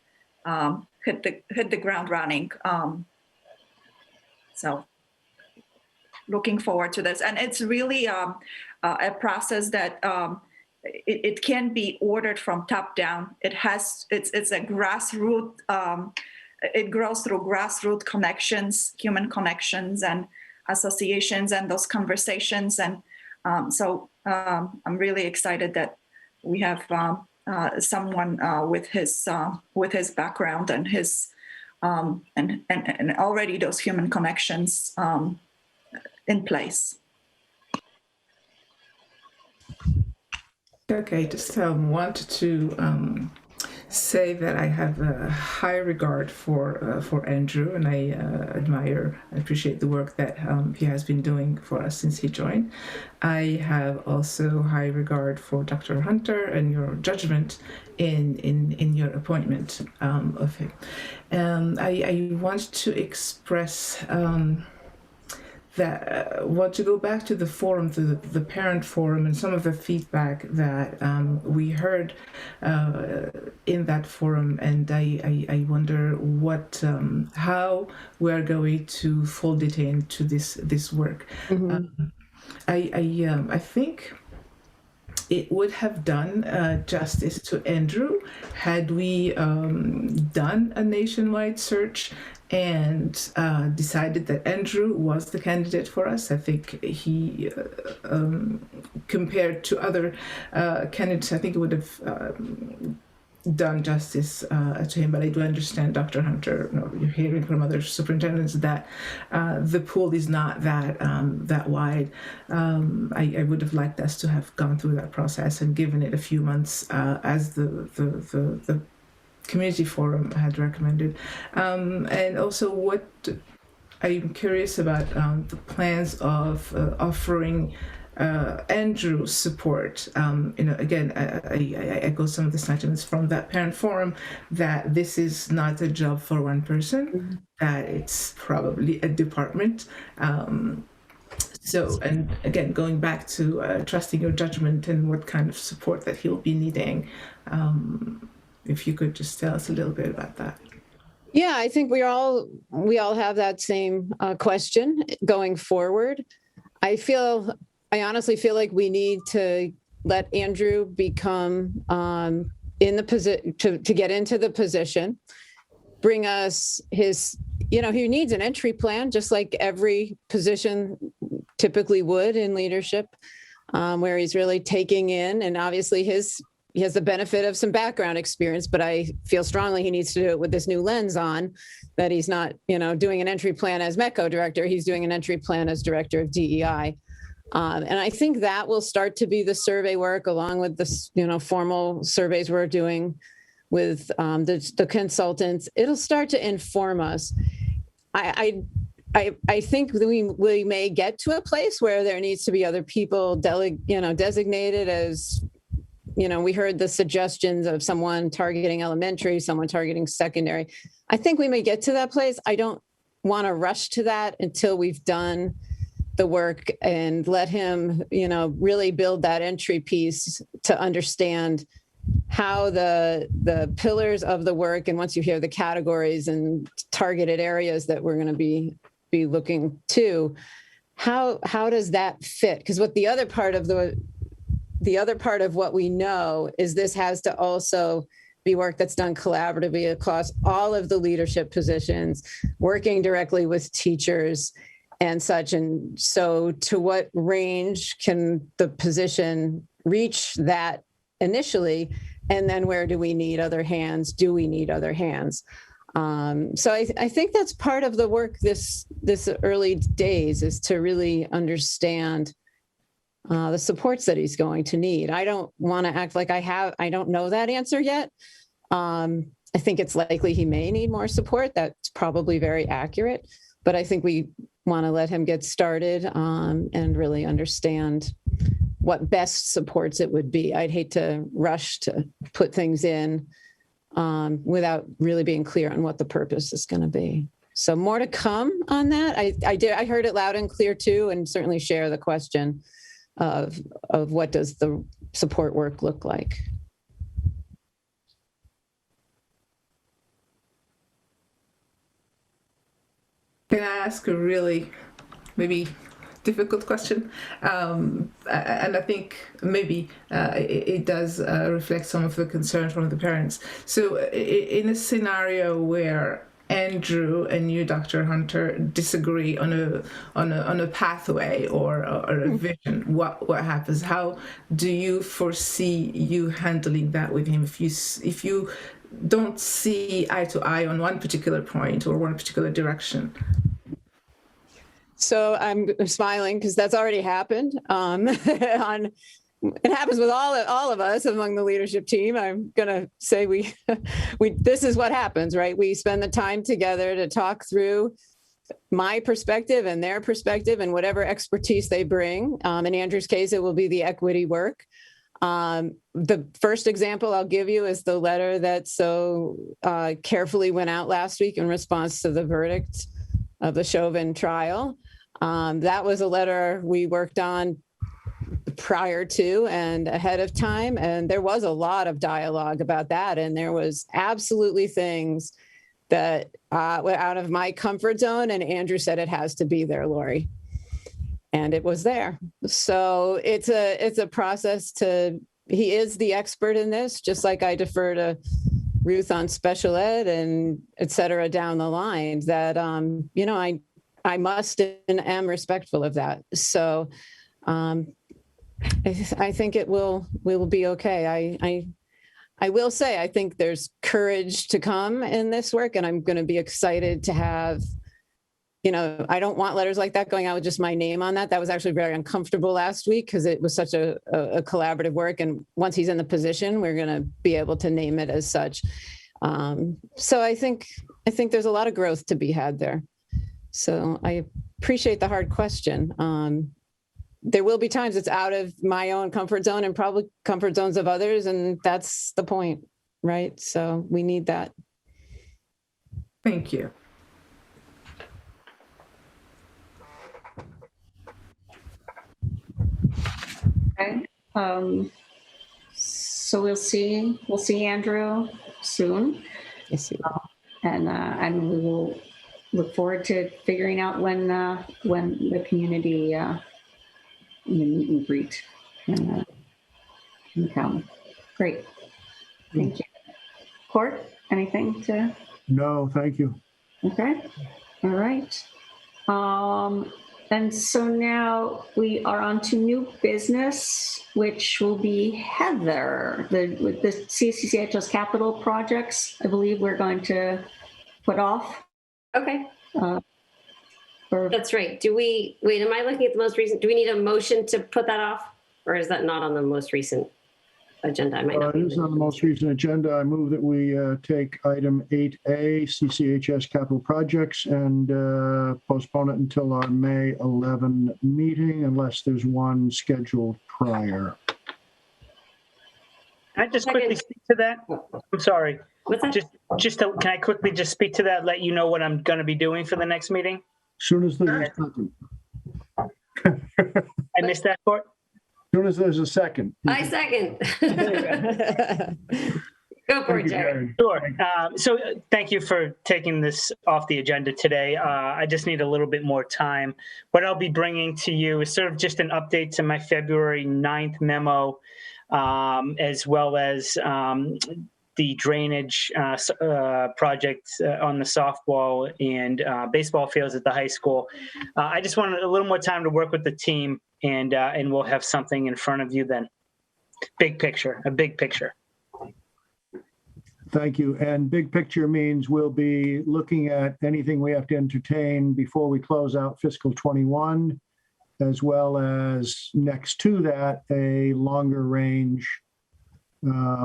hit the ground running. So looking forward to this, and it's really a process that it can be ordered from top down. It's a grassroots. It grows through grassroots connections, human connections, and associations, and those conversations. And so I'm really excited that we have someone with his background and his and already those human connections in place. Okay, just wanted to say that I have a high regard for Andrew, and I admire and appreciate the work that he has been doing for us since he joined. I have also high regard for Dr. Hunter and your judgment in your appointment of him. I want to express that want to go back to the forum, to the parent forum, and some of the feedback that we heard in that forum, and I wonder what how we're going to fold it into this work. Mm-hmm. I think it would have done justice to Andrew had we done a nationwide search and decided that Andrew was the candidate for us. I think he, compared to other candidates, I think it would have done justice to him. But I do understand, Dr. Hunter, you're hearing from other superintendents that the pool is not that wide. I would have liked us to have gone through that process and given it a few months as the community forum had recommended, and also what I'm curious about the plans of offering Andrew support. Again, I echo some of the sentiments from that parent forum that this is not a job for one person, that it's probably a department. So, and again, going back to trusting your judgment and what kind of support that he'll be needing, if you could just tell us a little bit about that. Yeah, I think we all have that same question going forward. I honestly feel like we need to let Andrew become in the position to get into the position, bring us his, he needs an entry plan, just like every position typically would in leadership, where he's really taking in, and obviously he has the benefit of some background experience, but I feel strongly he needs to do it with this new lens on, that he's not, doing an entry plan as METCO director, he's doing an entry plan as director of DEI. And I think that will start to be the survey work, along with the, formal surveys we're doing with the consultants. It'll start to inform us. I think we may get to a place where there needs to be other people designated as, we heard the suggestions of someone targeting elementary, someone targeting secondary. I think we may get to that place. I don't want to rush to that until we've done the work and let him, really build that entry piece to understand how the pillars of the work, and once you hear the categories and targeted areas that we're going to be looking to, how does that fit? Because what the other part of what we know is this has to also be work that's done collaboratively across all of the leadership positions, working directly with teachers and such. And so to what range can the position reach that initially? And then where do we need other hands? Do we need other hands? So I think that's part of the work this early days, is to really understand the supports that he's going to need. I don't want to act like I don't know that answer yet. I think it's likely he may need more support. That's probably very accurate, but I think we want to let him get started and really understand what best supports it would be. I'd hate to rush to put things in without really being clear on what the purpose is going to be. So more to come on that. I heard it loud and clear too, and certainly share the question of what does the support work look like. Can I ask a really maybe difficult question? And I think maybe it does reflect some of the concern from the parents. So in a scenario where Andrew and you, Dr. Hunter, disagree on a pathway or a vision, what happens? How do you foresee you handling that with him if you don't see eye to eye on one particular point or one particular direction? So I'm smiling because that's already happened. It happens with all of us among the leadership team. I'm gonna say we this is what happens, right? We spend the time together to talk through my perspective and their perspective and whatever expertise they bring. In Andrew's case, it will be the equity work. The first example I'll give you is the letter that so carefully went out last week in response to the verdict of the Chauvin trial. That was a letter we worked on prior to and ahead of time. And there was a lot of dialogue about that. And there was absolutely things that were out of my comfort zone. And Andrew said, it has to be there, Lori. And it was there. So it's a process he is the expert in this, just like I defer to Ruth on special ed and et cetera down the line, that, I must and am respectful of that. So I think it will be okay. I will say, I think there's courage to come in this work, and I'm going to be excited to have, I don't want letters like that going out with just my name on that. That was actually very uncomfortable last week because it was such a collaborative work. And once he's in the position, we're going to be able to name it as such. So I think there's a lot of growth to be had there. So I appreciate the hard question. There will be times it's out of my own comfort zone and probably comfort zones of others, and that's the point, right? So we need that. Thank you. Okay. So we'll see Andrew soon. Yes, and we will look forward to figuring out when the community meet and greet can come. Great. Thank you. Court, anything to? No, thank you. Okay. All right. And so now we are on to new business, which will be Heather, with the CCCHS capital projects. I believe we're going to put off. Okay. That's right. Wait, am I looking at the most recent? Do we need a motion to put that off? Or is that not on the most recent agenda? I might not. It is on the most recent agenda. I move that we take item 8A, CCHS capital projects, and postpone it until our May 11 meeting, unless there's one scheduled prior. Can I just quickly speak to that? I'm sorry. What's that? Can I quickly just speak to that, let you know what I'm going to be doing for the next meeting? As soon as there's a second. I missed that part? As soon as there's a second. I second. Go for it, Jerry. Sure. So thank you for taking this off the agenda today. I just need a little bit more time. What I'll be bringing to you is sort of just an update to my February 9th memo, as well as the drainage project on the softball and baseball fields at the high school. I just wanted a little more time to work with the team, and we'll have something in front of you then. Big picture, a big picture. Thank you. And big picture means we'll be looking at anything we have to entertain before we close out fiscal 21, as well as next to that, a longer range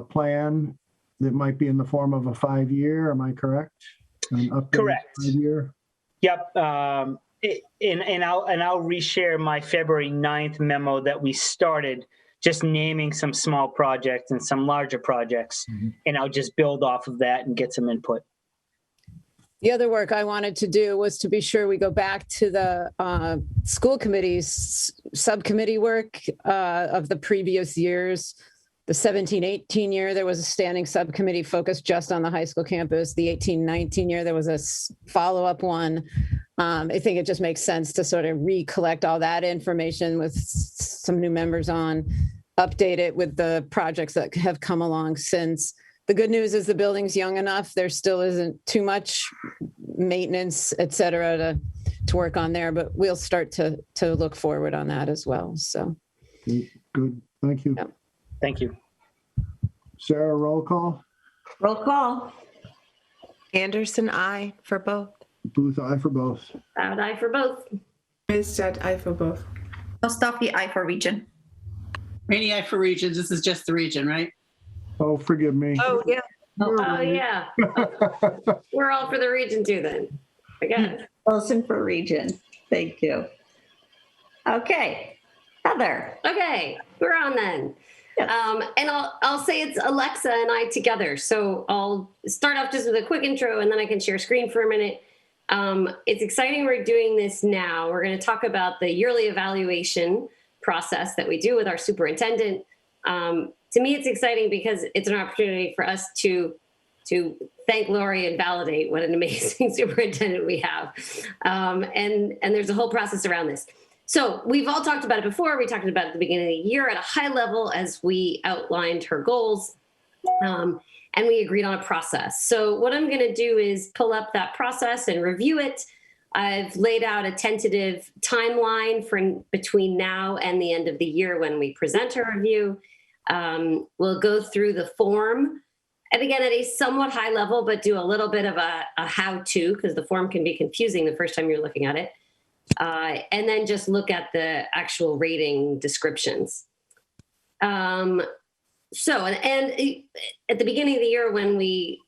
plan that might be in the form of a 5-year. Am I correct? Correct. 5-year. Yep. And I'll reshare my February 9th memo that we started, just naming some small projects and some larger projects, and I'll just build off of that and get some input. The other work I wanted to do was to be sure we go back to the school committee's subcommittee work of the previous years. The 17-18 year, there was a standing subcommittee focused just on the high school campus. The 18-19 year, there was a follow-up one. I think it just makes sense to sort of recollect all that information with some new members on, update it with the projects that have come along since. The good news is the building's young enough. There still isn't too much maintenance, et cetera, to work on there, but we'll start to look forward on that as well. So good. Thank you. Yeah. Thank you. Sarah, roll call. Roll call. Anderson, aye for both. Booth, aye for both. Bowd, aye for both. Ms. Judd, aye for both. Mustafi, aye for region. Rainy eye for regions. This is just the region, right? Oh, forgive me. Oh, yeah. Oh, yeah. We're all for the region too then. Again. Wilson for region. Thank you. Okay. Heather. Okay, we're on then. Yes. And I'll say it's Alexa and I together. So I'll start off just with a quick intro and then I can share screen for a minute. It's exciting we're doing this now. We're going to talk about the yearly evaluation process that we do with our superintendent. To me, it's exciting because it's an opportunity for us to thank Lori and validate what an amazing superintendent we have. And there's a whole process around this. So we've all talked about it before. We talked about it at the beginning of the year at a high level as we outlined her goals, and we agreed on a process. So what I'm going to do is pull up that process and review it. I've laid out a tentative timeline for between now and the end of the year when we present our review. We'll go through the form, and again at a somewhat high level, but do a little bit of a how-to because the form can be confusing the first time you're looking at it. And then just look at the actual rating descriptions. So, and at the beginning of the year, when we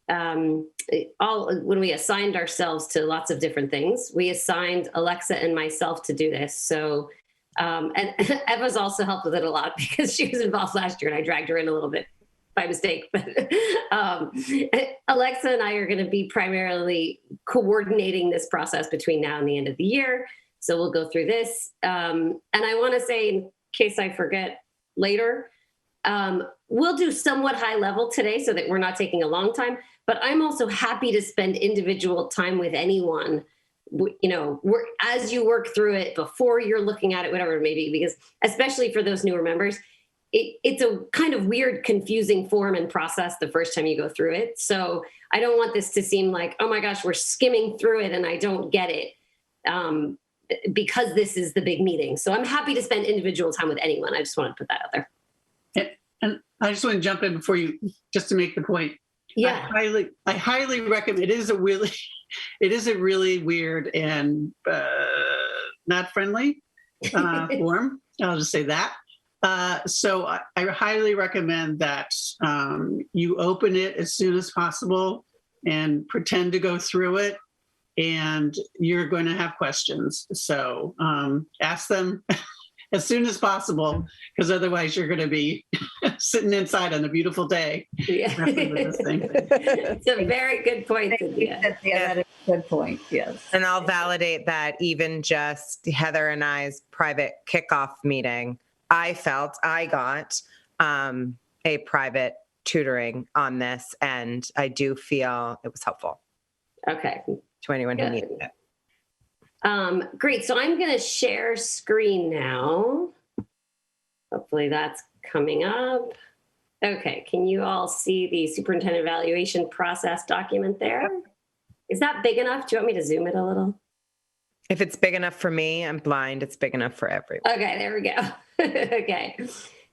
assigned ourselves to lots of different things, we assigned Alexa and myself to do this. So, and Eva's also helped with it a lot because she was involved last year and I dragged her in a little bit by mistake. But Alexa and I are going to be primarily coordinating this process between now and the end of the year. So we'll go through this. And I want to say, in case I forget later, we'll do somewhat high level today so that we're not taking a long time, but I'm also happy to spend individual time with anyone, as you work through it, before you're looking at it, whatever it may be, because especially for those newer members, it's a kind of weird, confusing form and process the first time you go through it. So I don't want this to seem like, oh my gosh, we're skimming through it and I don't get it, because this is the big meeting. So I'm happy to spend individual time with anyone. I just want to put that out there. And I just want to jump in before you, just to make the point. Yeah, I highly recommend. It is a really weird and not friendly form. I'll just say that. So I highly recommend that you open it as soon as possible and pretend to go through it. And you're going to have questions. So ask them as soon as possible, because otherwise you're going to be sitting inside on a beautiful day. Yeah. It's a very good point. Yeah, that is a good point. Yes. And I'll validate that even just Heather and I's private kickoff meeting, I felt I got a private tutoring on this, and I do feel it was helpful. Okay. To anyone who needed it. Great. So I'm going to share screen now. Hopefully that's coming up. Okay. Can you all see the superintendent evaluation process document there? Is that big enough? Do you want me to zoom it a little? If it's big enough for me, I'm blind. It's big enough for everyone. Okay. There we go. Okay.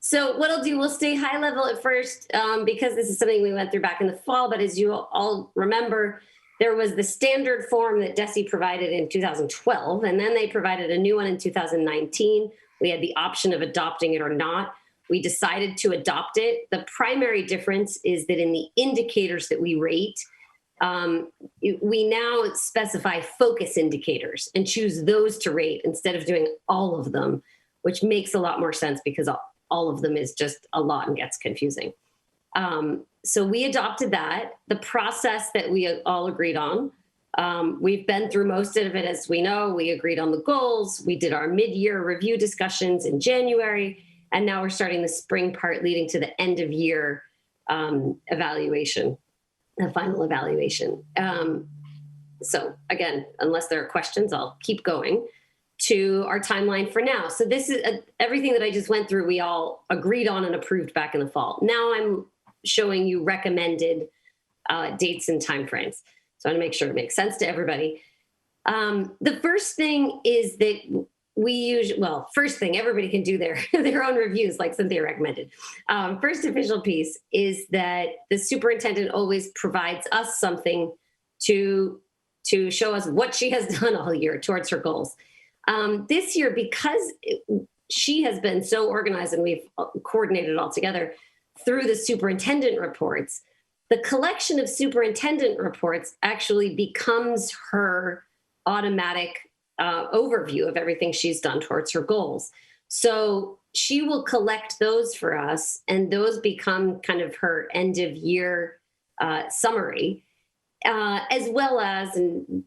So what I'll do, we'll stay high level at first because this is something we went through back in the fall. But as you all remember, there was the standard form that DESE provided in 2012, and then they provided a new one in 2019. We had the option of adopting it or not. We decided to adopt it. The primary difference is that in the indicators that we rate, we now specify focus indicators and choose those to rate instead of doing all of them, which makes a lot more sense because all of them is just a lot and gets confusing. So we adopted that, the process that we all agreed on. We've been through most of it, as we know. We agreed on the goals. We did our mid-year review discussions in January, and now we're starting the spring part leading to the end of year evaluation, the final evaluation. So again, unless there are questions, I'll keep going to our timeline for now. So this is everything that I just went through, we all agreed on and approved back in the fall. Now I'm showing you recommended dates and timeframes. So I want to make sure it makes sense to everybody. The first thing is that first thing, everybody can do their own reviews like Cynthia recommended. First official piece is that the superintendent always provides us something to show us what she has done all year towards her goals. This year, because she has been so organized and we've coordinated it all together through the superintendent reports, the collection of superintendent reports actually becomes her automatic overview of everything she's done towards her goals. So she will collect those for us, and those become kind of her end of year summary, as well as, and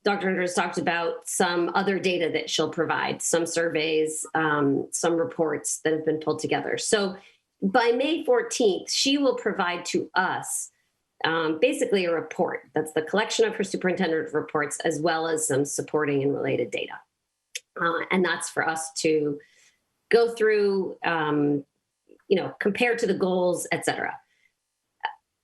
Dr. Andrews talked about some other data that she'll provide, some surveys, some reports that have been pulled together. So by May 14th, she will provide to us basically a report. That's the collection of her superintendent reports, as well as some supporting and related data. And that's for us to go through, compare to the goals, et cetera.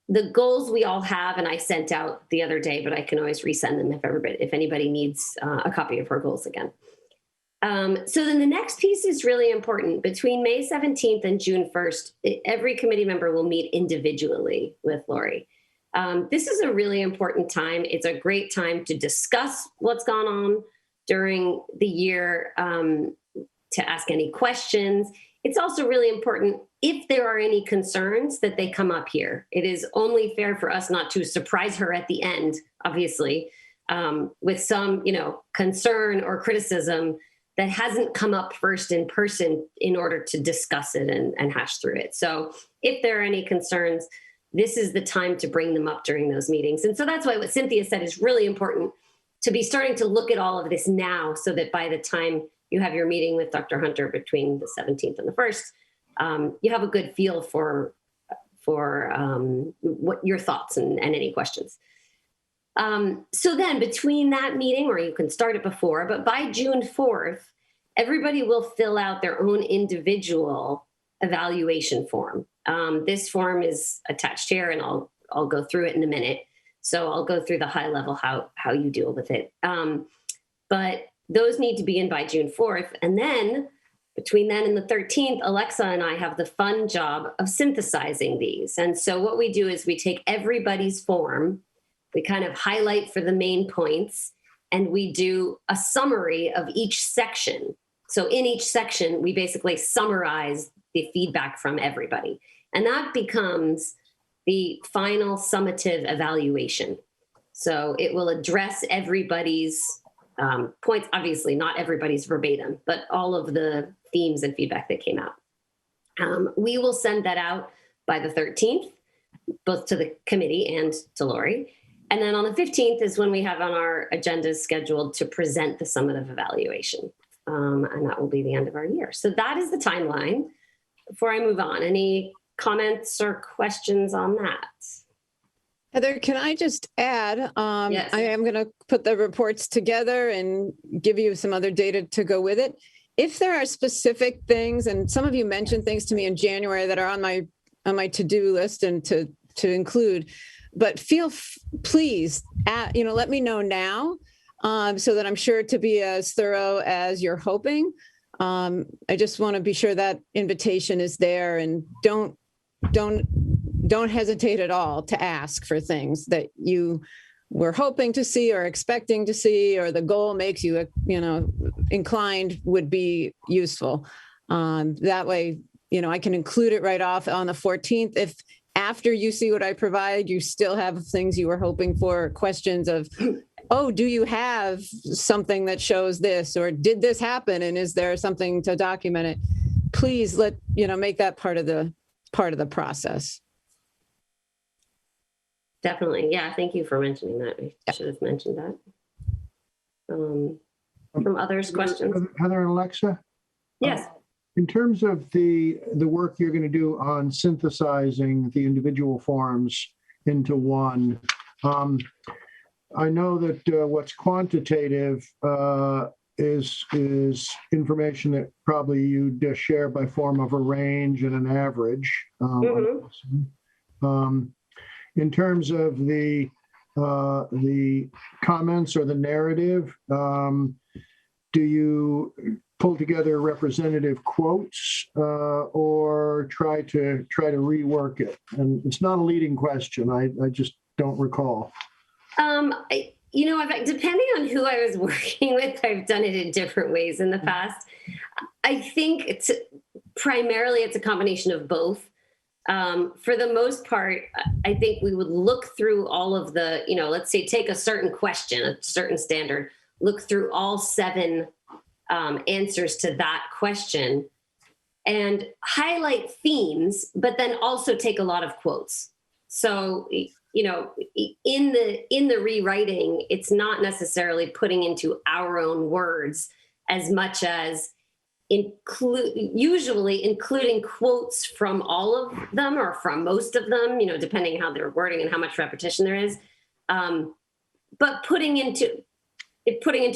The goals we all have, and I sent out the other day, but I can always resend them if anybody needs a copy of her goals again. So then the next piece is really important. Between May 17th and June 1st, every committee member will meet individually with Lori. This is a really important time. It's a great time to discuss what's gone on during the year, to ask any questions. It's also really important if there are any concerns, that they come up here. It is only fair for us not to surprise her at the end, obviously, with some, concern or criticism that hasn't come up first in person in order to discuss it and hash through it. So if there are any concerns, this is the time to bring them up during those meetings. And so that's why what Cynthia said is really important, to be starting to look at all of this now, so that by the time you have your meeting with Dr. Hunter between the 17th and the 1st, you have a good feel for what your thoughts and any questions. So then between that meeting, or you can start it before, but by June 4th, everybody will fill out their own individual evaluation form. This form is attached here, and I'll go through it in a minute. So I'll go through the high level, how you deal with it. But those need to be in by June 4th. And then between then and the 13th, Alexa and I have the fun job of synthesizing these. And so what we do is we take everybody's form, we kind of highlight for the main points, and we do a summary of each section. So in each section, we basically summarize the feedback from everybody. And that becomes the final summative evaluation. So it will address everybody's points, obviously not everybody's verbatim, but all of the themes and feedback that came out. We will send that out by the 13th, both to the committee and to Lori. And then on the 15th is when we have on our agenda scheduled to present the summative evaluation. And that will be the end of our year. So that is the timeline. Before I move on, any comments or questions on that? Heather, can I just add, Yes. I am going to put the reports together and give you some other data to go with it. If there are specific things, and some of you mentioned things to me in January that are on my to-do list and to include, but please, let me know now, so that I'm sure to be as thorough as you're hoping. I just want to be sure that invitation is there, and don't hesitate at all to ask for things that you were hoping to see or expecting to see, or the goal makes you, inclined would be useful. That way, I can include it right off on the 14th. If after you see what I provide, you still have things you were hoping for, questions of, oh, do you have something that shows this, or did this happen, and is there something to document it? Please make that part of the process. Definitely. Yeah. Thank you for mentioning that. I should have mentioned that. From others, questions? Heather and Alexa? Yes. In terms of the work you're going to do on synthesizing the individual forms into one, I know that what's quantitative is information that probably you'd share by form of a range and an average. In terms of the comments or the narrative, do you pull together representative quotes or try to rework it? And it's not a leading question. I just don't recall. Depending on who I was working with, I've done it in different ways in the past. I think it's a combination of both. For the most part, I think we would look through all of the, let's say, take a certain question, a certain standard, look through all 7 answers to that question and highlight themes, but then also take a lot of quotes. So, in the rewriting, it's not necessarily putting into our own words as much as usually including quotes from all of them or from most of them, depending how they're wording and how much repetition there is. But putting into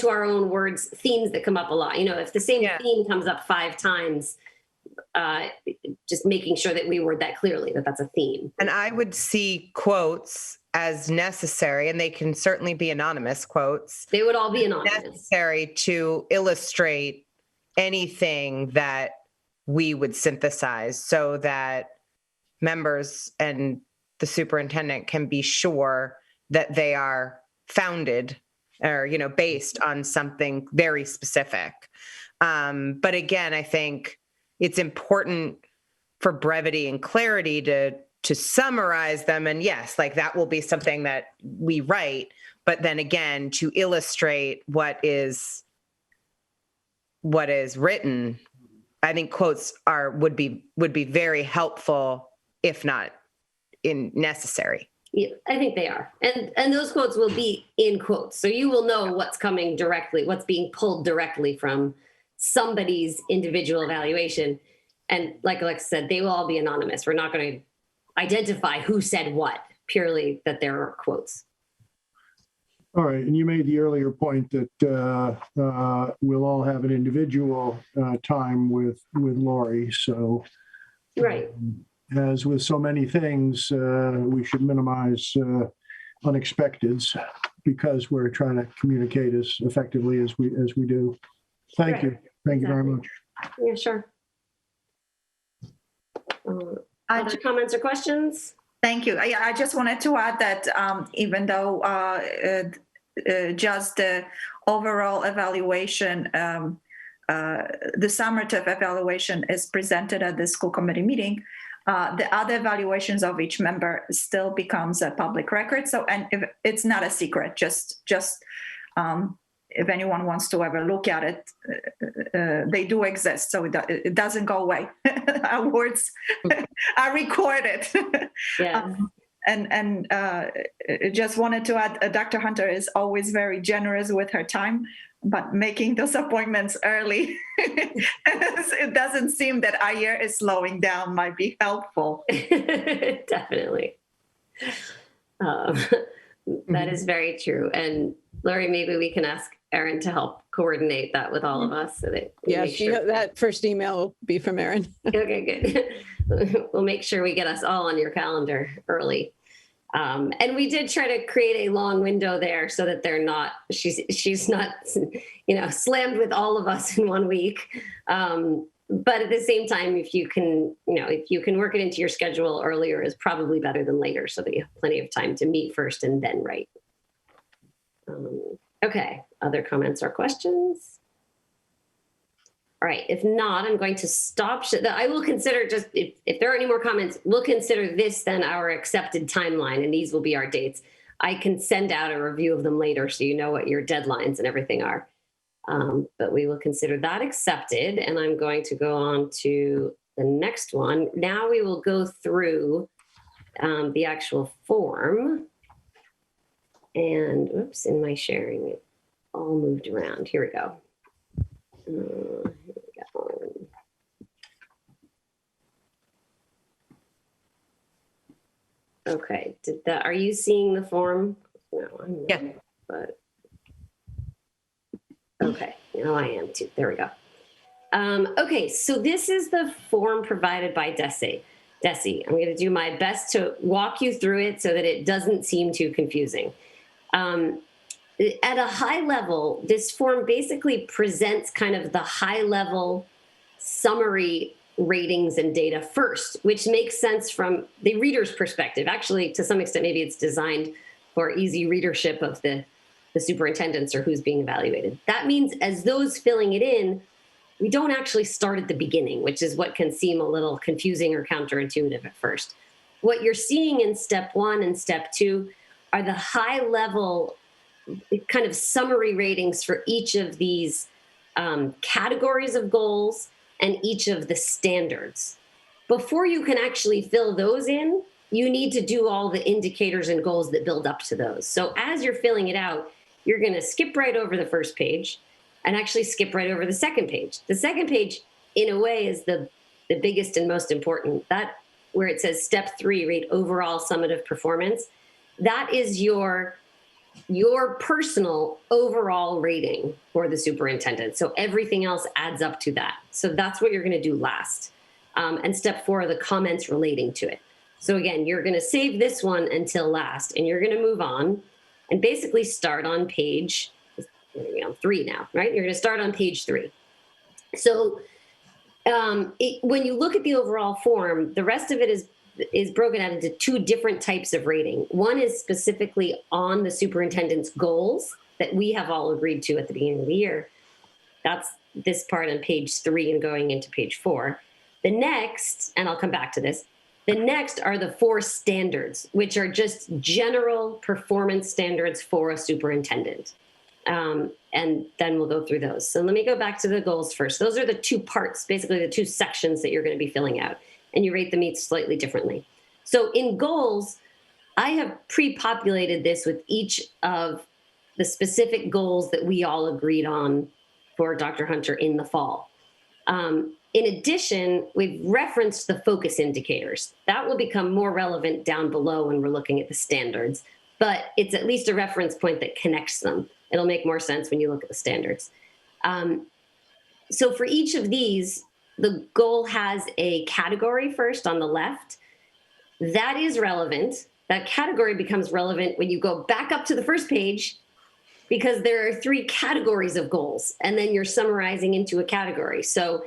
our own words themes that come up a lot. If the same theme comes up 5 times, just making sure that we word that clearly, that that's a theme. And I would see quotes as necessary, and they can certainly be anonymous quotes. They would all be anonymous. Necessary to illustrate anything that we would synthesize, so that members and the superintendent can be sure that they are founded or, based on something very specific. But again, I think it's important for brevity and clarity to summarize them. And yes, like that will be something that we write, but then again, to illustrate what is written, I think quotes would be very helpful, if not necessary. Yeah, I think they are. And those quotes will be in quotes. So you will know what's coming directly, what's being pulled directly from somebody's individual evaluation. And like Alexa said, they will all be anonymous. We're not going to identify who said what, purely that there are quotes. All right, and you made the earlier point that we'll all have an individual time with Lori. So, right. As with so many things, we should minimize unexpecteds because we're trying to communicate as effectively as we do. Thank you. Thank you very much. Yeah, sure. Other comments or questions? Thank you. I just wanted to add that even though just the overall evaluation, the summative evaluation is presented at the school committee meeting, the other evaluations of each member still becomes a public record. So, and if it's not a secret, just if anyone wants to ever look at it, they do exist. So it doesn't go away. Our words are recorded. Yeah. And just wanted to add, Dr. Hunter is always very generous with her time, but making those appointments early, it doesn't seem that our year is slowing down, might be helpful. Definitely. That is very true. And Lori, maybe we can ask Erin to help coordinate that with all of us. So that that first email will be from Erin. Okay, good. We'll make sure we get us all on your calendar early. And we did try to create a long window there so that they're not, she's not, slammed with all of us in 1 week. But at the same time, if you can work it into your schedule earlier is probably better than later so that you have plenty of time to meet first and then write. Okay, other comments or questions? All right, if not, I'm going to stop. I will consider just, if there are any more comments, we'll consider this then our accepted timeline, and these will be our dates. I can send out a review of them later so you know what your deadlines and everything are. But we will consider that accepted, and I'm going to go on to the next one. Now we will go through the actual form. And oops, in my sharing, it all moved around. Here we go. Here we go. Okay, are you seeing the form? No, I'm not. Yeah. But okay, now I am too. There we go. Okay, so this is the form provided by Desi. I'm going to do my best to walk you through it so that it doesn't seem too confusing. At a high level, this form basically presents kind of the high level summary ratings and data first, which makes sense from the reader's perspective. Actually, to some extent, maybe it's designed for easy readership of the superintendents or who's being evaluated. That means as those filling it in, we don't actually start at the beginning, which is what can seem a little confusing or counterintuitive at first. What you're seeing in step 1 and step 2 are the high level kind of summary ratings for each of these categories of goals and each of the standards. Before you can actually fill those in, you need to do all the indicators and goals that build up to those. So as you're filling it out, you're going to skip right over the first page and actually skip right over the second page. The second page, in a way, is the biggest and most important. That where it says step 3, rate overall summative performance. That is your personal overall rating for the superintendent. So everything else adds up to that. So that's what you're going to do last. And step 4 are the comments relating to it. So again, you're going to save this one until last, and you're going to move on and basically start on page 3 now, right? You're going to start on page 3. So when you look at the overall form, the rest of it is broken out into 2 different types of rating. One is specifically on the superintendent's goals that we have all agreed to at the beginning of the year. That's this part on page 3 and going into page 4. The next, and I'll come back to this, the next are the 4 standards, which are just general performance standards for a superintendent. And then we'll go through those. So let me go back to the goals first. Those are the 2 parts, basically the 2 sections that you're going to be filling out, and you rate them each slightly differently. So in goals, I have pre-populated this with each of the specific goals that we all agreed on for Dr. Hunter in the fall. In addition, we've referenced the focus indicators. That will become more relevant down below when we're looking at the standards, but it's at least a reference point that connects them. It'll make more sense when you look at the standards. So for each of these, the goal has a category first on the left. That is relevant. That category becomes relevant when you go back up to the first page, because there are 3 categories of goals, and then you're summarizing into a category. So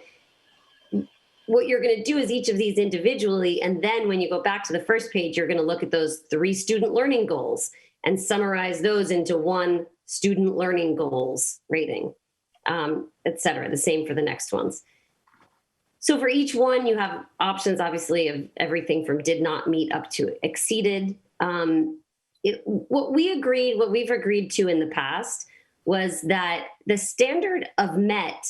what you're going to do is each of these individually, and then when you go back to the first page, you're going to look at those 3 student learning goals and summarize those into 1 student learning goals rating, et cetera. The same for the next ones. So for each one, you have options, obviously, of everything from did not meet up to exceeded. What we've agreed to in the past was that the standard of met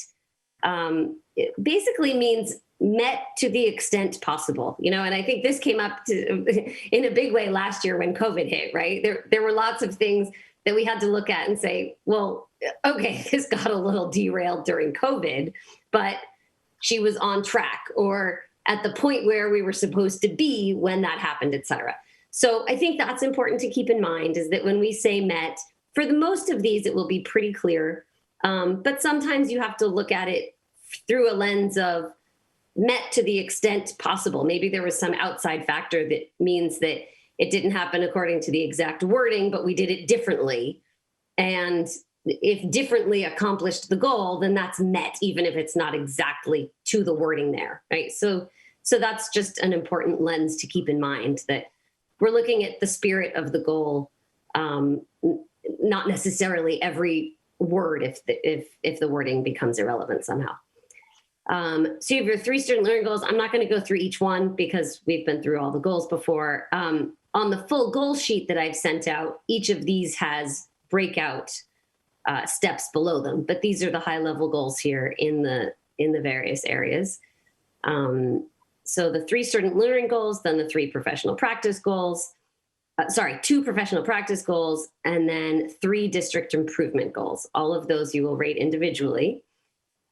it basically means met to the extent possible, and I think this came up in a big way last year when COVID hit, right? There were lots of things that we had to look at and say, well, okay, this got a little derailed during COVID, but she was on track or at the point where we were supposed to be when that happened, et cetera. So I think that's important to keep in mind, is that when we say met, for the most of these, it will be pretty clear. But sometimes you have to look at it through a lens of met to the extent possible. Maybe there was some outside factor that means that it didn't happen according to the exact wording, but we did it differently. And if differently accomplished the goal, then that's met, even if it's not exactly to the wording there, right? So that's just an important lens to keep in mind, that we're looking at the spirit of the goal, not necessarily every word if the wording becomes irrelevant somehow. So you have your 3 student learning goals. I'm not going to go through each one because we've been through all the goals before. On the full goal sheet that I've sent out, each of these has breakout steps below them, but these are the high level goals here in the various areas. So the 3 student learning goals, then the 3 professional practice goals, 2 professional practice goals, and then 3 district improvement goals. All of those you will rate individually.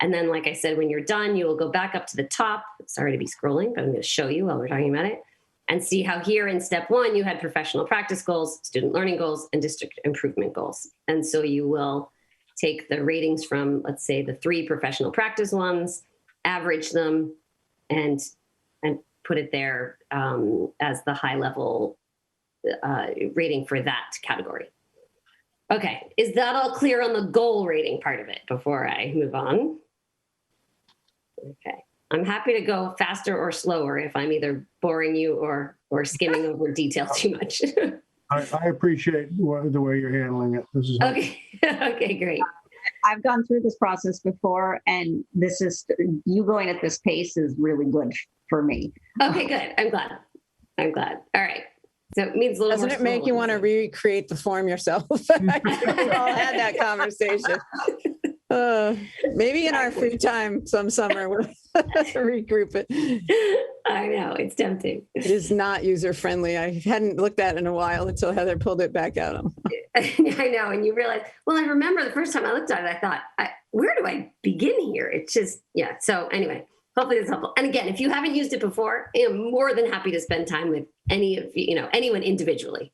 And then, like I said, when you're done, you will go back up to the top. Sorry to be scrolling, but I'm going to show you while we're talking about it, and see how here in step 1, you had professional practice goals, student learning goals, and district improvement goals. And so you will take the ratings from, let's say, the 3 professional practice ones, average them, and put it there as the high level rating for that category. Okay, is that all clear on the goal rating part of it before I move on? Okay, I'm happy to go faster or slower if I'm either boring you or skimming over detail too much. I appreciate the way you're handling it. This is okay. Okay, great. I've gone through this process before, and this is, you going at this pace is really good for me. Okay, good. I'm glad. All right. So it means a little Doesn't it make you want to recreate the form yourself? We all had that conversation. Maybe in our free time some summer we'll regroup it. I know, it's tempting. It is not user friendly. I hadn't looked at it in a while until Heather pulled it back out. I know, and you realize, well, I remember the first time I looked at it, I thought, where do I begin here? It's just, yeah. So anyway, hopefully it's helpful. And again, if you haven't used it before, I am more than happy to spend time with anyone individually,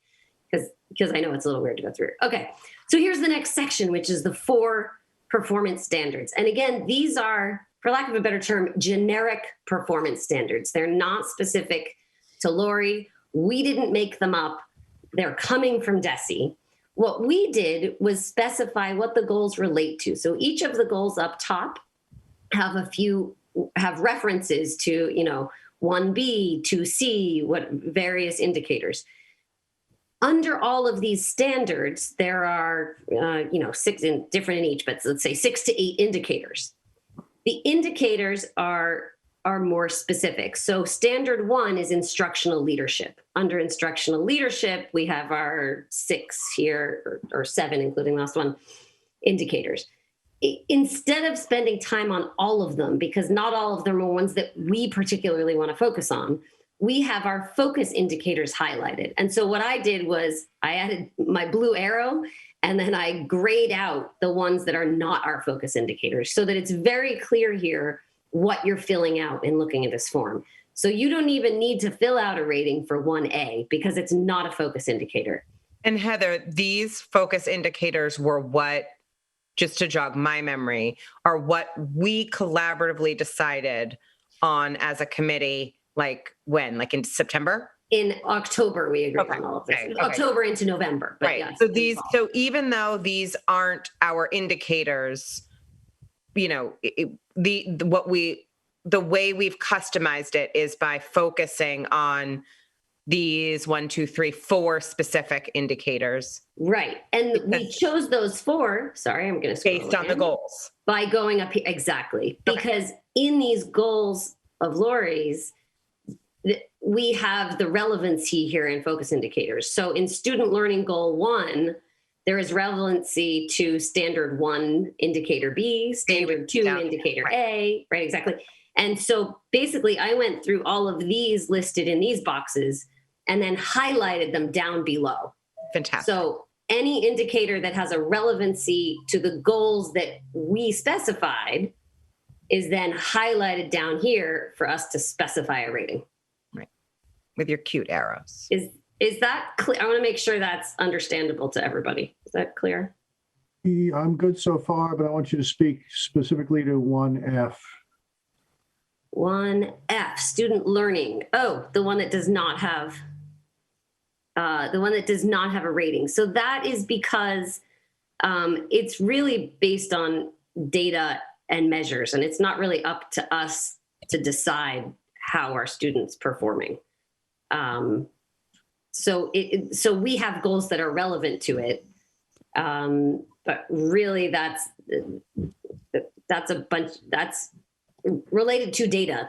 because I know it's a little weird to go through. Okay, so here's the next section, which is the 4 performance standards. And again, these are, for lack of a better term, generic performance standards. They're not specific to Lori. We didn't make them up. They're coming from DESE. What we did was specify what the goals relate to. So each of the goals up top have references to, 1B, 2C, what various indicators. Under all of these standards, there are, 6 different in each, but let's say 6 to 8 indicators. The indicators are are more specific. So standard 1 is instructional leadership. Under instructional leadership, we have our 6 here, or 7, including the last one, indicators. Instead of spending time on all of them, because not all of them are ones that we particularly want to focus on, we have our focus indicators highlighted. And so what I did was I added my blue arrow, and then I grayed out the ones that are not our focus indicators so that it's very clear here what you're filling out in looking at this form. So you don't even need to fill out a rating for 1A because it's not a focus indicator. And Heather, these focus indicators were what, just to jog my memory, are what we collaboratively decided on as a committee, like when? Like in September? In October, we agreed on all of this. Okay. October into November. But Right. yes, So even though these aren't our indicators, you know, the way we've customized it is by focusing on these 1, 2, 3, 4 specific indicators. Right. And we chose those 4. Sorry, I'm going to scroll based on the goals. By going up here. Exactly. Because in these goals of Lori's, we have the relevancy here in focus indicators. So in student learning goal 1, there is relevancy to standard 1 indicator B, standard 2 indicator A, right? Exactly. And so basically I went through all of these listed in these boxes and then highlighted them down below. Fantastic. So any indicator that has a relevancy to the goals that we specified is then highlighted down here for us to specify a rating. Right. With your cute arrows. Is that clear? I want to make sure that's understandable to everybody. Is that clear? I'm good so far, but I want you to speak specifically to 1F. 1F, student learning. Oh, the one that does not have a rating. So that is because it's really based on data and measures, and it's not really up to us to decide how our students performing. So we have goals that are relevant to it, but really that's related to data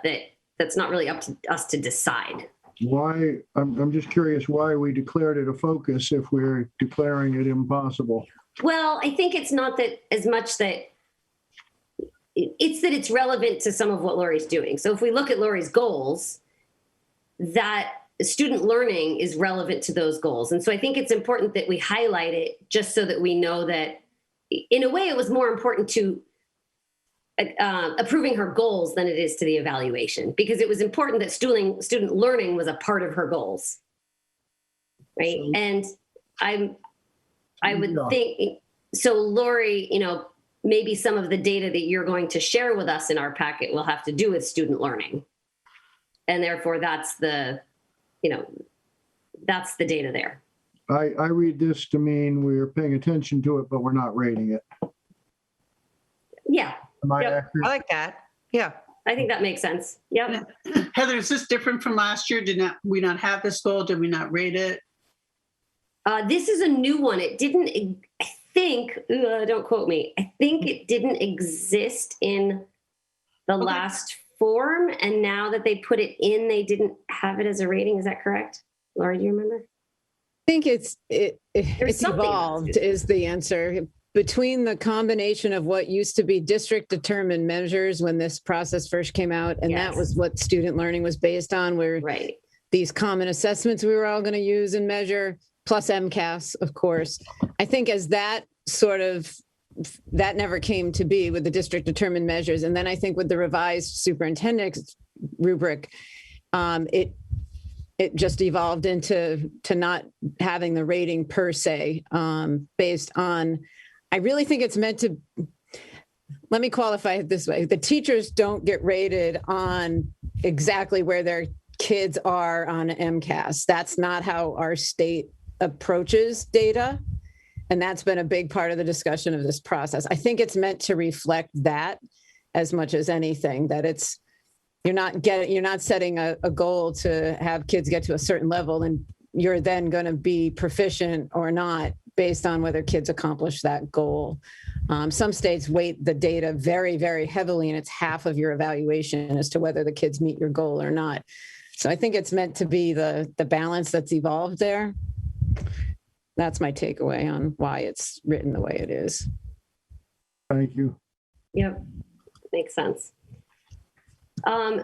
that's not really up to us to decide. Why? I'm just curious why we declared it a focus if we're declaring it impossible. Well, I think it's not that as much that it's relevant to some of what Lori's doing. So if we look at Lori's goals, that student learning is relevant to those goals. And so I think it's important that we highlight it just so that we know that in a way it was more important to approving her goals than it is to the evaluation, because it was important that student learning was a part of her goals. Right. And I would think, so Lori, maybe some of the data that you're going to share with us in our packet will have to do with student learning. And therefore that's the data there. I read this to mean we're paying attention to it, but we're not rating it. Yeah. Am I accurate? I like that. Yeah. I think that makes sense. Yep. Heather, is this different from last year? Did we not have this goal? Did we not rate it? This is a new one. It didn't, I think, don't quote me. I think it didn't exist in the last form. And now that they put it in, they didn't have it as a rating. Is that correct? Laura, do you remember? I think it's evolved is the answer. Between the combination of what used to be district determined measures when this process first came out, and that was what student learning was based on, where these common assessments we were all going to use and measure, plus MCAS, of course. I think as that never came to be with the district determined measures. And then I think with the revised superintendent rubric, it just evolved into not having the rating per se, based on, I really think it's meant to, let me qualify it this way. The teachers don't get rated on exactly where their kids are on MCAS. That's not how our state approaches data. And that's been a big part of the discussion of this process. I think it's meant to reflect that as much as anything, that you're not setting a goal to have kids get to a certain level and you're then going to be proficient or not based on whether kids accomplish that goal. Some states weight the data very, very heavily, and it's half of your evaluation as to whether the kids meet your goal or not. So I think it's meant to be the balance that's evolved there. That's my takeaway on why it's written the way it is. Thank you. Yep, makes sense.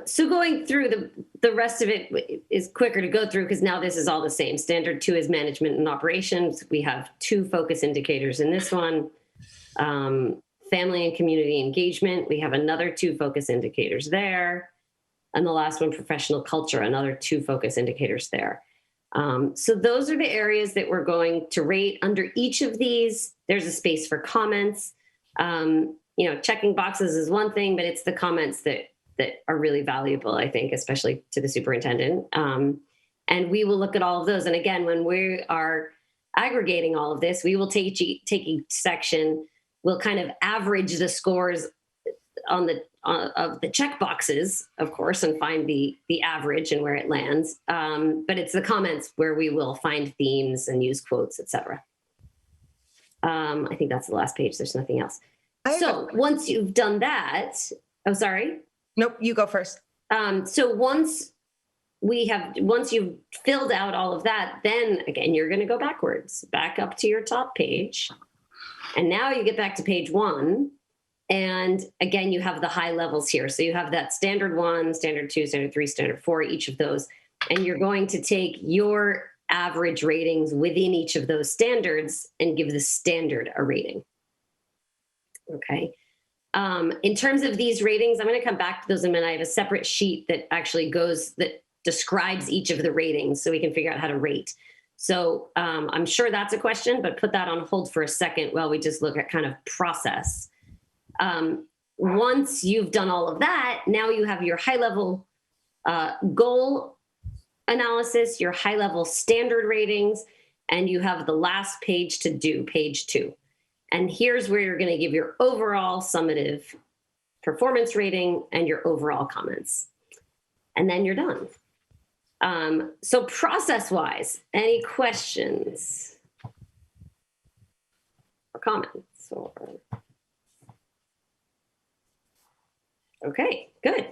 So going through the rest of it is quicker to go through because now this is all the same. Standard 2 is management and operations. We have 2 focus indicators in this one. Family and community engagement. We have another 2 focus indicators there. And the last one, professional culture, another 2 focus indicators there. So those are the areas that we're going to rate. Under each of these, there's a space for comments. Checking boxes is one thing, but it's the comments that are really valuable, I think, especially to the superintendent. And we will look at all of those. And again, when we are aggregating all of this, we will take each section, we'll kind of average the scores of the check boxes, of course, and find the average and where it lands. But it's the comments where we will find themes and use quotes, etc. I think that's the last page. There's nothing else. So once you've done that, oh, sorry. Nope, you go first. So once you've filled out all of that, then again, you're going to go backwards, back up to your top page. And now you get back to page 1. And again, you have the high levels here. So you have that standard 1, standard 2, standard 3, standard 4, each of those. And you're going to take your average ratings within each of those standards and give the standard a rating. Okay. In terms of these ratings, I'm going to come back to those in a minute. I have a separate sheet that actually that describes each of the ratings so we can figure out how to rate. So I'm sure that's a question, but put that on hold for a second while we just look at kind of process. Once you've done all of that, now you have your high level goal analysis, your high level standard ratings, and you have the last page to do, page 2. And here's where you're going to give your overall summative performance rating and your overall comments. And then you're done. So process-wise, any questions or comments? Okay, good.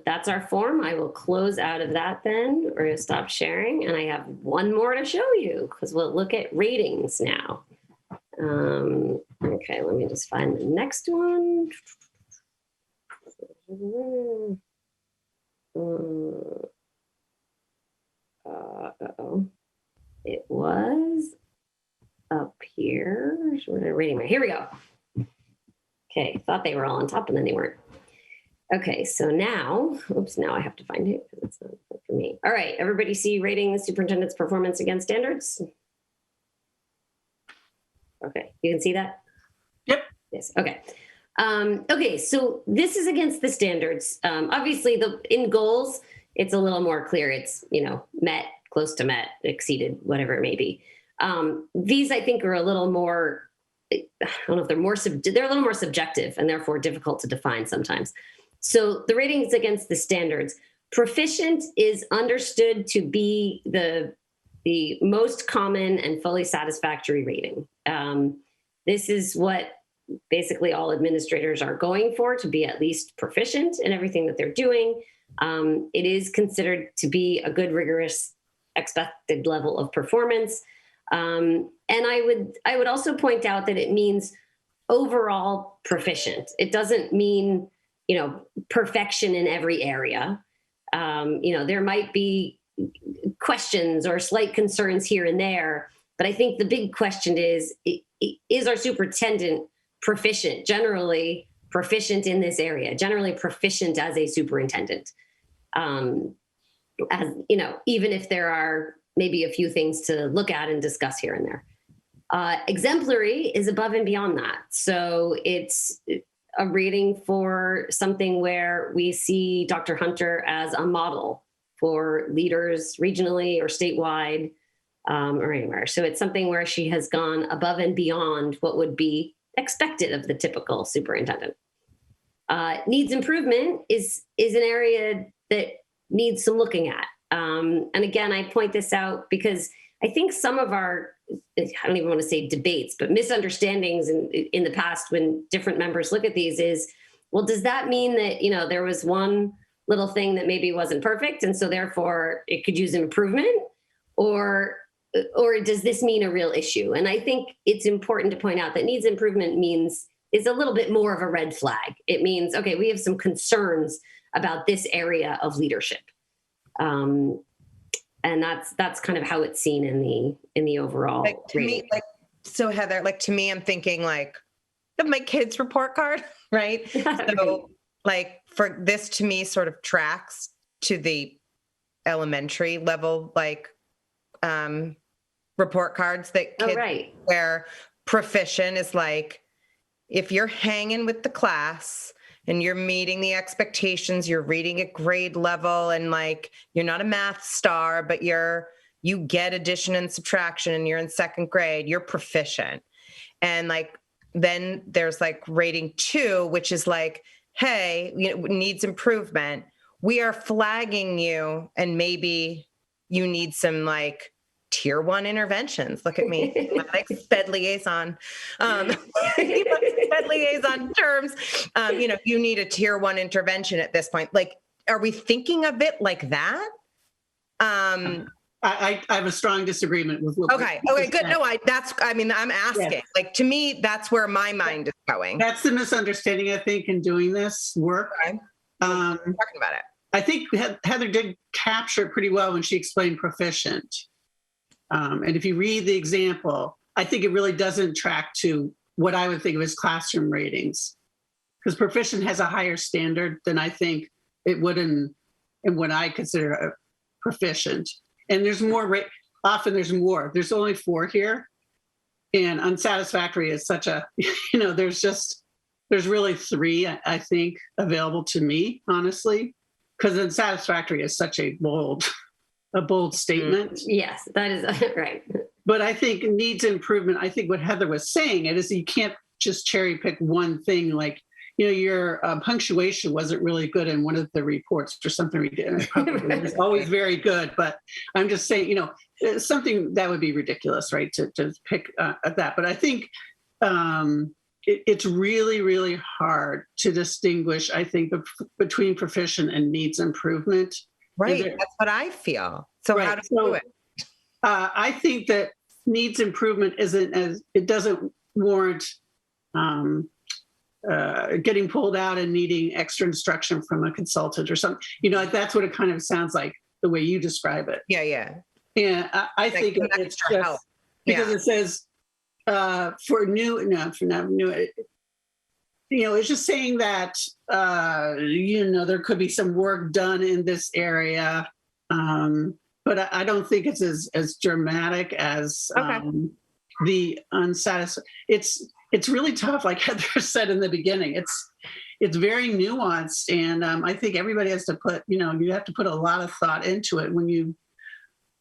That's our form. I will close out of that then. We're going to stop sharing. And I have one more to show you because we'll look at ratings now. Okay, let me just find the next one. It was up here. Here we go. Okay, thought they were all on top and then they weren't. Okay, so now I have to find it because it's not for me. All right, everybody see rating the superintendent's performance against standards? Okay, you can see that? Yep. Yes, okay. Okay, so this is against the standards. Obviously, in goals, it's a little more clear. It's, met, close to met, exceeded, whatever it may be. These, I think, are a little more, I don't know if they're a little more subjective and therefore difficult to define sometimes. So the ratings against the standards, proficient is understood to be the most common and fully satisfactory rating. This is what basically all administrators are going for, to be at least proficient in everything that they're doing. It is considered to be a good, rigorous, expected level of performance. And I would also point out that it means overall proficient. It doesn't mean, perfection in every area. There might be questions or slight concerns here and there, but I think the big question is our superintendent proficient, generally proficient in this area, generally proficient as a superintendent? Even if there are maybe a few things to look at and discuss here and there. Exemplary is above and beyond that. So it's a rating for something where we see Dr. Hunter as a model for leaders regionally or statewide or anywhere. So it's something where she has gone above and beyond what would be expected of the typical superintendent. Needs improvement is an area that needs some looking at. And again, I point this out because I think some of our I don't even want to say debates, but misunderstandings in the past when different members look at these is, well, does that mean that, there was one little thing that maybe wasn't perfect and so therefore it could use improvement? Or does this mean a real issue? And I think it's important to point out that needs improvement is a little bit more of a red flag. It means, okay, we have some concerns about this area of leadership. And that's kind of how it's seen in the overall rating. So Heather, to me, I'm thinking of my kid's report card, right? So for this to me sort of tracks to the elementary level, report cards that kids where proficient is if you're hanging with the class and you're meeting the expectations, you're reading at grade level and you're not a math star, but you get addition and subtraction and you're in second grade, you're proficient. And then there's rating 2, which is hey, needs improvement. We are flagging you and maybe you need some tier 1 interventions. Look at me, SPED liaison. SPED liaison terms. You need a tier 1 intervention at this point. Are we thinking of it like that? I have a strong disagreement with what. Okay, good. No, I'm asking. Yes. To me, that's where my mind is going. That's the misunderstanding, I think, in doing this work. Okay. Talking about it. I think Heather did capture it pretty well when she explained proficient. And if you read the example, I think it really doesn't track to what I would think of as classroom ratings, because proficient has a higher standard than I think it would in what I consider a proficient. And there's more, often there's more. There's only 4 here. And unsatisfactory is such a, there's really 3, I think, available to me, honestly, because unsatisfactory is such a bold statement. Yes, that is right. But I think needs improvement. I think what Heather was saying is you can't just cherry pick one thing. Your punctuation wasn't really good in one of the reports or something we did. It was always very good, but I'm just saying, something that would be ridiculous, right? To pick at that. But I think it's really, really hard to distinguish, I think, between proficient and needs improvement. Right. That's what I feel. So how do we do it? I think that needs improvement it doesn't warrant getting pulled out and needing extra instruction from a consultant or something. That's what it kind of sounds like the way you describe it. Yeah. And I think it's extra just help. because it says for new. It's just saying that, there could be some work done in this area. But I don't think it's as dramatic as the unsatisfied. It's really tough, like Heather said in the beginning. It's very nuanced. And I think everybody has to put, you have to put a lot of thought into it when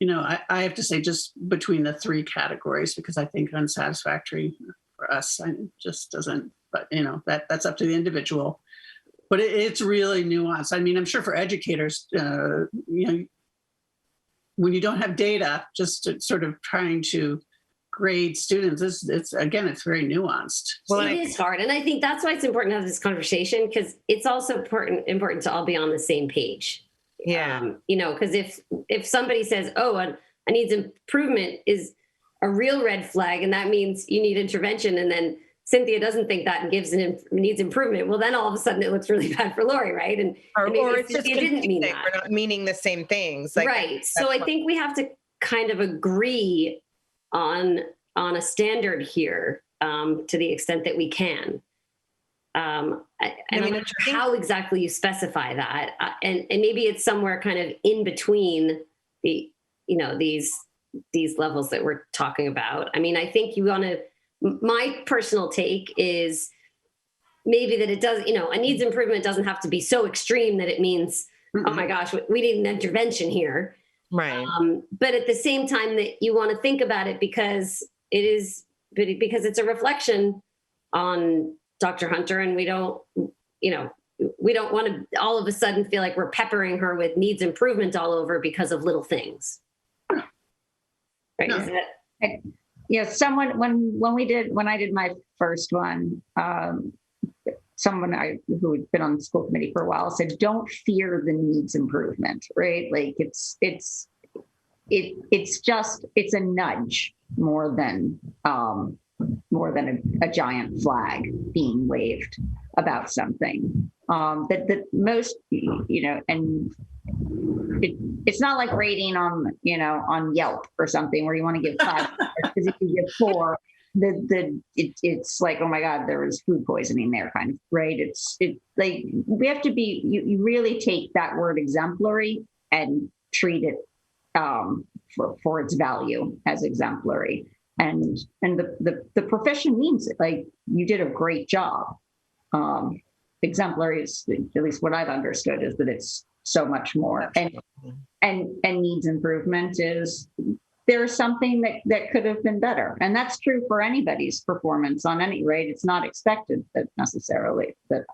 I have to say just between the 3 categories, because I think unsatisfactory for us just doesn't. But that's up to the individual. But it's really nuanced. I'm sure for educators, when you don't have data, just sort of trying to grade students, it's very nuanced. Well, it is hard, and I think that's why it's important to have this conversation, because it's also important to all be on the same page. Yeah. Because if somebody says, "Oh, a needs improvement" is a real red flag, and that means you need intervention, and then Cynthia doesn't think that and gives needs improvement, well, then all of a sudden it looks really bad for Lori, right? Or it's just didn't mean that. We're not meaning the same things. Right. So I think we have to kind of agree on a standard here, to the extent that we can. I'm not sure how exactly you specify that, and maybe it's somewhere kind of in between the these levels that we're talking about. I think you want to. My personal take is maybe that it does, a needs improvement doesn't have to be so extreme that it means, oh my gosh, we need an intervention here. Right. But at the same time that you want to think about it because it's a reflection on Dr. Hunter, and we don't want to all of a sudden feel like we're peppering her with needs improvement all over because of little things. Right. No. Is that? someone, when I did my first one, someone who had been on the school committee for a while said, don't fear the needs improvement, right? Like it's a nudge more than a giant flag being waved about something. That most, and it's not like rating on Yelp or something where you want to give 5 because if you give 4, it's like, oh my God, there was food poisoning there, kind of, right? It's like we have to be. You really take that word exemplary and treat it for its value as exemplary, and the profession means it. Like you did a great job. Exemplary is, at least what I've understood, is that it's so much more, and needs improvement is there's something that could have been better, and that's true for anybody's performance on any rate. It's not expected that necessarily that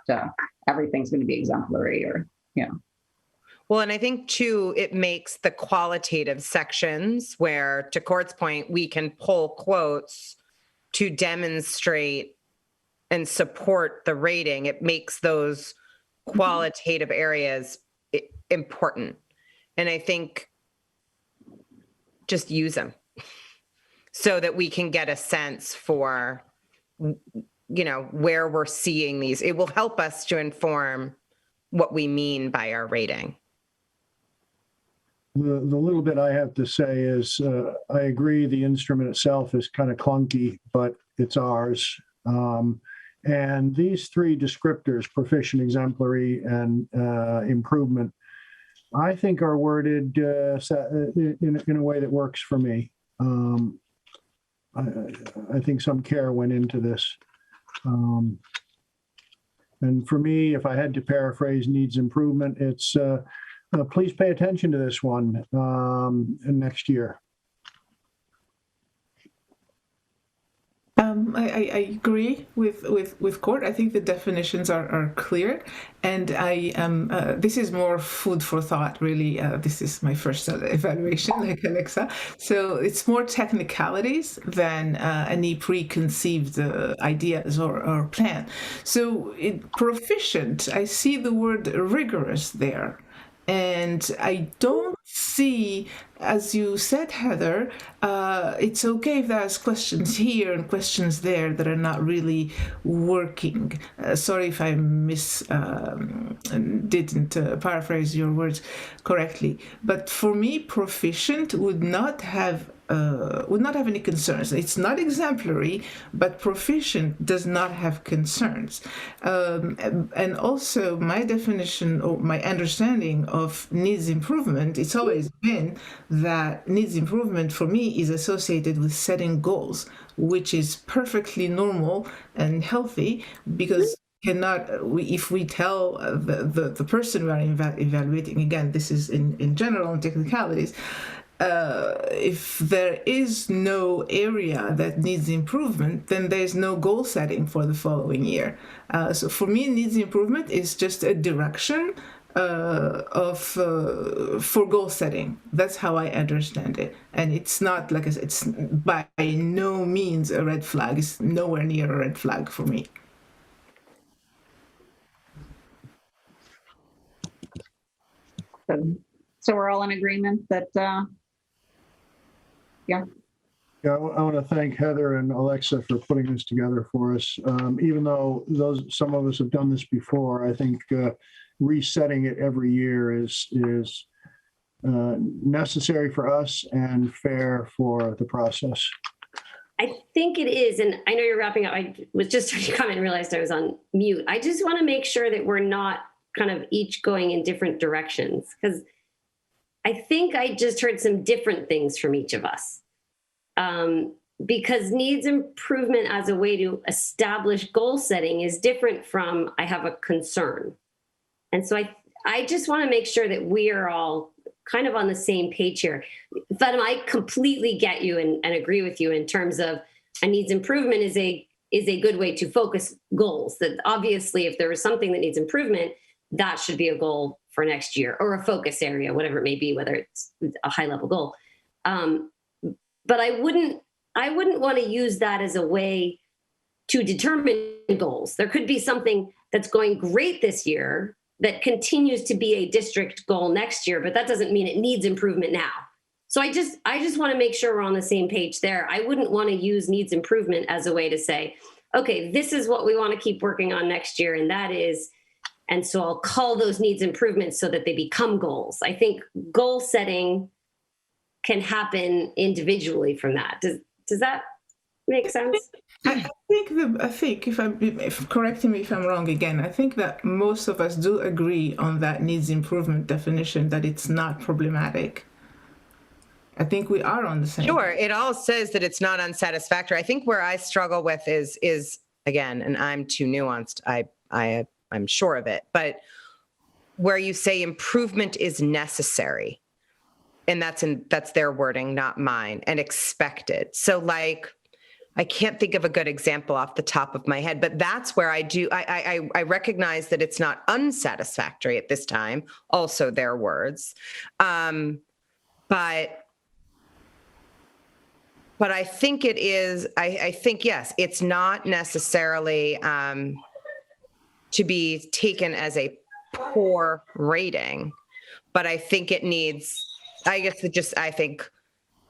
everything's going to be exemplary or Well, and I think too, it makes the qualitative sections where, to Court's point, we can pull quotes to demonstrate and support the rating. It makes those qualitative areas important. And I think just use them so that we can get a sense for, where we're seeing these. It will help us to inform what we mean by our rating. The little bit I have to say is I agree the instrument itself is kind of clunky, but it's ours. And these 3 descriptors, proficient, exemplary, and improvement, I think are worded in a way that works for me. I think some care went into this. And for me, if I had to paraphrase needs improvement, it's please pay attention to this one next year. I agree with Court. I think the definitions are clear, and this is more food for thought, really. This is my first evaluation, like Alexa. So it's more technicalities than any preconceived ideas or plan. So proficient, I see the word rigorous there. And I don't see, as you said, Heather, it's okay if there's questions here and questions there that are not really working. Sorry if I didn't paraphrase your words correctly. But for me, proficient would not have any concerns. It's not exemplary, but proficient does not have concerns. And also my definition or my understanding of needs improvement, it's always been that needs improvement for me is associated with setting goals, which is perfectly normal and healthy, because if we tell the person we are evaluating, again, this is in general and technicalities, if there is no area that needs improvement, then there's no goal setting for the following year. So for me, needs improvement is just a direction for goal setting. That's how I understand it. And it's not, like I said, it's by no means a red flag. It's nowhere near a red flag for me. So we're all in agreement that, Yeah, I want to thank Heather and Alexa for putting this together for us. Even though some of us have done this before, I think resetting it every year is necessary for us and fair for the process. I think it is, and I know you're wrapping up. I was just trying to comment and realized I was on mute. I just want to make sure that we're not kind of each going in different directions, because I think I just heard some different things from each of us. Because needs improvement as a way to establish goal setting is different from I have a concern. And so I just want to make sure that we are all kind of on the same page here. Fatima, I completely get you and agree with you in terms of a needs improvement is a good way to focus goals. That obviously if there is something that needs improvement, that should be a goal for next year or a focus area, whatever it may be, whether it's a high level goal. But I wouldn't I wouldn't want to use that as a way to determine goals. There could be something that's going great this year that continues to be a district goal next year, but that doesn't mean it needs improvement now. So I just want to make sure we're on the same page there. I wouldn't want to use needs improvement as a way to say, okay, this is what we want to keep working on next year. And that is, and so I'll call those needs improvements so that they become goals. I think goal setting can happen individually from that. Does that make sense? I think if correcting me if I'm wrong again, I think that most of us do agree on that needs improvement definition, that it's not problematic. I think we are on the same. Sure, it all says that it's not unsatisfactory. I think where I struggle with is again, and I'm too nuanced. I'm sure of it, but where you say improvement is necessary, and that's their wording, not mine, and expected. So like, I can't think of a good example off the top of my head, but that's where I recognize that it's not unsatisfactory at this time, also their words. But I think it is, I think, yes, it's not necessarily to be taken as a poor rating, but I think it needs, I think,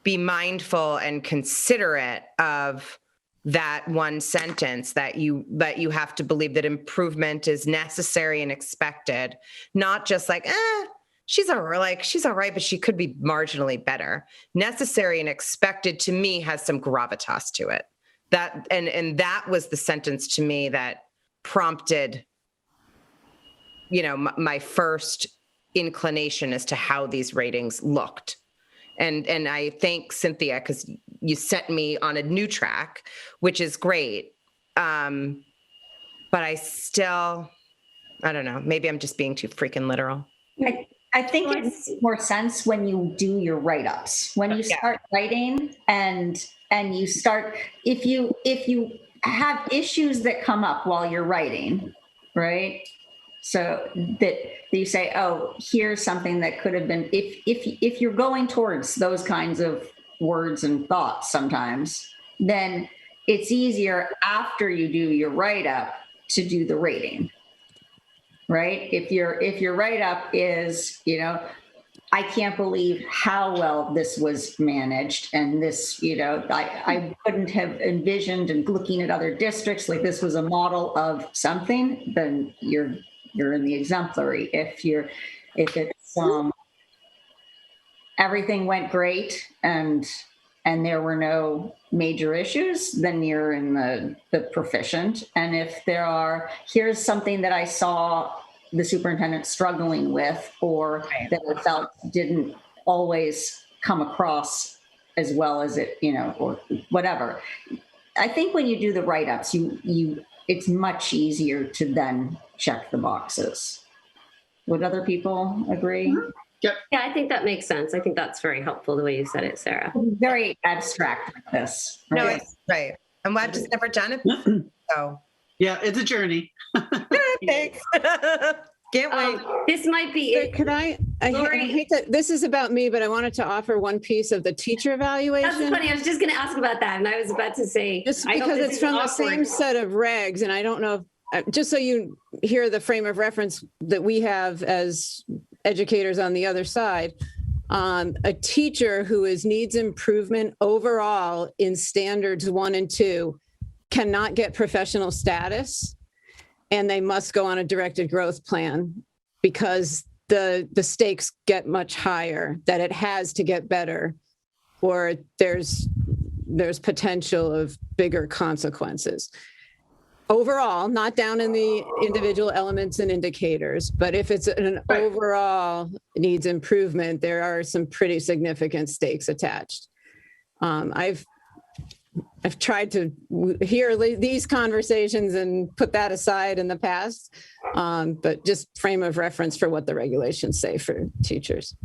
be mindful and considerate of that one sentence that you have to believe that improvement is necessary and expected, not just like, she's all right, but she could be marginally better. Necessary and expected to me has some gravitas to it. That and that was the sentence to me that prompted, my first inclination as to how these ratings looked. And I thank Cynthia because you set me on a new track, which is great. But I don't know, maybe I'm just being too freaking literal. I think it makes more sense when you do your write-ups, when you start writing and you start, if you have issues that come up while you're writing, right? So that you say, oh, here's something that could have been, if you're going towards those kinds of words and thoughts sometimes, then it's easier after you do your write-up to do the rating, right? If your write-up is, I can't believe how well this was managed, and this, I couldn't have envisioned, and looking at other districts, like this was a model of something, then you're in the exemplary. If it's everything went great and there were no major issues, then you're in the proficient. And if here's something that I saw the superintendent struggling with, or that I felt didn't always come across as well as it, or whatever. I think when you do the write-ups, it's much easier to then check the boxes. Would other people agree? Yep. Yeah, I think that makes sense. I think that's very helpful the way you said it, Sarah. Very abstract like this. Right? No, it's right. And I've just never done it. So yeah, it's a journey. Thanks. Can't wait. This might be it. Could I hate that this is about me, but I wanted to offer one piece of the teacher evaluation. That's funny. I was just going to ask about that. And I was about to say, just because it's from the same set of regs, and I don't know, just so you hear the frame of reference that we have as educators on the other side, a teacher who needs improvement overall in standards 1 and 2 cannot get professional status, and they must go on a directed growth plan because the stakes get much higher, that it has to get better, or there's potential of bigger consequences. Overall, not down in the individual elements and indicators, but if it's an overall needs improvement, there are some pretty significant stakes attached. I've tried to hear these conversations and put that aside in the past, but just frame of reference for what the regulations say for teachers.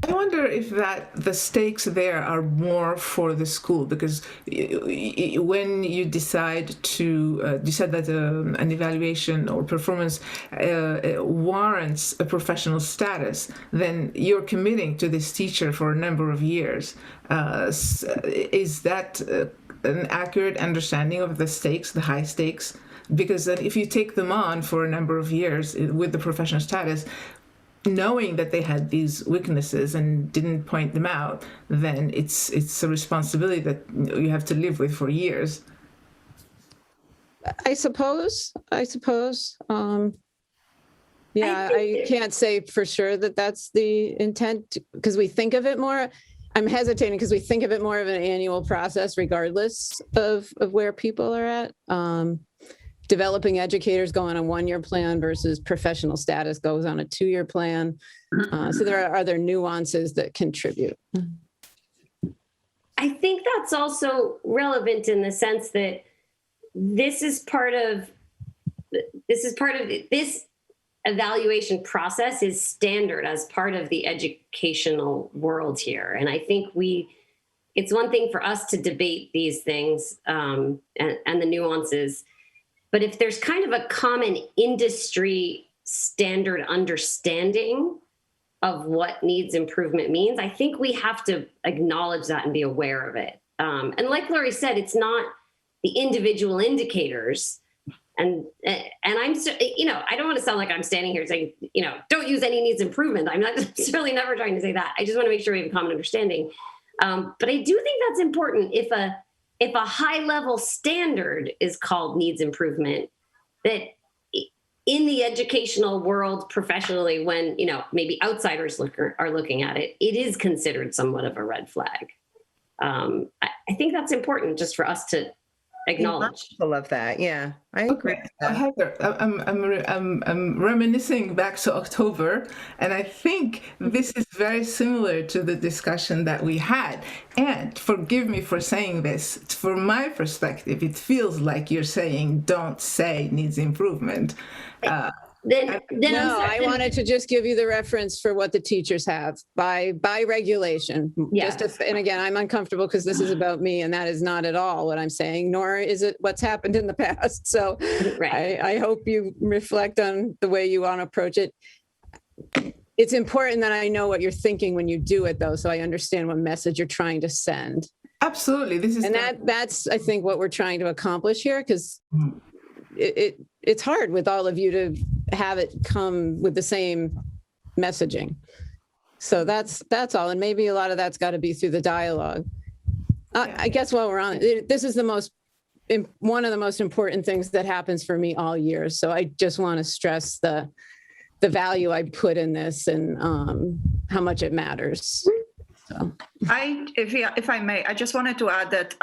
I I wonder if the stakes there are more for the school, because when you decide to decide that an evaluation or performance warrants a professional status, then you're committing to this teacher for a number of years. Is that an accurate understanding of the stakes, the high stakes? Because then if you take them on for a number of years with the professional status, knowing that they had these weaknesses and didn't point them out, then it's a responsibility that you have to live with for years. I suppose. Yeah, I can't say for sure that that's the intent, because we think of it more. I'm hesitating because we think of it more of an annual process, regardless of where people are at. Developing educators go on a 1-year plan versus professional status goes on a 2-year plan. So there are other nuances that contribute. I think that's also relevant in the sense that this evaluation process is standard as part of the educational world here. And I think it's one thing for us to debate these things and the nuances. But if there's kind of a common industry standard understanding of what needs improvement means, I think we have to acknowledge that and be aware of it. And like Lori said, it's not the individual indicators. And I'm, I don't want to sound like I'm standing here saying, don't use any needs improvement. I'm not necessarily never trying to say that. I just want to make sure we have a common understanding. But I do think that's important. If a high level standard is called needs improvement, that in the educational world professionally, when, maybe outsiders are looking at it, it is considered somewhat of a red flag. I think that's important just for us to acknowledge. I love that. Yeah, I agree. Okay. Heather, I'm reminiscing back to October, and I think this is very similar to the discussion that we had. And forgive me for saying this, from my perspective, it feels like you're saying, don't say needs improvement. I wanted to just give you the reference for what the teachers have by regulation. Yeah. And again, I'm uncomfortable because this is about me, and that is not at all what I'm saying, nor is it what's happened in the past. So right. I hope you reflect on the way you want to approach it. It's important that I know what you're thinking when you do it, though, so I understand what message you're trying to send. Absolutely. That's I think what we're trying to accomplish here, because it's hard with all of you to have it come with the same messaging. So that's all. And maybe a lot of that's got to be through the dialogue. I guess while we're on it, this is one of the most important things that happens for me all year. So I just want to stress the value I put in this and how much it matters. So. If I may, I just wanted to add that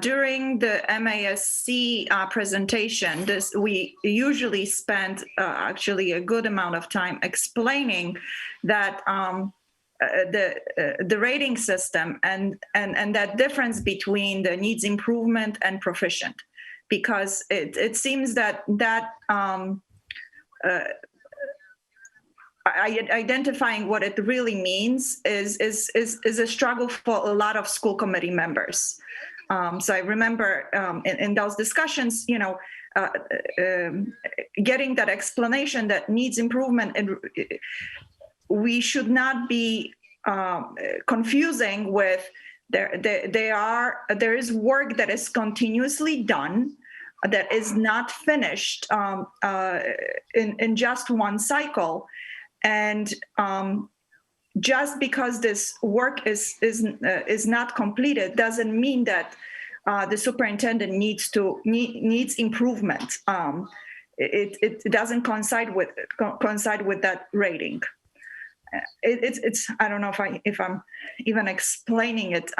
during the MASC presentation, we usually spend actually a good amount of time explaining that the rating system and that difference between the needs improvement and proficient, because it seems that identifying what it really means is a struggle for a lot of school committee members. So I remember in those discussions, getting that explanation that needs improvement, and we should not be confusing with there is work that is continuously done that is not finished in just one cycle, and just because this work is not completed doesn't mean that the superintendent needs improvement. It doesn't coincide with that rating. It's I don't know if I'm even explaining it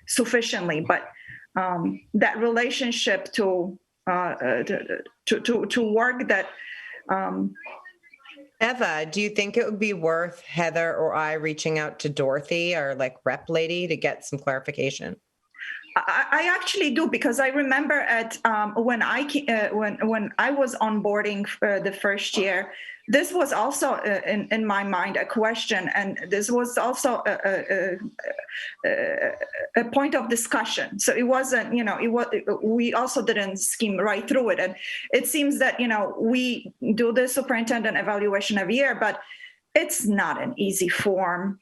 sufficiently, but that relationship to work that. Eva, do you think it would be worth Heather or I reaching out to Dorothy, our rep lady, to get some clarification? I actually do, because I remember at when I was onboarding the first year, this was also in my mind a question, and this was also a point of discussion. So it wasn't, we also didn't skim right through it, and it seems that we do the superintendent evaluation every year, but it's not an easy form.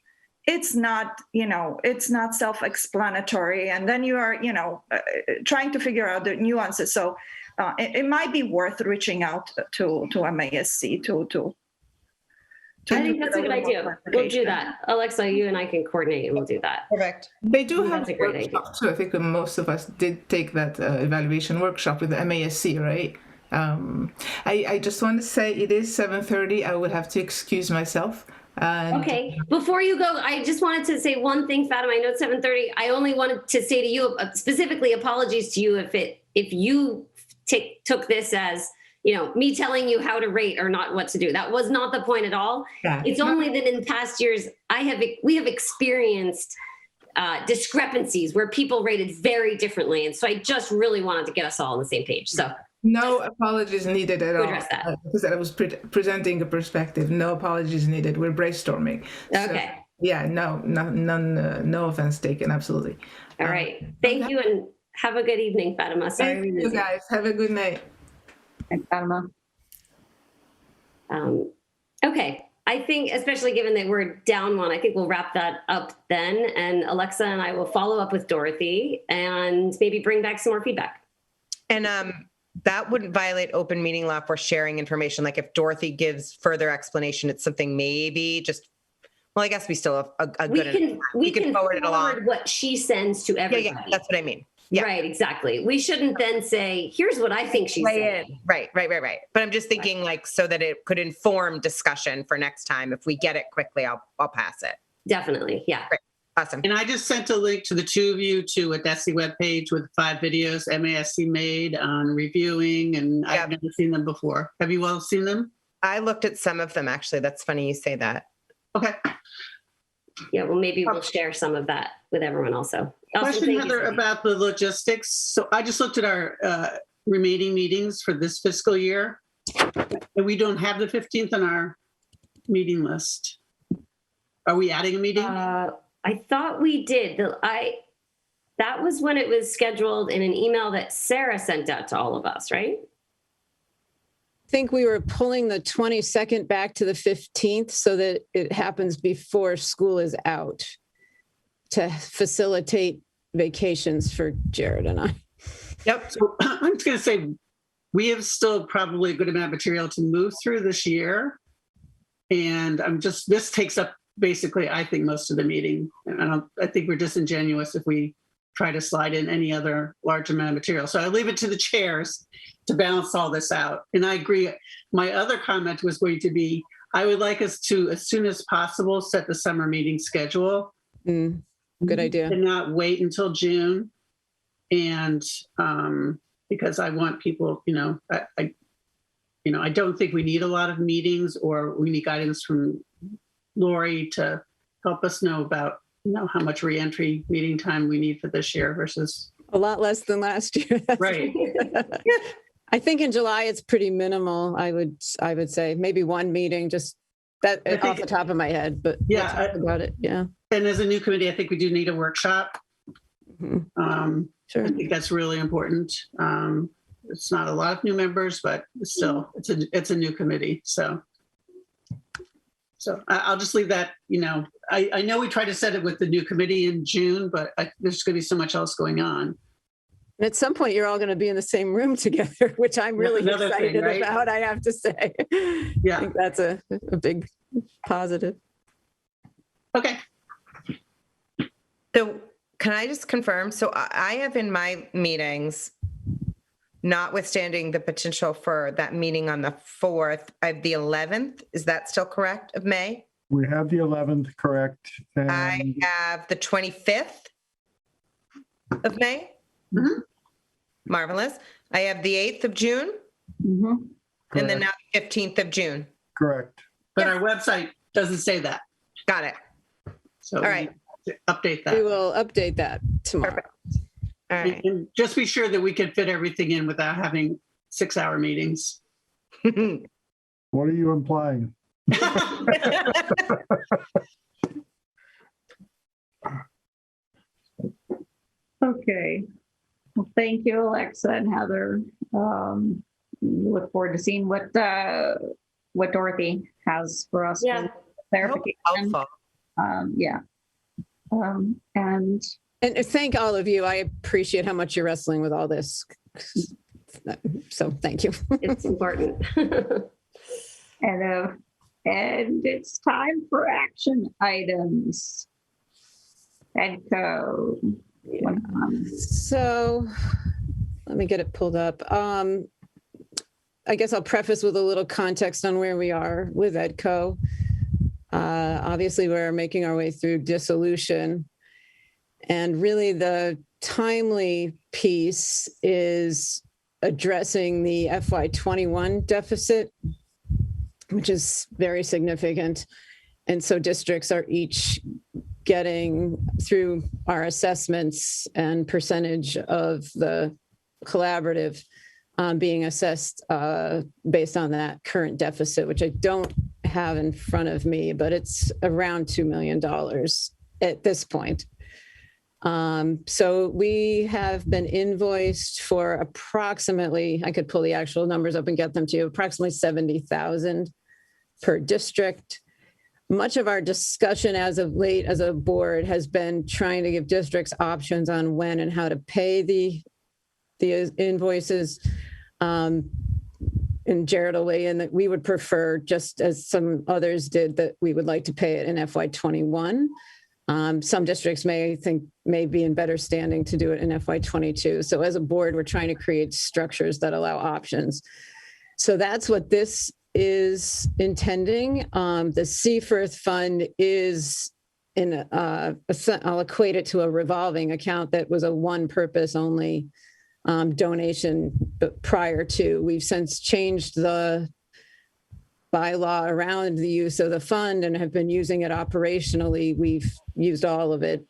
It's not, it's not self-explanatory. And then you are, trying to figure out the nuances. So it might be worth reaching out to MASC to I think that's a good idea. We'll do that. Alexa, you and I can coordinate and we'll do that. Perfect. They do have that's a great idea. workshop too. I think most of us did take that evaluation workshop with the MASC, right? I just want to say it is 7:30. I would have to excuse myself. Okay, before you go, I just wanted to say one thing, Fatima. I know it's 7:30. I only wanted to say to you, specifically, apologies to you if you took this as me telling you how to rate or not what to do. That was not the point at all. Yeah. It's only that in past years we have experienced discrepancies where people rated very differently, and so I just really wanted to get us all on the same page. So. No apologies needed at all. Address that. Because I was presenting a perspective. No apologies needed. We're brainstorming. Okay. So, yeah, none, no offense taken. Absolutely. All right. Thank you, and have a good evening, Fatima. Sorry. Thank you guys. Have a good night. Thanks, Fatima. Okay. I think, especially given that we're down one, I think we'll wrap that up then. And Alexa and I will follow up with Dorothy and maybe bring back some more feedback. And that wouldn't violate open meeting law for sharing information. Like if Dorothy gives further explanation, it's something maybe just, well, I guess we still have a good, we can forward it along. what she sends to everybody. Yeah, that's what I mean. Yeah. Right, exactly. We shouldn't then say, here's what I think she's saying. Right. But I'm just thinking so that it could inform discussion for next time. If we get it quickly, I'll pass it. Definitely. Yeah. Great. Awesome. And I just sent a link to the two of you to a DESE webpage with 5 videos MASC made on reviewing, and I've never seen them before. Have you all seen them? I looked at some of them, actually. That's funny you say that. Okay. Yeah, well, maybe we'll share some of that with everyone also. Question, Heather, about the logistics. So I just looked at our remaining meetings for this fiscal year, and we don't have the 15th on our meeting list. Are we adding a meeting? I thought we did. That was when it was scheduled in an email that Sarah sent out to all of us, right? I think we were pulling the 22nd back to the 15th so that it happens before school is out to facilitate vacations for Jared and I. Yep. So I'm just going to say we have still probably a good amount of material to move through this year. And this takes up basically, I think, most of the meeting. And I think we're disingenuous if we try to slide in any other large amount of material. So I leave it to the chairs to balance all this out. And I agree. My other comment was going to be, I would like us to, as soon as possible, set the summer meeting schedule. Good idea. And not wait until June. And because I want people, I don't think we need a lot of meetings, or we need guidance from Lori to help us know about how much reentry meeting time we need for this year versus a lot less than last year. Right. I think in July it's pretty minimal. I would say maybe one meeting, just that off the top of my head. But yeah, about it. Yeah. And as a new committee, I think we do need a workshop. Sure. I think that's really important. It's not a lot of new members, but still, it's a new committee. So I'll just leave that. I know we try to set it with the new committee in June, but there's going to be so much else going on. And at some point, you're all going to be in the same room together, which I'm really excited about, I have to say. Yeah. I think that's a big positive. Okay. So can I just confirm? So I have in my meetings, notwithstanding the potential for that meeting on the 4th, I have the 11th. Is that still correct, of May? We have the 11th, correct. And I have the 25th of May. Mm-hmm. Marvelous. I have the 8th of June. Mm-hmm. And then now the 15th of June. Correct. But our website doesn't say that. Got it. So all right. Update that. We will update that tomorrow. Perfect. All right. And just be sure that we can fit everything in without having 6-hour meetings. What are you implying? Okay. Well, thank you, Alexa and Heather. Look forward to seeing what Dorothy has for us. Yeah. Clarification. Yeah. And thank all of you. I appreciate how much you're wrestling with all this. So thank you. It's important. and it's time for action items. EDCO. Yeah. So let me get it pulled up. I guess I'll preface with a little context on where we are with EDCO. Obviously, we're making our way through dissolution. And really the timely piece is addressing the FY21 deficit, which is very significant. And so districts are each getting, through our assessments and percentage of the collaborative, being assessed based on that current deficit, which I don't have in front of me, but it's around $2 million at this point. So we have been invoiced for approximately, I could pull the actual numbers up and get them to you, approximately 70,000 per district. Much of our discussion as of late as a board has been trying to give districts options on when and how to pay the invoices. And Jared will weigh in that we would prefer, just as some others did, that we would like to pay it in FY21. Some districts may be in better standing to do it in FY22. So as a board, we're trying to create structures that allow options. So that's what this is intending. The Seaforth Fund is I'll equate it to a revolving account that was a one purpose only donation prior to. We've since changed the bylaw around the use of the fund and have been using it operationally. We've used all of it.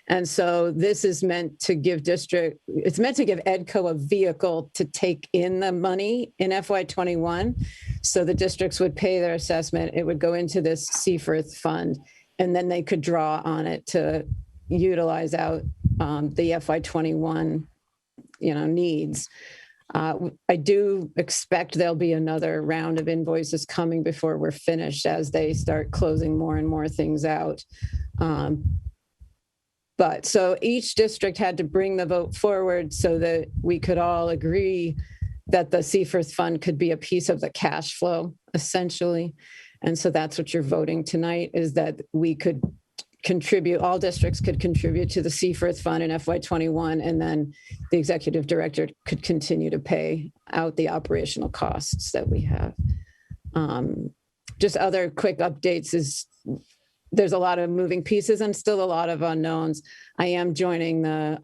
And so this is meant to give it's meant to give EDCO a vehicle to take in the money in FY21. So the districts would pay their assessment. It would go into this Seaforth Fund, and then they could draw on it to utilize out the FY21 needs. I do expect there'll be another round of invoices coming before we're finished as they start closing more and more things out. But so each district had to bring the vote forward so that we could all agree that the Seaforth Fund could be a piece of the cash flow, essentially. And so that's what you're voting tonight, is that we could contribute, all districts could contribute to the Seaforth Fund in FY21, and then the executive director could continue to pay out the operational costs that we have. Just other quick updates is there's a lot of moving pieces and still a lot of unknowns. I am joining the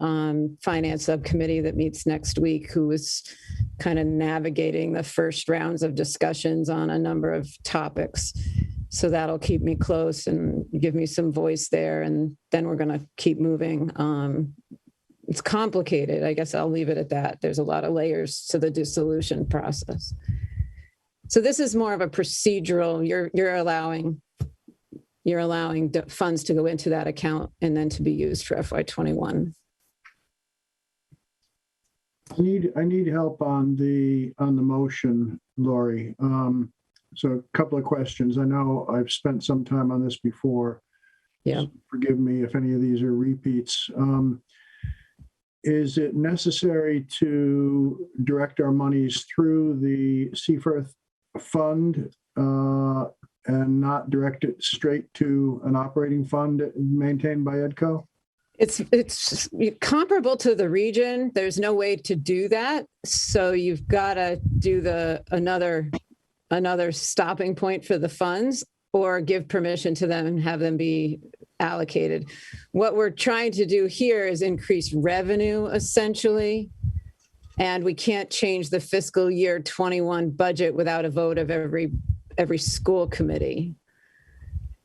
finance subcommittee that meets next week, who is kind of navigating the first rounds of discussions on a number of topics. So that'll keep me close and give me some voice there. And then we're going to keep moving. It's complicated. I guess I'll leave it at that. There's a lot of layers to the dissolution process. So this is more of a procedural, you're allowing funds to go into that account and then to be used for FY21. I need help on the motion, Lori. So a couple of questions. I know I've spent some time on this before. Yeah. So forgive me if any of these are repeats. Is it necessary to direct our monies through the Seaforth Fund and not direct it straight to an operating fund maintained by EDCO? It's comparable to the region. There's no way to do that. So you've got to do another stopping point for the funds, or give permission to them and have them be allocated. What we're trying to do here is increase revenue, essentially. And we can't change the fiscal year 21 budget without a vote of every school committee.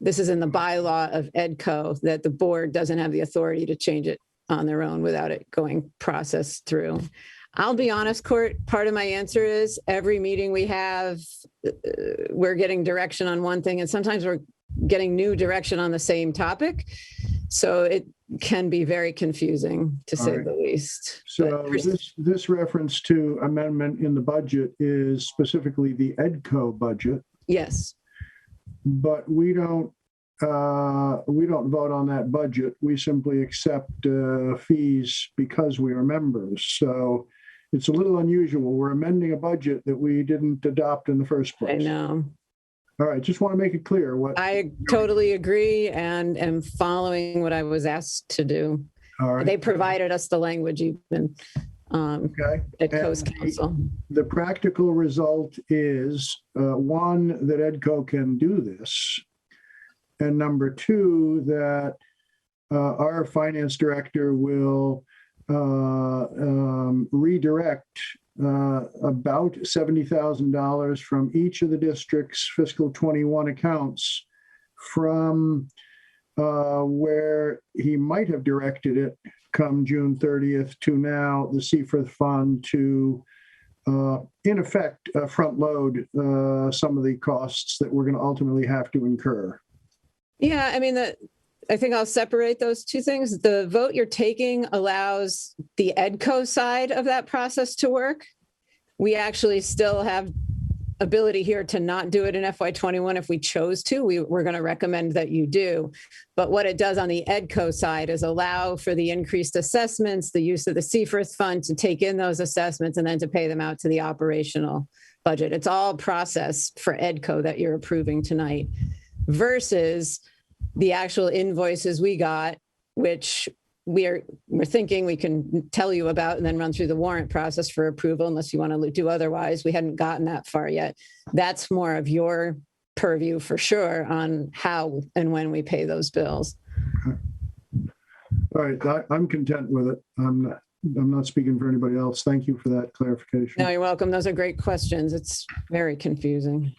This is in the bylaw of EDCO, that the board doesn't have the authority to change it on their own without it going processed through. I'll be honest, Court, part of my answer is every meeting we have, we're getting direction on one thing, and sometimes we're getting new direction on the same topic. So it can be very confusing, to say the least. So this reference to amendment in the budget is specifically the EDCO budget. Yes. But we don't vote on that budget. We simply accept fees because we are members. So it's a little unusual. We're amending a budget that we didn't adopt in the first place. I know. All right, just want to make it clear. I totally agree and am following what I was asked to do. All right. They provided us the language even at Coast Council. The practical result is, one, that EDCO can do this. And number two, that our finance director will redirect about $70,000 from each of the district's fiscal 21 accounts from where he might have directed it come June 30th to now the Seaforth Fund to, in effect, front load some of the costs that we're going to ultimately have to incur. Yeah, I mean, I think I'll separate those two things. The vote you're taking allows the EDCO side of that process to work. We actually still have ability here to not do it in FY21 if we chose to. We're going to recommend that you do. But what it does on the EDCO side is allow for the increased assessments, the use of the Seaforth Fund to take in those assessments and then to pay them out to the operational budget. It's all process for EDCO that you're approving tonight versus the actual invoices we got, which we're thinking we can tell you about and then run through the warrant process for approval unless you want to do otherwise. We hadn't gotten that far yet. That's more of your purview for sure on how and when we pay those bills. All right, I'm content with it. I'm not speaking for anybody else. Thank you for that clarification. No, you're welcome. Those are great questions. It's very confusing.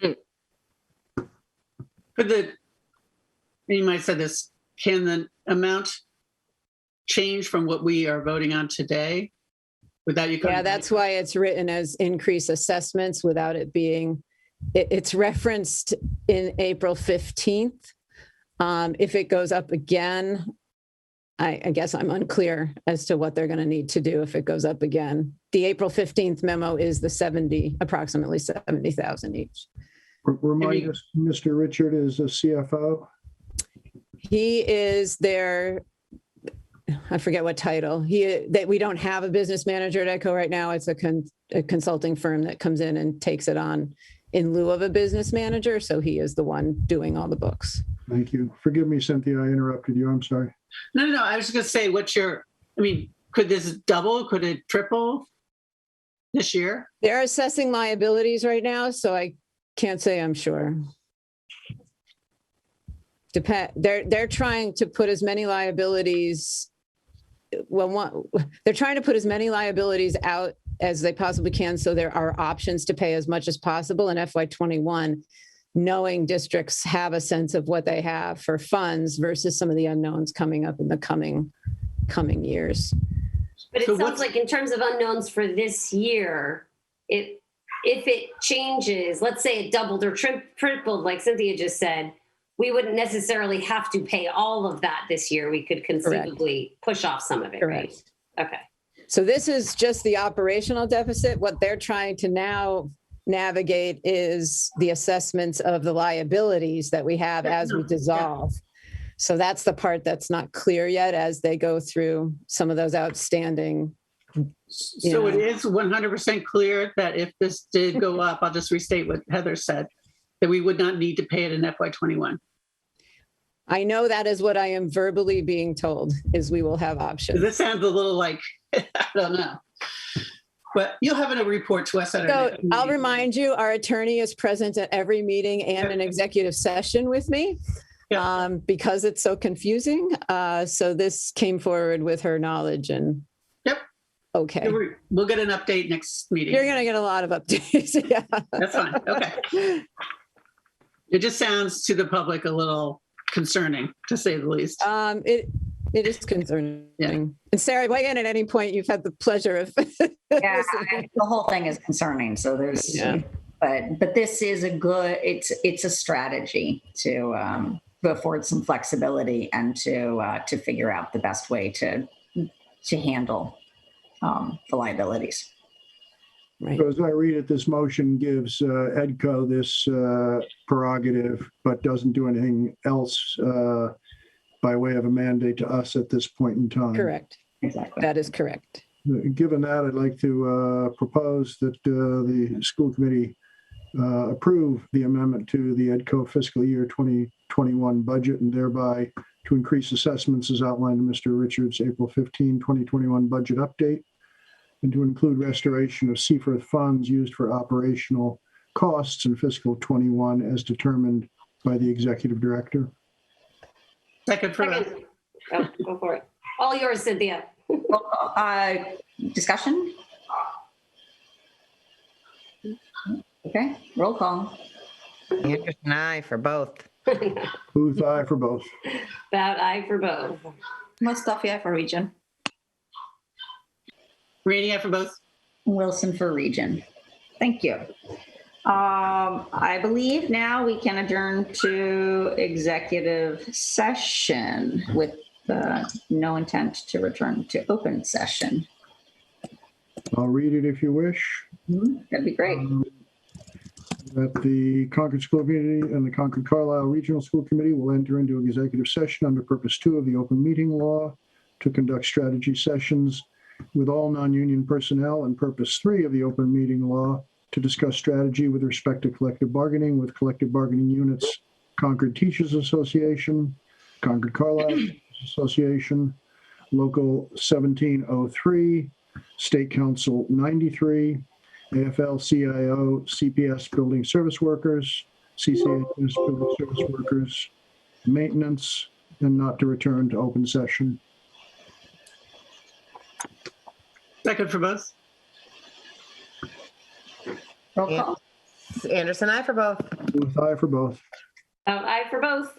You might have said this, can the amount change from what we are voting on today without you? Yeah, that's why it's written as increase assessments without it being, it's referenced in April 15th. If it goes up again, I guess I'm unclear as to what they're going to need to do if it goes up again. The April 15th memo is the approximately 70,000 each. Remind us, Mr. Richard is a CFO. He is their, I forget what title. We don't have a business manager at EDCO right now. It's a consulting firm that comes in and takes it on in lieu of a business manager. So he is the one doing all the books. Thank you. Forgive me, Cynthia, I interrupted you. I'm sorry. No. I was just going to say, could this double? Could it triple this year? They're assessing liabilities right now, so I can't say I'm sure. They're trying to put as many liabilities. They're trying to put as many liabilities out as they possibly can, so there are options to pay as much as possible in FY21, knowing districts have a sense of what they have for funds versus some of the unknowns coming up in the coming years. But it sounds like in terms of unknowns for this year, if it changes, let's say it doubled or tripled, like Cynthia just said, we wouldn't necessarily have to pay all of that this year. We could conceivably push off some of it, right? Okay. So this is just the operational deficit. What they're trying to now navigate is the assessments of the liabilities that we have as we dissolve. So that's the part that's not clear yet as they go through some of those outstanding. So it is 100% clear that if this did go up, I'll just restate what Heather said, that we would not need to pay it in FY21. I know that is what I am verbally being told, is we will have options. This sounds a little like, I don't know. But you'll have a report to us. So I'll remind you, our attorney is present at every meeting and an executive session with me because it's so confusing. So this came forward with her knowledge and okay. We'll get an update next meeting. You're going to get a lot of updates. Yeah. That's fine. Okay. It just sounds to the public a little concerning, to say the least. It is concerning. Yeah. And Sarah, weigh in at any point. You've had the pleasure of. Yeah, the whole thing is concerning. So there's, but this is a good. It's a strategy to afford some flexibility and to figure out the best way to handle the liabilities. Right. So as I read it, this motion gives EDCO this prerogative, but doesn't do anything else by way of a mandate to us at this point in time. Correct. Exactly. That is correct. Given that, I'd like to propose that the school committee approve the amendment to the EDCO fiscal year 2021 budget, and thereby to increase assessments as outlined in Mr. Richards' April 15, 2021 budget update, and to include restoration of Seaforth funds used for operational costs in fiscal 21 as determined by the executive director. Second for both. Oh, go for it. All yours, Cynthia. Discussion? Okay, roll call. Anderson, aye for both. Booth, aye for both. About aye for both. Mustafi for region. Rainey, aye for both. Wilson for region. Thank you. I believe now we can adjourn to executive session with no intent to return to open session. I'll read it if you wish. That'd be great. That the Concord School Committee and the Concord Carlisle Regional School Committee will enter into executive session under Purpose 2 of the Open Meeting Law to conduct strategy sessions with all non-union personnel, and Purpose 3 of the Open Meeting Law to discuss strategy with respect to collective bargaining with collective bargaining units, Concord Teachers Association, Concord Carlisle Teachers Association, Local 1703, State Council 93, AFL-CIO, CPS Building Service Workers, CCHS Building Service Workers, Maintenance, and not to return to open session. Second for both. Roll call. Anderson, aye for both. Booth, aye for both. Aye for both.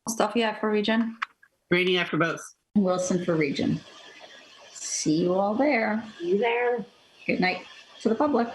Mustafi for region. Rainey, aye for both. Wilson for region. See you all there. See you there. Good night to the public.